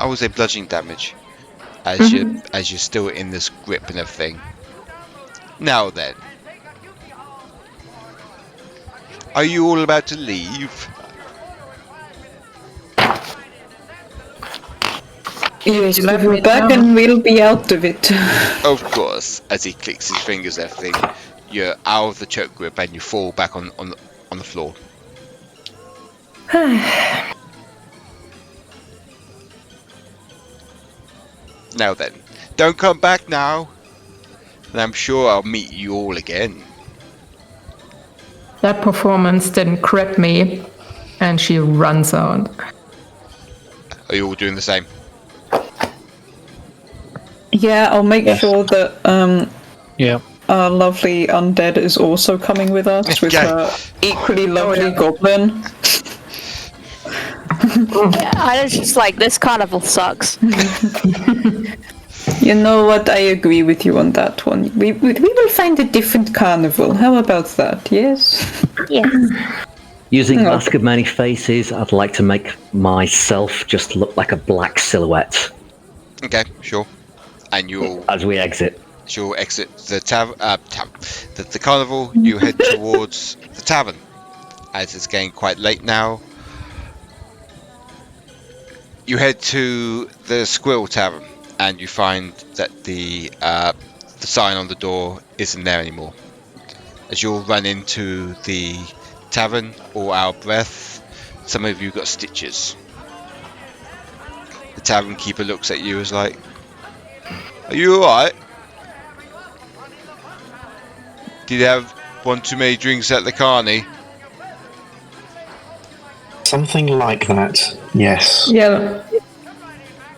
A: would say bludgeoning damage as you're still in this grip and everything. Now then, are you all about to leave?
E: Yes,
B: Let
E: we're
B: me
E: back
B: know.
E: and we'll be out of it.
A: Of course. As he clicks his fingers and everything, you're out of the choke grip and you fall back on the floor. Now then, don't come back now, and I'm sure I'll meet you all again.
B: That performance didn't crit me, and she runs out.
A: Are you all doing the same?
E: Yeah, I'll make sure that
H: Yeah.
E: our lovely undead is also coming with us with
A: Okay.
E: her equally lovely goblin.
G: I was just like, this carnival sucks.
E: You know what? I agree with you on that one. We will find a different carnival. How about that? Yes.
G: Yeah.
I: Using Mask of Many Faces, I'd like to make myself just look like a black silhouette
A: Okay, sure. And you'll
I: as we exit.
A: exit the the carnival. You head towards the tavern, as it's getting quite late now. You head to the Squirrel Tavern, and you find that the sign on the door isn't there anymore. As you'll run into the tavern, all out of breath, some of you got stitches. The tavern keeper looks at you as like, Are you alright? Did you have one too many drinks at the Carny?
F: Something like that, yes.
B: Yeah.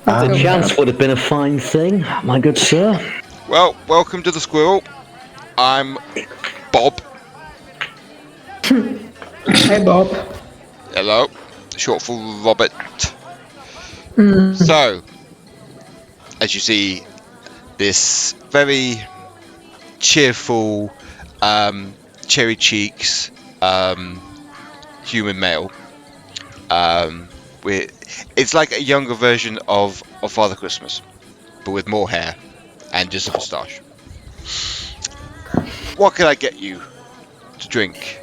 I: The chance would have been a fine thing, my good sir.
A: Well, welcome to the Squirrel. I'm Bob.
B: Hi, Bob.
A: Hello. Short for Robert. So, as you see, this very cheerful, cherry cheeks, human male. It's like a younger version of Father Christmas, but with more hair and just a moustache. What can I get you to drink?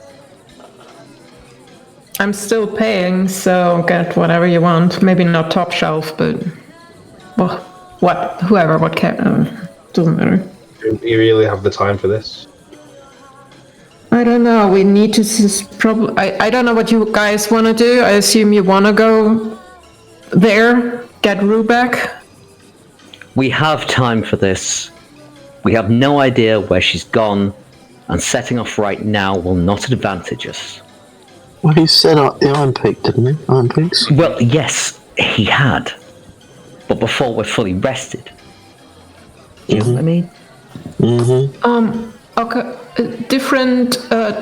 B: I'm still paying, so get whatever you want. Maybe not top shelf, but well, what doesn't matter.
D: Do you really have the time for this?
B: I don't know. We need to probably. I don't know what you guys want to do. I assume you want to go there, get Rue back.
I: We have time for this. We have no idea where she's gone, and setting off right now will not advantage us.
F: Well, he said Iron Peak, didn't he? Iron Peaks?
I: Well, yes, he had. But before we're fully rested. You know what I mean?
B: Okay. Different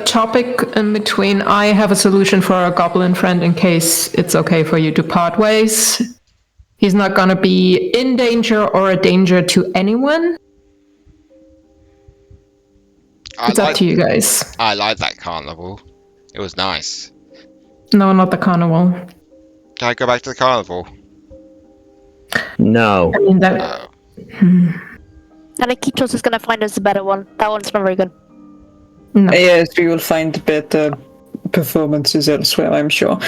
B: topic in between. I have a solution for a goblin friend in case it's okay for you to part ways. He's not gonna be in danger or a danger to anyone. It's up to you guys.
A: I like that carnival. It was nice.
B: No, not the carnival.
A: Can I go back to the carnival?
I: No.
B: I mean that.
G: Aniketos is gonna find us a better one. That one's not very good.
B: No.
E: Yes, we will find better performances elsewhere, I'm sure.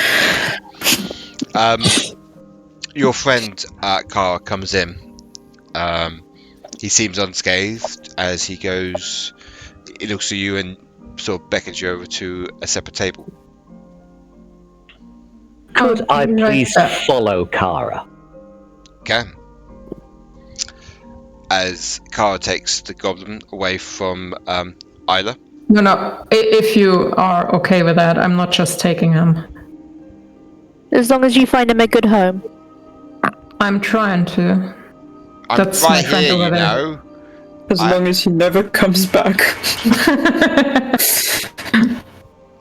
A: Your friend Kara comes in. He seems unscathed as he goes. He looks at you and sort of beckons you over to a separate table.
I: Could I please follow Kara?
A: Okay. As Kara takes the goblin away from Aila.
B: No. If you are okay with that, I'm not just taking him.
G: As long as you find him a good home.
B: I'm trying to.
A: I'm
B: That's
A: right
B: my friend
A: here,
B: over
A: you
B: there.
A: know.
E: As long as he never comes back.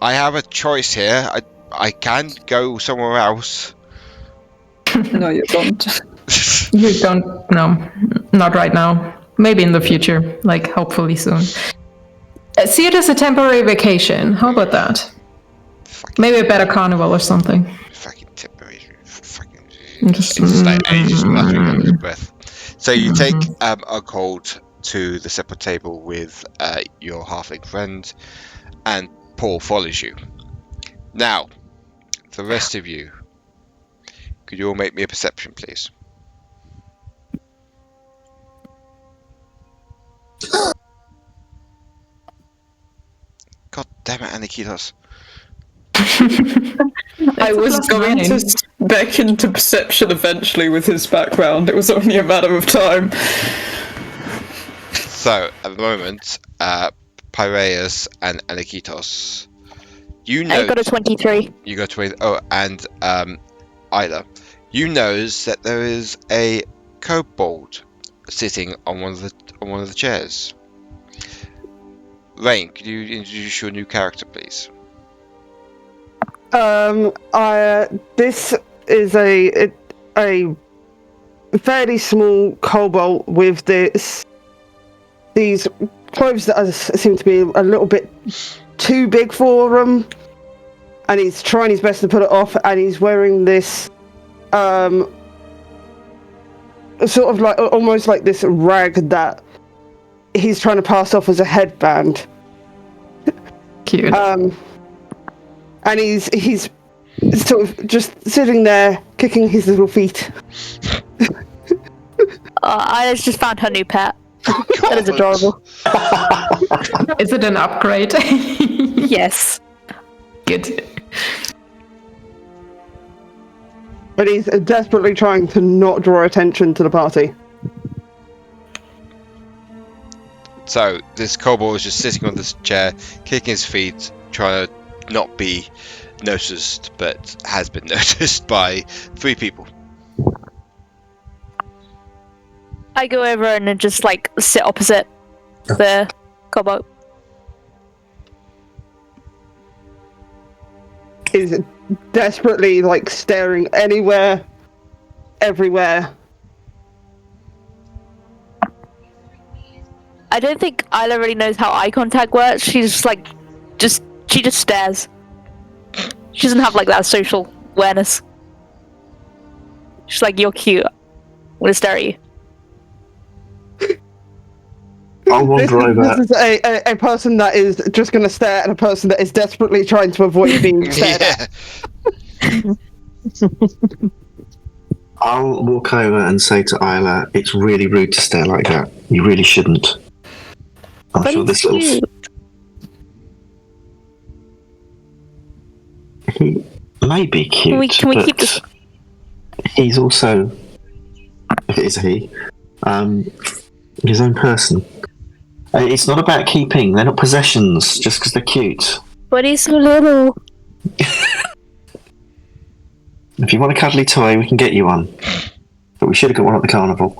A: I have a choice here. I can go somewhere else.
E: No, you don't.
B: You don't. No, not right now. Maybe in the future, like hopefully soon. See it as a temporary vacation. How about that? Maybe a better carnival or something.
A: Fucking temporary. Fucking. Just stay ages without having a breath. So you take a cold to the separate table with your halfling friend, and Paul follows you. Now, the rest of you, could you all make me a perception, please? God damn it, Aniketos.
E: I was going to back into perception eventually with his background. It was only a matter of time.
A: So, at the moment, Pyraeus and Aniketos, you know...
G: I got a 23.
A: You got 20... Oh, and Aila, you knows that there is a kobold sitting on one of the chairs. Rain, could you introduce your new character, please?
C: This is a fairly small kobold with these clothes that seem to be a little bit too big for him, and he's trying his best to put it off, and he's wearing this sort of like almost like this rag that he's trying to pass off as a headband.
B: Cute.
C: And he's sort of just sitting there kicking his little feet.
G: I just found her new pet. That is adorable.
B: Is it an upgrade?
G: Yes.
B: Good.
C: But he's desperately trying to not draw attention to the party.
A: So this kobold is just sitting on this chair, kicking his feet, trying to not be noticed, but has been noticed by 3 people.
G: I go over and then just like sit opposite the kobold.
C: Is desperately like staring anywhere, everywhere.
G: I don't think Aila really knows how eye contact works. She's just like, she just stares. She doesn't have like that social awareness. She's like, you're cute. I'm gonna stare at you.
F: I'll wander over.
C: This is a person that is just going to stare at a person that is desperately trying to avoid being stared at.
F: I'll walk over and say to Aila, it's really rude to stare like that. You really shouldn't. I'm sure this little... He may be cute,
G: Can we keep this?
F: He's also, if it is he, his own person. It's not about keeping. They're not possessions just because they're cute.
G: But he's so little.
F: If you want a cuddly toy, we can get you one. But we should have got one at the carnival.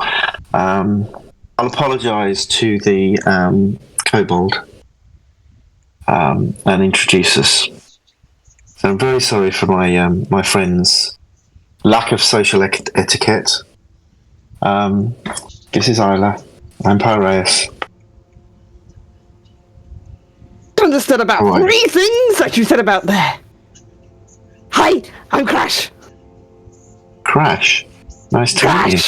F: I'll apologise to the kobold and introduce us. So I'm very sorry for my my friend's lack of social etiquette. This is Aila. I'm Pyraeus.
C: Understood about 3 things that you said about there. Hi, I'm Crash.
F: Crash? Nice to meet you.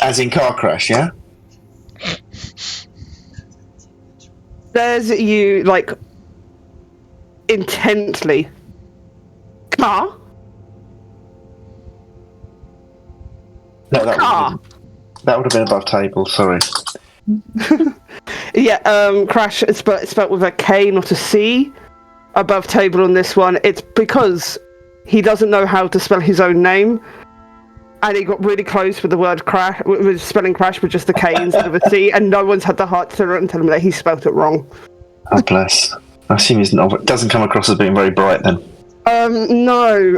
F: As in car crash, yeah?
C: There's you, like, intently. Car?
F: No, that would have been above table, sorry.
C: Yeah, Crash is spelled with a K, not a C. Above table on this one. It's because he doesn't know how to spell his own name. And he got really close with the word crash, with spelling crash with just a K instead of a C, and no one's had the heart to turn around and tell him that he spelled it wrong.
F: Oh, bless. I assume he's not, doesn't come across as being very bright then.
C: No.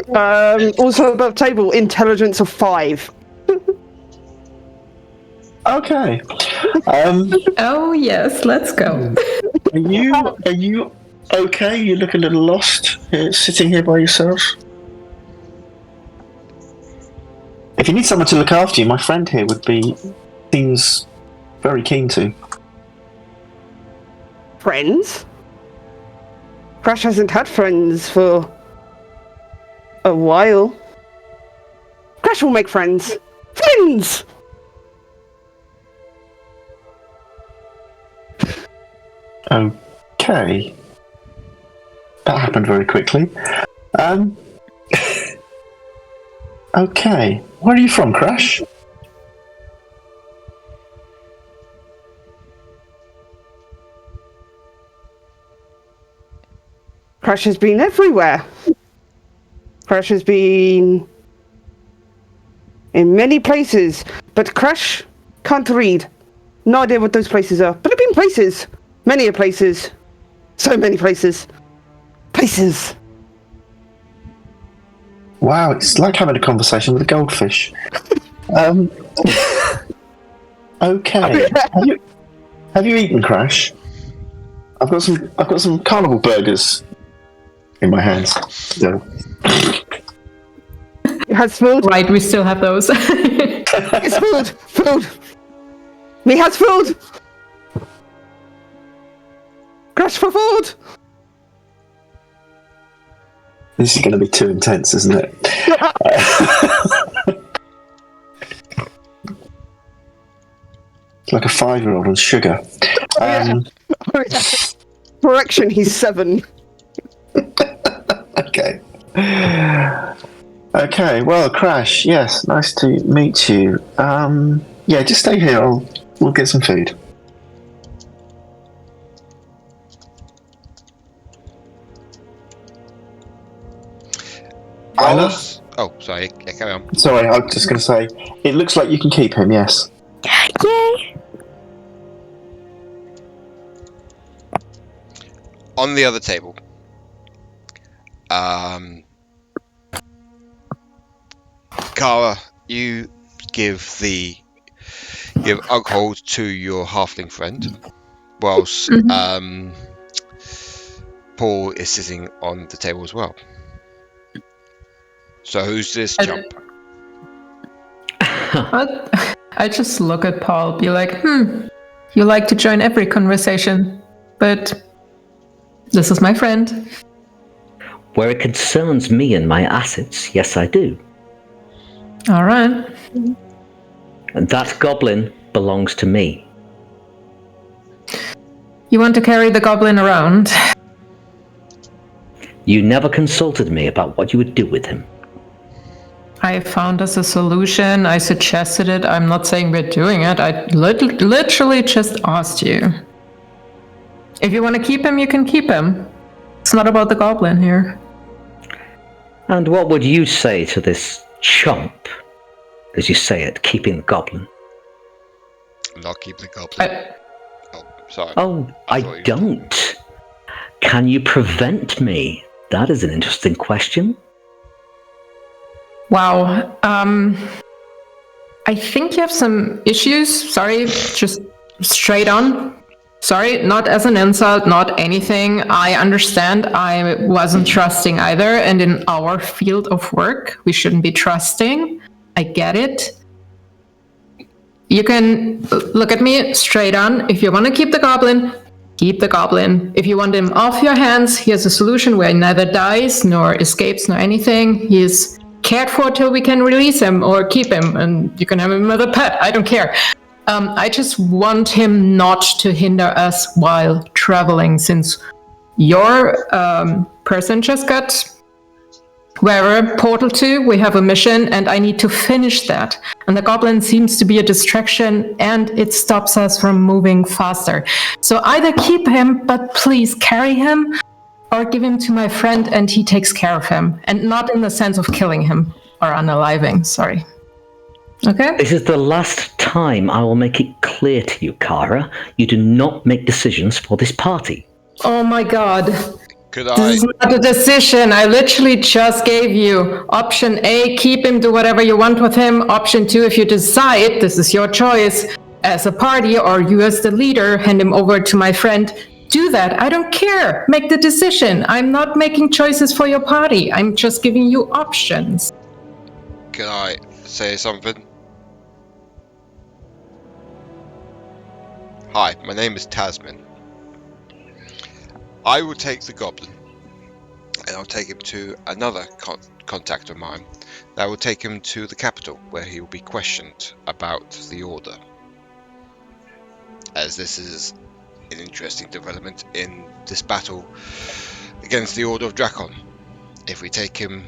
C: Also above table, intelligence of 5.
F: Okay.
B: Oh yes, let's go.
F: Are you okay? You look a little lost sitting here by yourself. If you need someone to look after you, my friend here seems very keen to.
C: Friends? Crash hasn't had friends for a while. Crash will make friends. Friends!
F: Okay. That happened very quickly. Okay. Where are you from, Crash?
C: Crash has been everywhere. Crash has been in many places, but Crash can't read. No idea what those places are, but I've been places. Many places. So many places. Places.
F: Wow, it's like having a conversation with a goldfish. Okay. Have you eaten, Crash? I've got some carnival burgers in my hands. So.
C: It has food.
B: Right, we still have those.
C: It's food. Food. Me has food. Crash for food.
F: This is going to be too intense, isn't it? It's like a 5-year-old on sugar.
C: Correction, he's 7.
F: Okay. Okay, well, Crash, yes, nice to meet you. Yeah, just stay here, we'll get some food. Aila?
A: Oh, sorry. Yeah, carry on.
F: Sorry, I was just going to say, it looks like you can keep him, yes.
G: Yay!
A: on the other table, Kara, you give Ughold to your halfling friend, whilst Paul is sitting on the table as well. So who's this chump?
B: I just look at Paul, be like, you like to join every conversation, but this is my friend.
I: Where it concerns me and my assets, yes, I do.
B: All right.
I: And that goblin belongs to me.
B: You want to carry the goblin around?
I: You never consulted me about what you would do with him.
B: I found us a solution. I suggested it. I'm not saying we're doing it. I literally just asked you. If you want to keep him, you can keep him. It's not about the goblin here.
I: And what would you say to this chump, as you say it, keeping the goblin?
A: I'm not keeping the goblin. Sorry.
I: Oh, I don't. Can you prevent me? That is an interesting question.
B: Wow. I think you have some issues. Sorry, just straight on. Sorry, not as an insult, not anything. I understand I wasn't trusting either, and in our field of work, we shouldn't be trusting. I get it. You can look at me straight on. If you want to keep the goblin, keep the goblin. If you want him off your hands, here's a solution where he neither dies, nor escapes, nor anything. He is cared for till we can release him or keep him, and you can have him as a pet. I don't care. I just want him not to hinder us while traveling, since your person just got wherever portal to. We have a mission, and I need to finish that. And the goblin seems to be a distraction, and it stops us from moving faster. So either keep him, but please carry him, or give him to my friend and he takes care of him. And not in the sense of killing him or unaliving, sorry. Okay?
I: This is the last time I will make it clear to you, Kara. You do not make decisions for this party.
B: Oh my god.
A: Could
B: This is not a decision. I literally just gave you option A, keep him, do whatever you want with him. Option 2, if you decide, this is your choice, as a party or you as the leader, hand him over to my friend. Do that. I don't care. Make the decision. I'm not making choices for your party. I'm just giving you options.
A: Can I say something? Hi, my name is Tasman. I will take the goblin, and I'll take him to another contact of mine. I will take him to the capital, where he will be questioned about the order. As this is an interesting development in this battle against the Order of Drakon. If I take him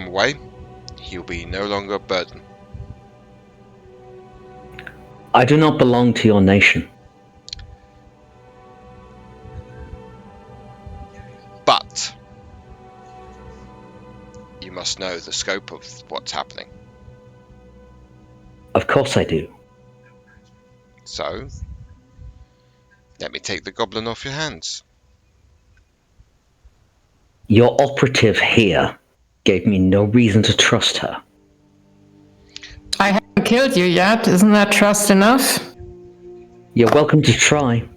A: away, he'll be no longer a burden.
I: I do not belong to your nation.
A: But you must know the scope of what's happening.
I: Of course I do.
A: So, let me take the goblin off your hands.
I: Your operative here gave me no reason to trust her.
B: I haven't killed you yet. Isn't that trust enough?
I: You're welcome to try.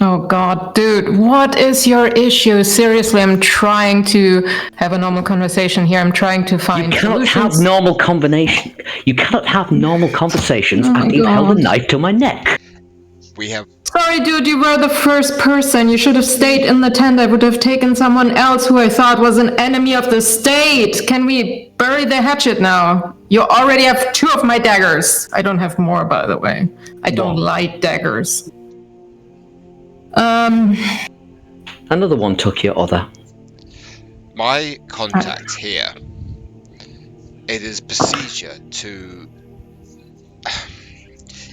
B: Oh god, dude, what is your issue? Seriously, I'm trying to have a normal conversation here. I'm trying to find
I: You cannot
B: solutions.
I: have normal conversation. You cannot have normal conversations after you've held a knife to my neck.
A: We have...
B: Sorry, dude, you were the first person. You should have stayed in the tent. I would have taken someone else who I thought was an enemy of the state. Can we bury the hatchet now? You already have 2 of my daggers. I don't have more, by the way. I don't like daggers.
I: Another one took your other.
A: My contact here, it is procedure to...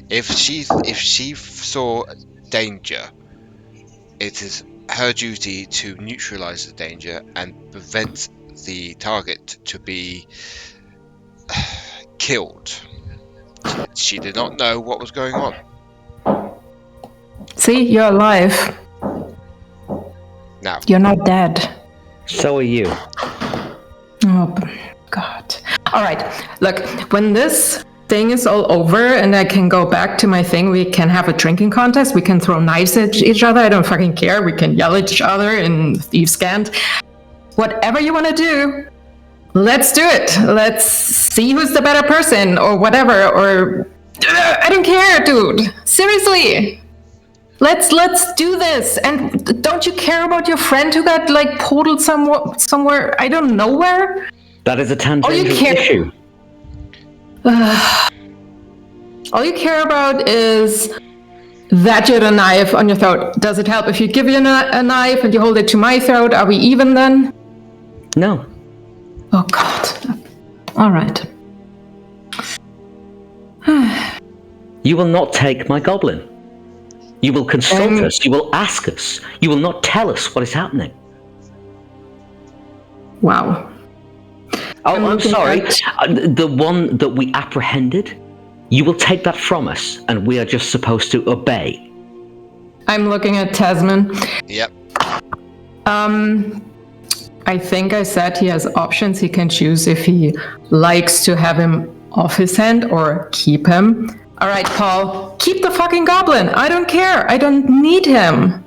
A: If she saw danger, it is her duty to neutralize the danger and prevent the target to be killed. She did not know what was going on.
B: See, you're alive.
A: Now,
B: You're not dead.
I: So are you.
B: Oh, God. All right. Look, when this thing is all over and I can go back to my thing, we can have a drinking contest. We can throw knives at each other. I don't fucking care. We can yell at each other in Thieves' Cant. Whatever you want to do, let's do it. Let's see who's the better person or whatever. Or I don't care, dude. Seriously. Let's do this. And don't you care about your friend who got like portaled somewhere? I don't know where.
I: That is a tangential issue.
B: All you care about is that you had a knife on your throat. Does it help if you give you a knife and you hold it to my throat? Are we even then?
I: No.
B: Oh, God. All right.
I: You will not take my goblin. You will consult us. You will ask us. You will not tell us what is happening.
B: Wow.
I: Oh, I'm sorry. The one that we apprehended, you will take that from us, and we are just supposed to obey.
B: I'm looking at Tasman.
A: Yep.
B: I think I said he has options. He can choose if he likes to have him off his hand or keep him. All right, Paul, keep the fucking goblin. I don't care. I don't need him.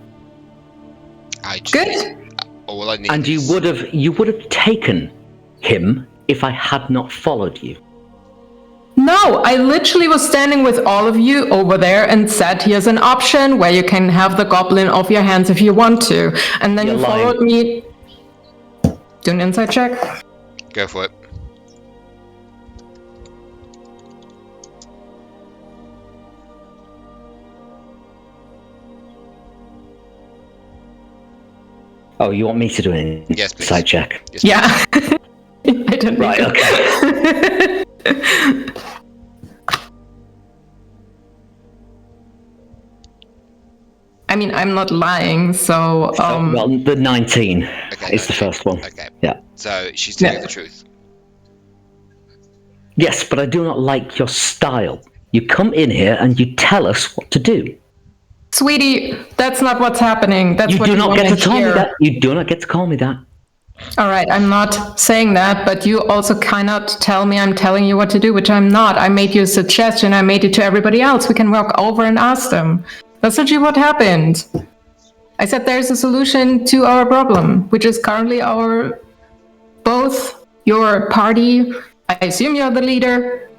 B: Good.
A: All I need.
I: And you would have taken him if I had not followed you.
B: No, I literally was standing with all of you over there and said, here's an option where you can have the goblin off your hands if you want to. And then you followed me. Do an insight check.
A: Go for it.
I: Oh, you want me to do an insight check?
A: Yes,
B: yeah. I don't
I: Right, okay.
B: I mean, I'm not lying, so...
I: well, the 19 is the first one.
A: Okay.
I: Yeah.
A: So she's telling the truth.
I: Yes, but I do not like your style. You come in here and you tell us what to do.
B: Sweetie, that's not what's happening. That's
I: You
B: what
I: do
B: you
I: not
B: want
I: get to call me
B: hear.
I: that. You do not get to call me that.
B: All right, I'm not saying that, but you also cannot tell me I'm telling you what to do, which I'm not. I made you a suggestion. I made it to everybody else. We can walk over and ask them. That's literally what happened. I said there's a solution to our problem, which is currently both your party, I assume you're the leader,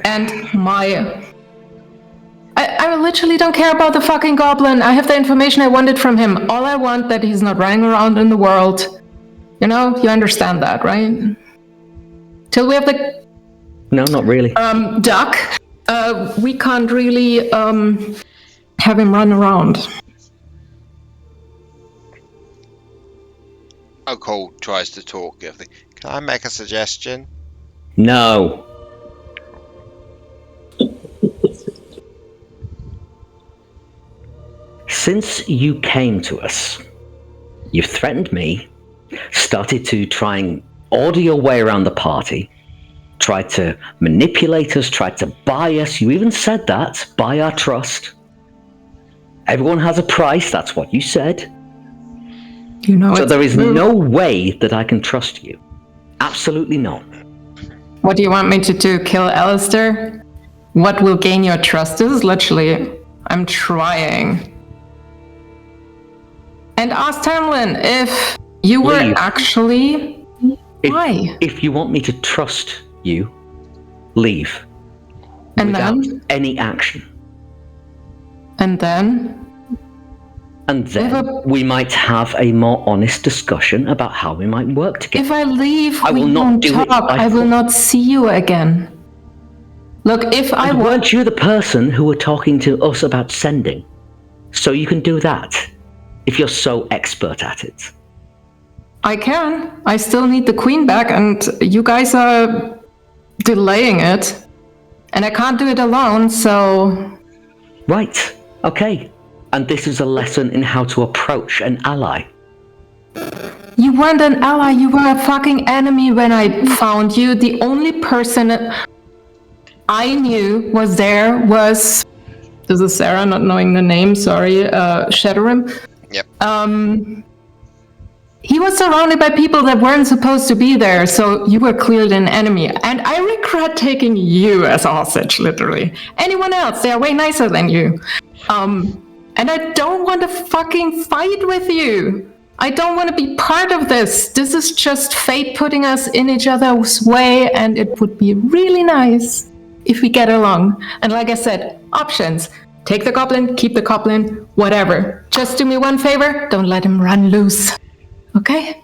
B: and my... I literally don't care about the fucking goblin. I have the information I wanted from him. All I want that he's not running around in the world. You know, you understand that, right? Till we have the...
I: No, not really.
B: Duck, we can't really have him run around.
A: Cole tries to talk. Can I make a suggestion?
I: No. Since you came to us, you've threatened me, started to try and order your way around the party, tried to manipulate us, tried to buy us. You even said that, buy our trust. Everyone has a price, that's what you said.
B: You know,
I: so there is
B: true.
I: no way that I can trust you. Absolutely not.
B: What do you want me to do? Kill Alistair? What will gain your trust? This is literally... I'm trying. And ask Tamlin if you were
I: Leave.
B: actually... Why?
I: If you want me to trust you, leave.
B: And
I: without
B: then?
I: any action.
B: And then?
I: And then we might have a more honest discussion about how we might work together.
B: If I leave,
I: I will
B: we
I: not
B: won't
I: do it
B: talk.
I: by
B: I will
I: force.
B: not see you again. Look, if I
I: And weren't you the person who were talking to us about sending? So you can do that, if you're so expert at it.
B: I can. I still need the queen back, and you guys are delaying it. And I can't do it alone, so...
I: Right, okay. And this is a lesson in how to approach an ally.
B: You weren't an ally, you were a fucking enemy when I found you. The only person I knew was there was... This is Sara, not knowing the name, sorry. Shadorim.
A: Yep.
B: He was surrounded by people that weren't supposed to be there, so you were clearly an enemy. And I regret taking you as a hostage, literally. Anyone else, they are way nicer than you. And I don't want to fucking fight with you. I don't want to be part of this. This is just fate putting us in each other's way, and it would be really nice if we get along. And like I said, options. Take the goblin, keep the goblin, whatever. Just do me one favor, don't let him run loose. Okay?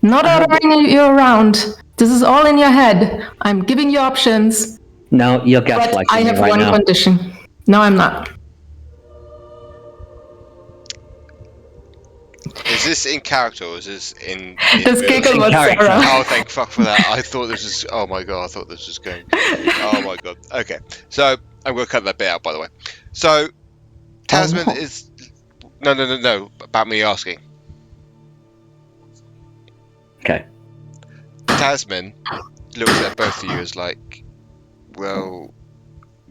B: Not ordering you around. This is all in your head. I'm giving you options.
I: No, you're
B: But
I: gaslighting
B: I
I: me
B: have
I: right
B: one
I: now.
B: condition. No, I'm not.
A: Is this in character or is this in
B: This
A: real
B: giggle
A: life?
B: was
I: character.
B: Sarah.
A: Oh, thank fuck for that. I thought this was. Oh my god, I thought this was going. Oh my god. Okay, so I'm going to cut that bit out, by the way. So, Tasman is. No. About me asking.
I: Okay.
A: Tasman looks at both of you as like, well,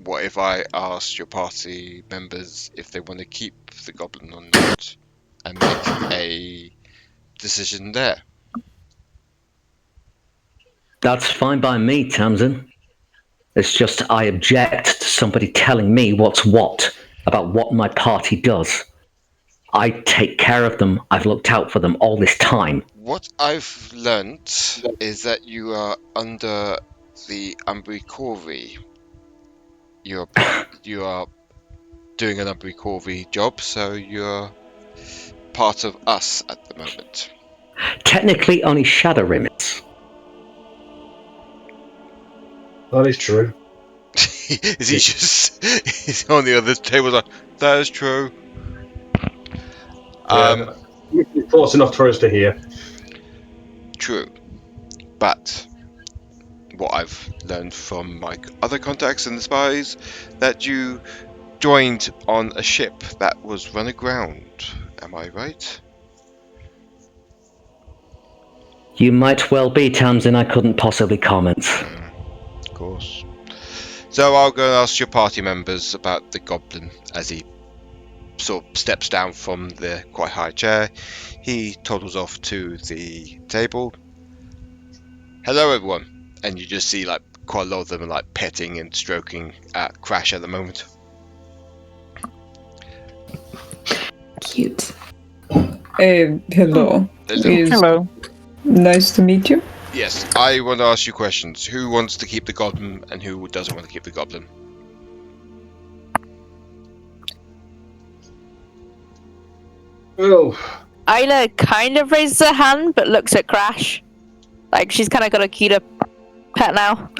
A: what if I asked your party members if they want to keep the goblin or not, and make a decision there?
I: That's fine by me, Tamsin. It's just I object to somebody telling me what's what about what my party does. I take care of them. I've looked out for them all this time.
A: What I've learnt is that you are under the Umbricorvi. You are doing an Umbricorvi job, so you're part of us at the moment.
I: Technically, only Shadorim is.
D: That is true.
A: Is he just? He's on the other table like, that is true.
D: It's close enough for us to hear.
A: True. But what I've learned from my other contacts and the spies, that you joined on a ship that was run aground. Am I right?
I: You might well be, Tamsin. I couldn't possibly comment.
A: Of course. So I'll go and ask your party members about the goblin as he sort of steps down from the quite high chair. He toddles off to the table. Hello, everyone. And you just see like quite a lot of them are like petting and stroking at Crash at the moment.
B: Cute.
E: Hello.
A: Hello.
E: Is-
H: Hello.
E: Nice to meet you.
A: Yes, I want to ask you questions. Who wants to keep the goblin and who doesn't want to keep the goblin?
D: Oh,
G: Aila kind of raises her hand, but looks at Crash. Like she's kind of got a cuter pet now.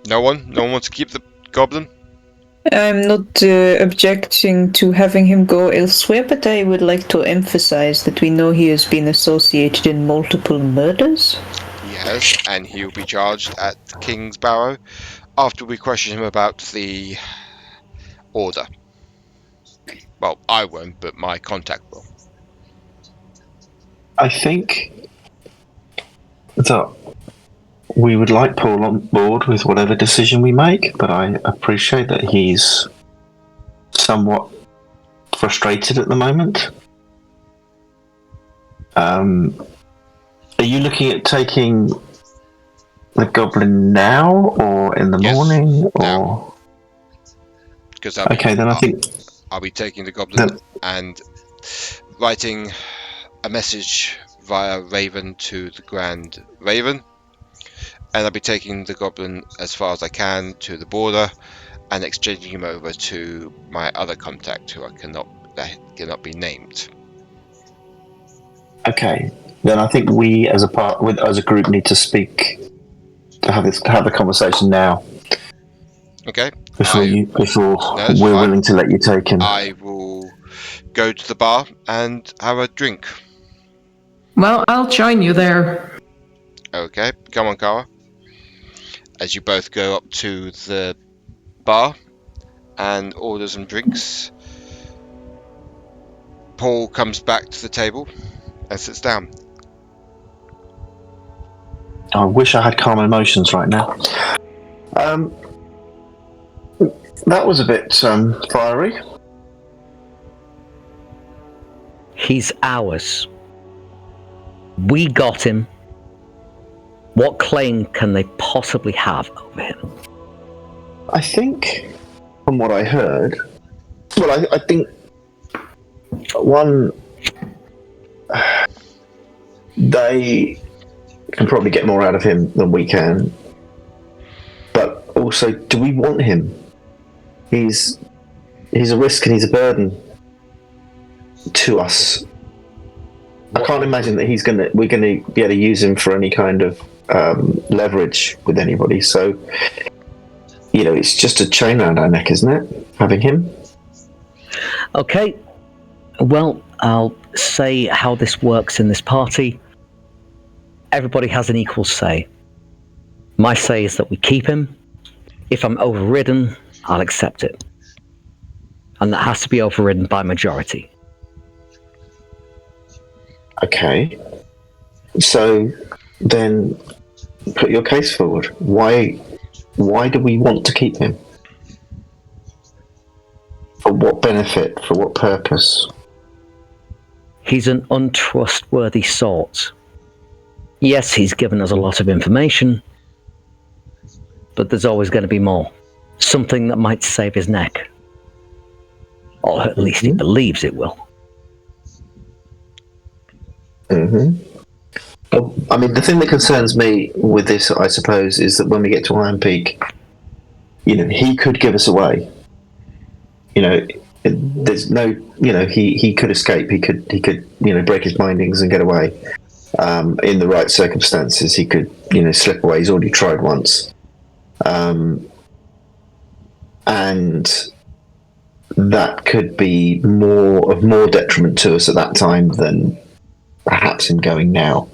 A: No one? No one wants to keep the goblin?
E: I'm not objecting to having him go elsewhere, but I would like to emphasize that we know he has been associated in multiple murders.
A: Yes, and he'll be charged at King's Barrow after we question him about the order. Well, I won't, but my contact will.
F: I think that we would like Paul on board with whatever decision we make, but I appreciate that he's somewhat frustrated at the moment. Are you looking at taking the goblin now or in the
A: Yes,
F: morning? Or
A: now. Because
F: okay, then I think
A: I'll be taking the goblin
F: Then-
A: and writing a message via Raven to the Grand Raven. And I'll be taking the goblin as far as I can to the border and exchanging him over to my other contact who cannot be named.
F: okay. Then I think we, as a group, need to speak to have the conversation now
A: Okay.
F: before
A: it's
F: we're
A: fine.
F: willing to let you take him.
A: I will go to the bar and have a drink.
B: Well, I'll join you there.
A: Okay, come on, Kara. As you both go up to the bar and order some drinks, Paul comes back to the table and sits down.
F: I wish I had calm emotions right now. That was a bit fiery.
I: He's ours. We got him. What claim can they possibly have over him?
F: I think, from what I heard, well, I think one, they can probably get more out of him than we can. But also, do we want him? He's a risk and he's a burden to us. I can't imagine that we're gonna be able to use him for any kind of leverage with anybody. So, it's just a chain around our neck, isn't it? Having him.
I: Okay. Well, I'll say how this works in this party. Everybody has an equal say. My say is that we keep him. If I'm overridden, I'll accept it. And that has to be overridden by majority.
F: Okay. So then put your case forward. Why do we want to keep him? For what benefit? For what purpose?
I: He's an untrustworthy sort. Yes, he's given us a lot of information, but there's always going to be more. Something that might save his neck. Or at least he believes it will.
F: Mm-hmm. Well, I mean, the thing that concerns me with this, I suppose, is that when we get to Iron Peak, he could give us away. There's no, he could escape. He could, break his bindings and get away. In the right circumstances, he could, slip away. He's already tried once. And that could be more detriment to us at that time than perhaps him going now.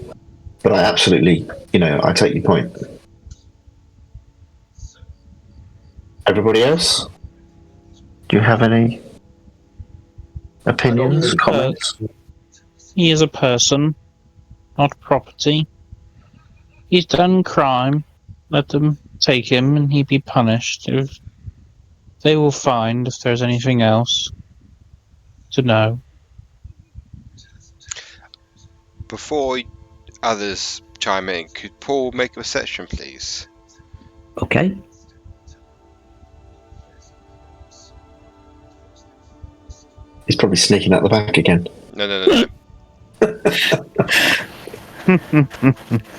F: But I absolutely, I take your point. Everybody else? Do you have any opinions, comments?
H: He is a person, not property. He's done crime. Let them take him and he be punished. They will find if there's anything else to know.
A: Before others chime in, could Paul make a perception, please?
I: Okay.
F: He's probably sneaking out the back again.
A: No.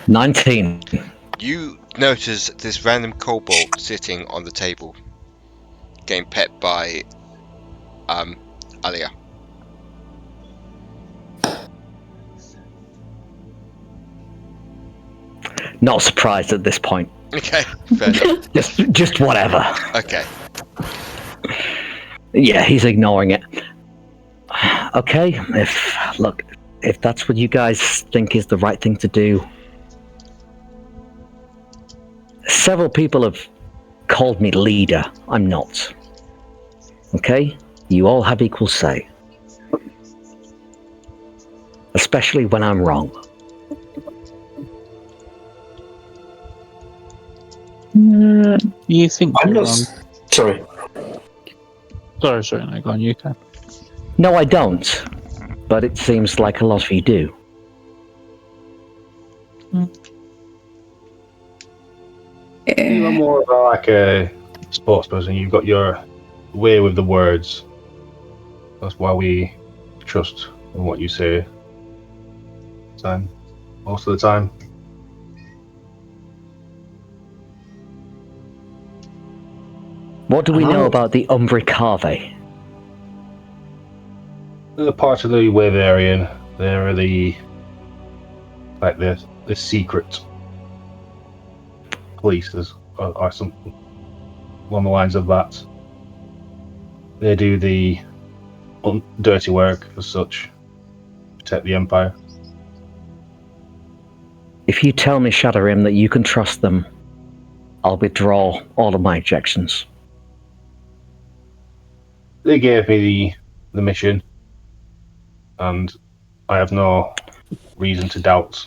I: 19.
A: You notice this random kobold sitting on the table, getting pet by Aila.
I: Not surprised at this point.
A: Okay, fair enough.
I: Just whatever.
A: Okay.
I: Yeah, he's ignoring it. Okay, if that's what you guys think is the right thing to do. Several people have called me leader. I'm not. Okay? You all have equal say. Especially when I'm wrong.
H: You think
F: I'm
H: you're
F: not.
H: wrong? Sorry, no, go on, you can.
I: No, I don't. But it seems like a lot of you do.
D: You're more of like a sports person. You've got your way with the words. That's why we trust in what you say. Most of the time.
I: What do we know about the Umbricave?
D: The part of the way they're in, they're the secret police, or something along the lines of that. They do the dirty work as such, protect the Empire.
I: If you tell me, Shadorim, that you can trust them, I'll withdraw all of my objections.
D: They gave me the mission, and I have no reason to doubt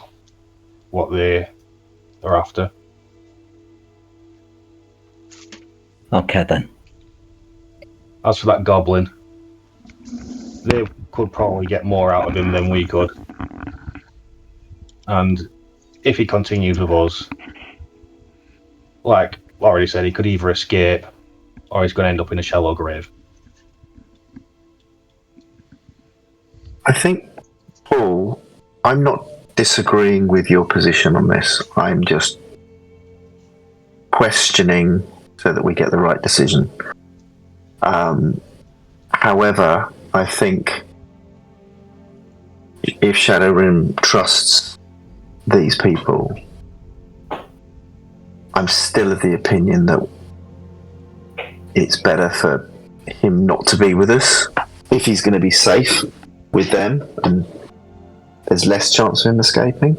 D: what they are after.
I: Okay then.
D: As for that goblin, they could probably get more out of him than we could. And if he continues with us, like I already said, he could either escape or he's going to end up in a shallow grave.
F: I think, Paul, I'm not disagreeing with your position on this. I'm just questioning so that we get the right decision. However, I think if Shadorim trusts these people, I'm still of the opinion that it's better for him not to be with us if he's going to be safe with them and there's less chance of him escaping.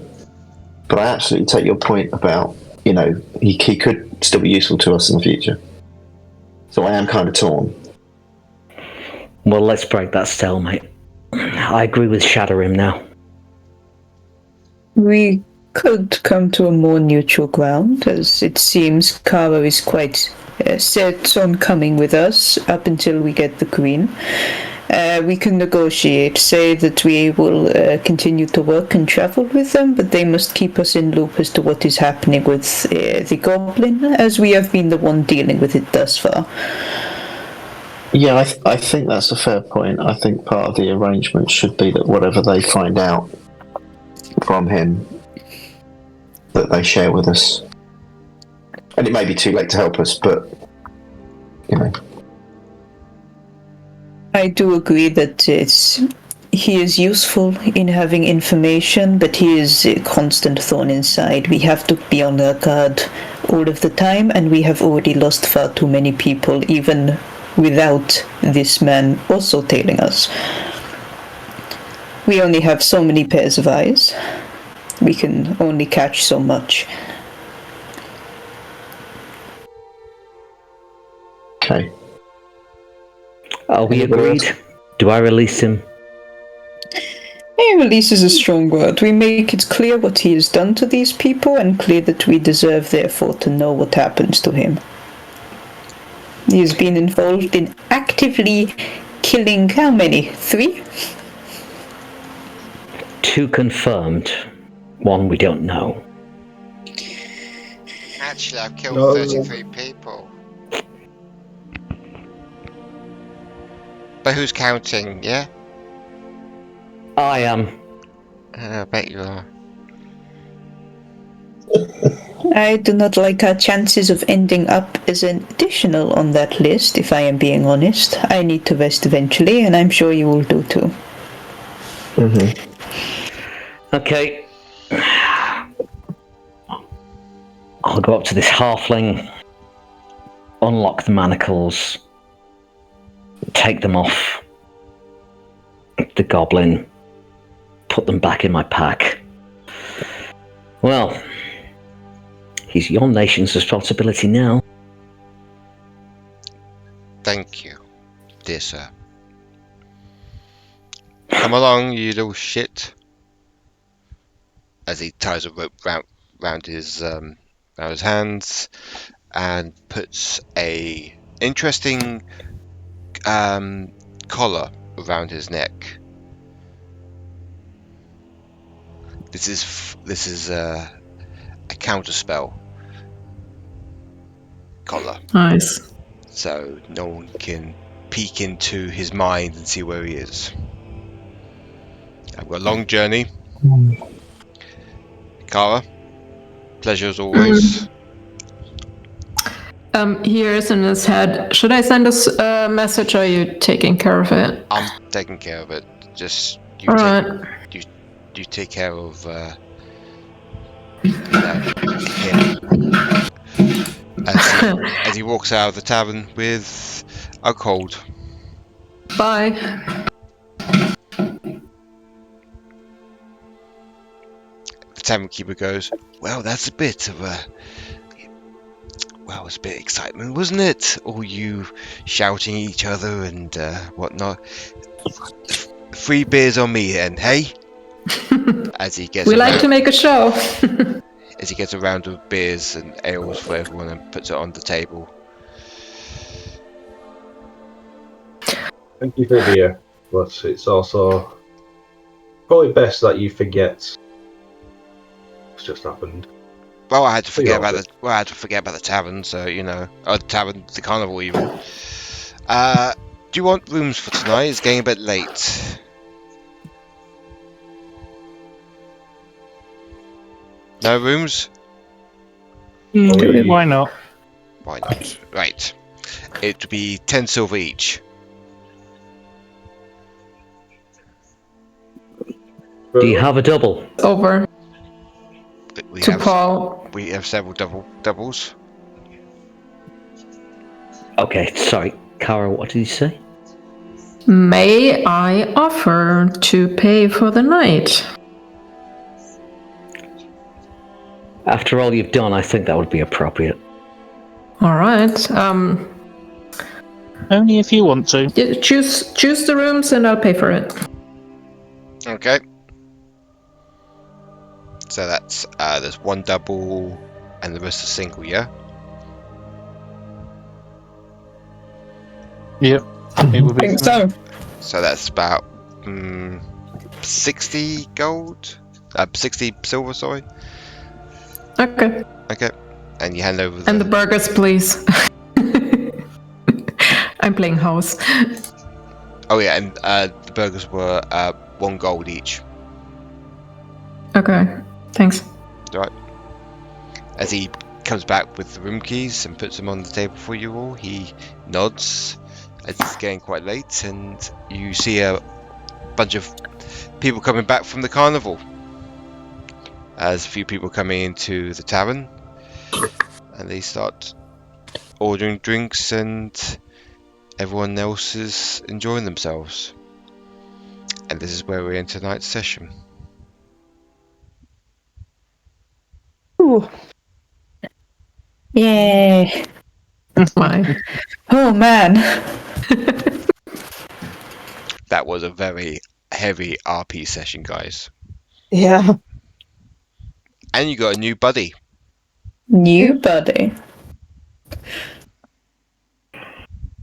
F: But I absolutely take your point about, he could still be useful to us in the future. So I am kind of torn.
I: Well, let's break that stalemate. I agree with Shadorim now.
E: We could come to a more neutral ground, as it seems Kara is quite set on coming with us up until we get the Queen. We can negotiate, say that we will continue to work and travel with them, but they must keep us in loop as to what is happening with the goblin, as we have been the one dealing with it thus far.
F: Yeah, I think that's a fair point. I think part of the arrangement should be that whatever they find out from him, that they share with us. And it may be too late to help us, but,
E: I do agree that he is useful in having information, but he is a constant thorn inside. We have to be on our guard all of the time, and we have already lost far too many people, even without this man also tailing us. We only have so many pairs of eyes. We can only catch so much.
F: Okay.
I: Are we agreed? Do I release him?
E: Release is a strong word. We make it clear what he has done to these people, and clear that we deserve, therefore, to know what happens to him. He has been involved in actively killing how many? 3?
I: 2 confirmed. 1 we don't know.
A: Actually, I've killed 33 people. But who's counting, yeah?
I: I am.
A: I bet you are.
E: I do not like our chances of ending up as an additional on that list, if I am being honest. I need to rest eventually, and I'm sure you will do too.
F: Mm-hmm.
I: Okay. I'll go up to this halfling, unlock the manacles, take them off the goblin, put them back in my pack. Well, he's your nation's responsibility now.
A: Thank you, dear sir. Come along, you little shit. As he ties a rope round his hands and puts a interesting collar around his neck. This is a counterspell collar.
B: Nice.
A: So no one can peek into his mind and see where he is. I've got a long journey. Kara, pleasure as always.
B: He is in his head. Should I send a message, or are you taking care of it?
A: I'm taking care of it. Just you you take care of him. As he walks out of the tavern with a cold.
B: Bye.
A: The tavern keeper goes, well, that's a bit of a... Well, it was a bit of excitement, wasn't it? All you shouting at each other and whatnot. 3 beers on me then, hey? As he gets
B: we like to make a show.
A: As he gets a round of beers and ales for everyone and puts it on the table.
D: Thank you for the beer. but it's also probably best that you forget what's just happened.
A: Well, I had to forget
D: Yeah.
A: about the tavern, so the tavern, the carnival even. Do you want rooms for tonight? It's getting a bit late. No rooms?
H: Why not?
A: Why not? Right. It would be 10 silver each.
I: Do you have a double?
B: Over
A: We
B: to
A: have
B: Paul.
A: we have several doubles.
I: Okay, sorry. Kara, what did you say?
B: May I offer to pay for the night?
I: After all you've done, I think that would be appropriate.
B: All right.
H: Only if you want to.
B: Choose the rooms and I'll pay for it.
A: Okay. So that's there's one double and the rest are single, yeah?
H: Yep. It would
E: I
H: be.
E: think so.
A: So that's about 60 gold? 60 silver, sorry.
B: Okay.
A: Okay. And you hand over
B: And the burgers, please. I'm playing house.
A: Oh yeah, and the burgers were 1 gold each.
B: Okay. Thanks.
A: Right. As he comes back with the room keys and puts them on the table for you all, he nods as it's getting quite late, and you see a bunch of people coming back from the carnival. As a few people coming into the tavern, and they start ordering drinks, and everyone else is enjoying themselves. And this is where we end tonight's session.
C: Ooh.
E: Yay.
B: Why?
E: Oh man.
A: That was a very heavy RP session, guys.
C: Yeah.
A: And you got a new buddy.
E: New buddy.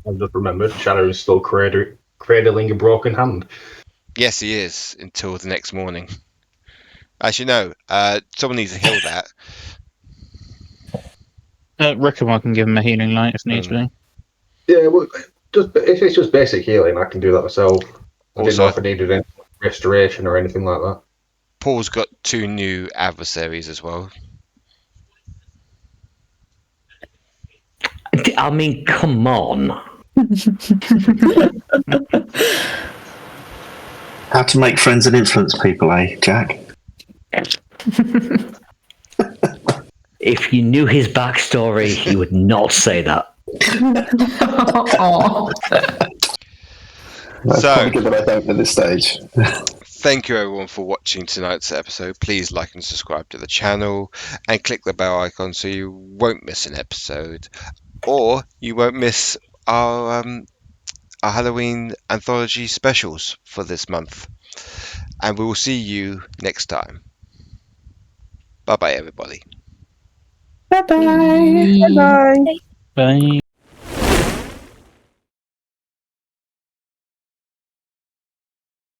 D: I've just remembered Shadow is still cradling a broken hand.
A: Yes, he is, until the next morning. Actually, no. Someone needs to heal that.
H: Rekamar can give him a healing light if needs be.
D: Yeah, well, if it's just basic healing, I can do that myself. I didn't know
A: Also,
D: if I needed any restoration or anything like that.
A: Paul's got 2 new adversaries as well.
I: I mean, come on.
F: How to make friends and influence people, eh, Jack?
I: If you knew his backstory, you would not say that.
B: Aw.
F: That's
A: So-
F: probably good that I don't at this stage.
A: Thank you everyone for watching tonight's episode. Please like and subscribe to the channel and click the bell icon so you won't miss an episode, or you won't miss our Halloween anthology specials for this month. And we will see you next time. Bye bye everybody.
E: Bye bye.
C: Bye.
H: Bye.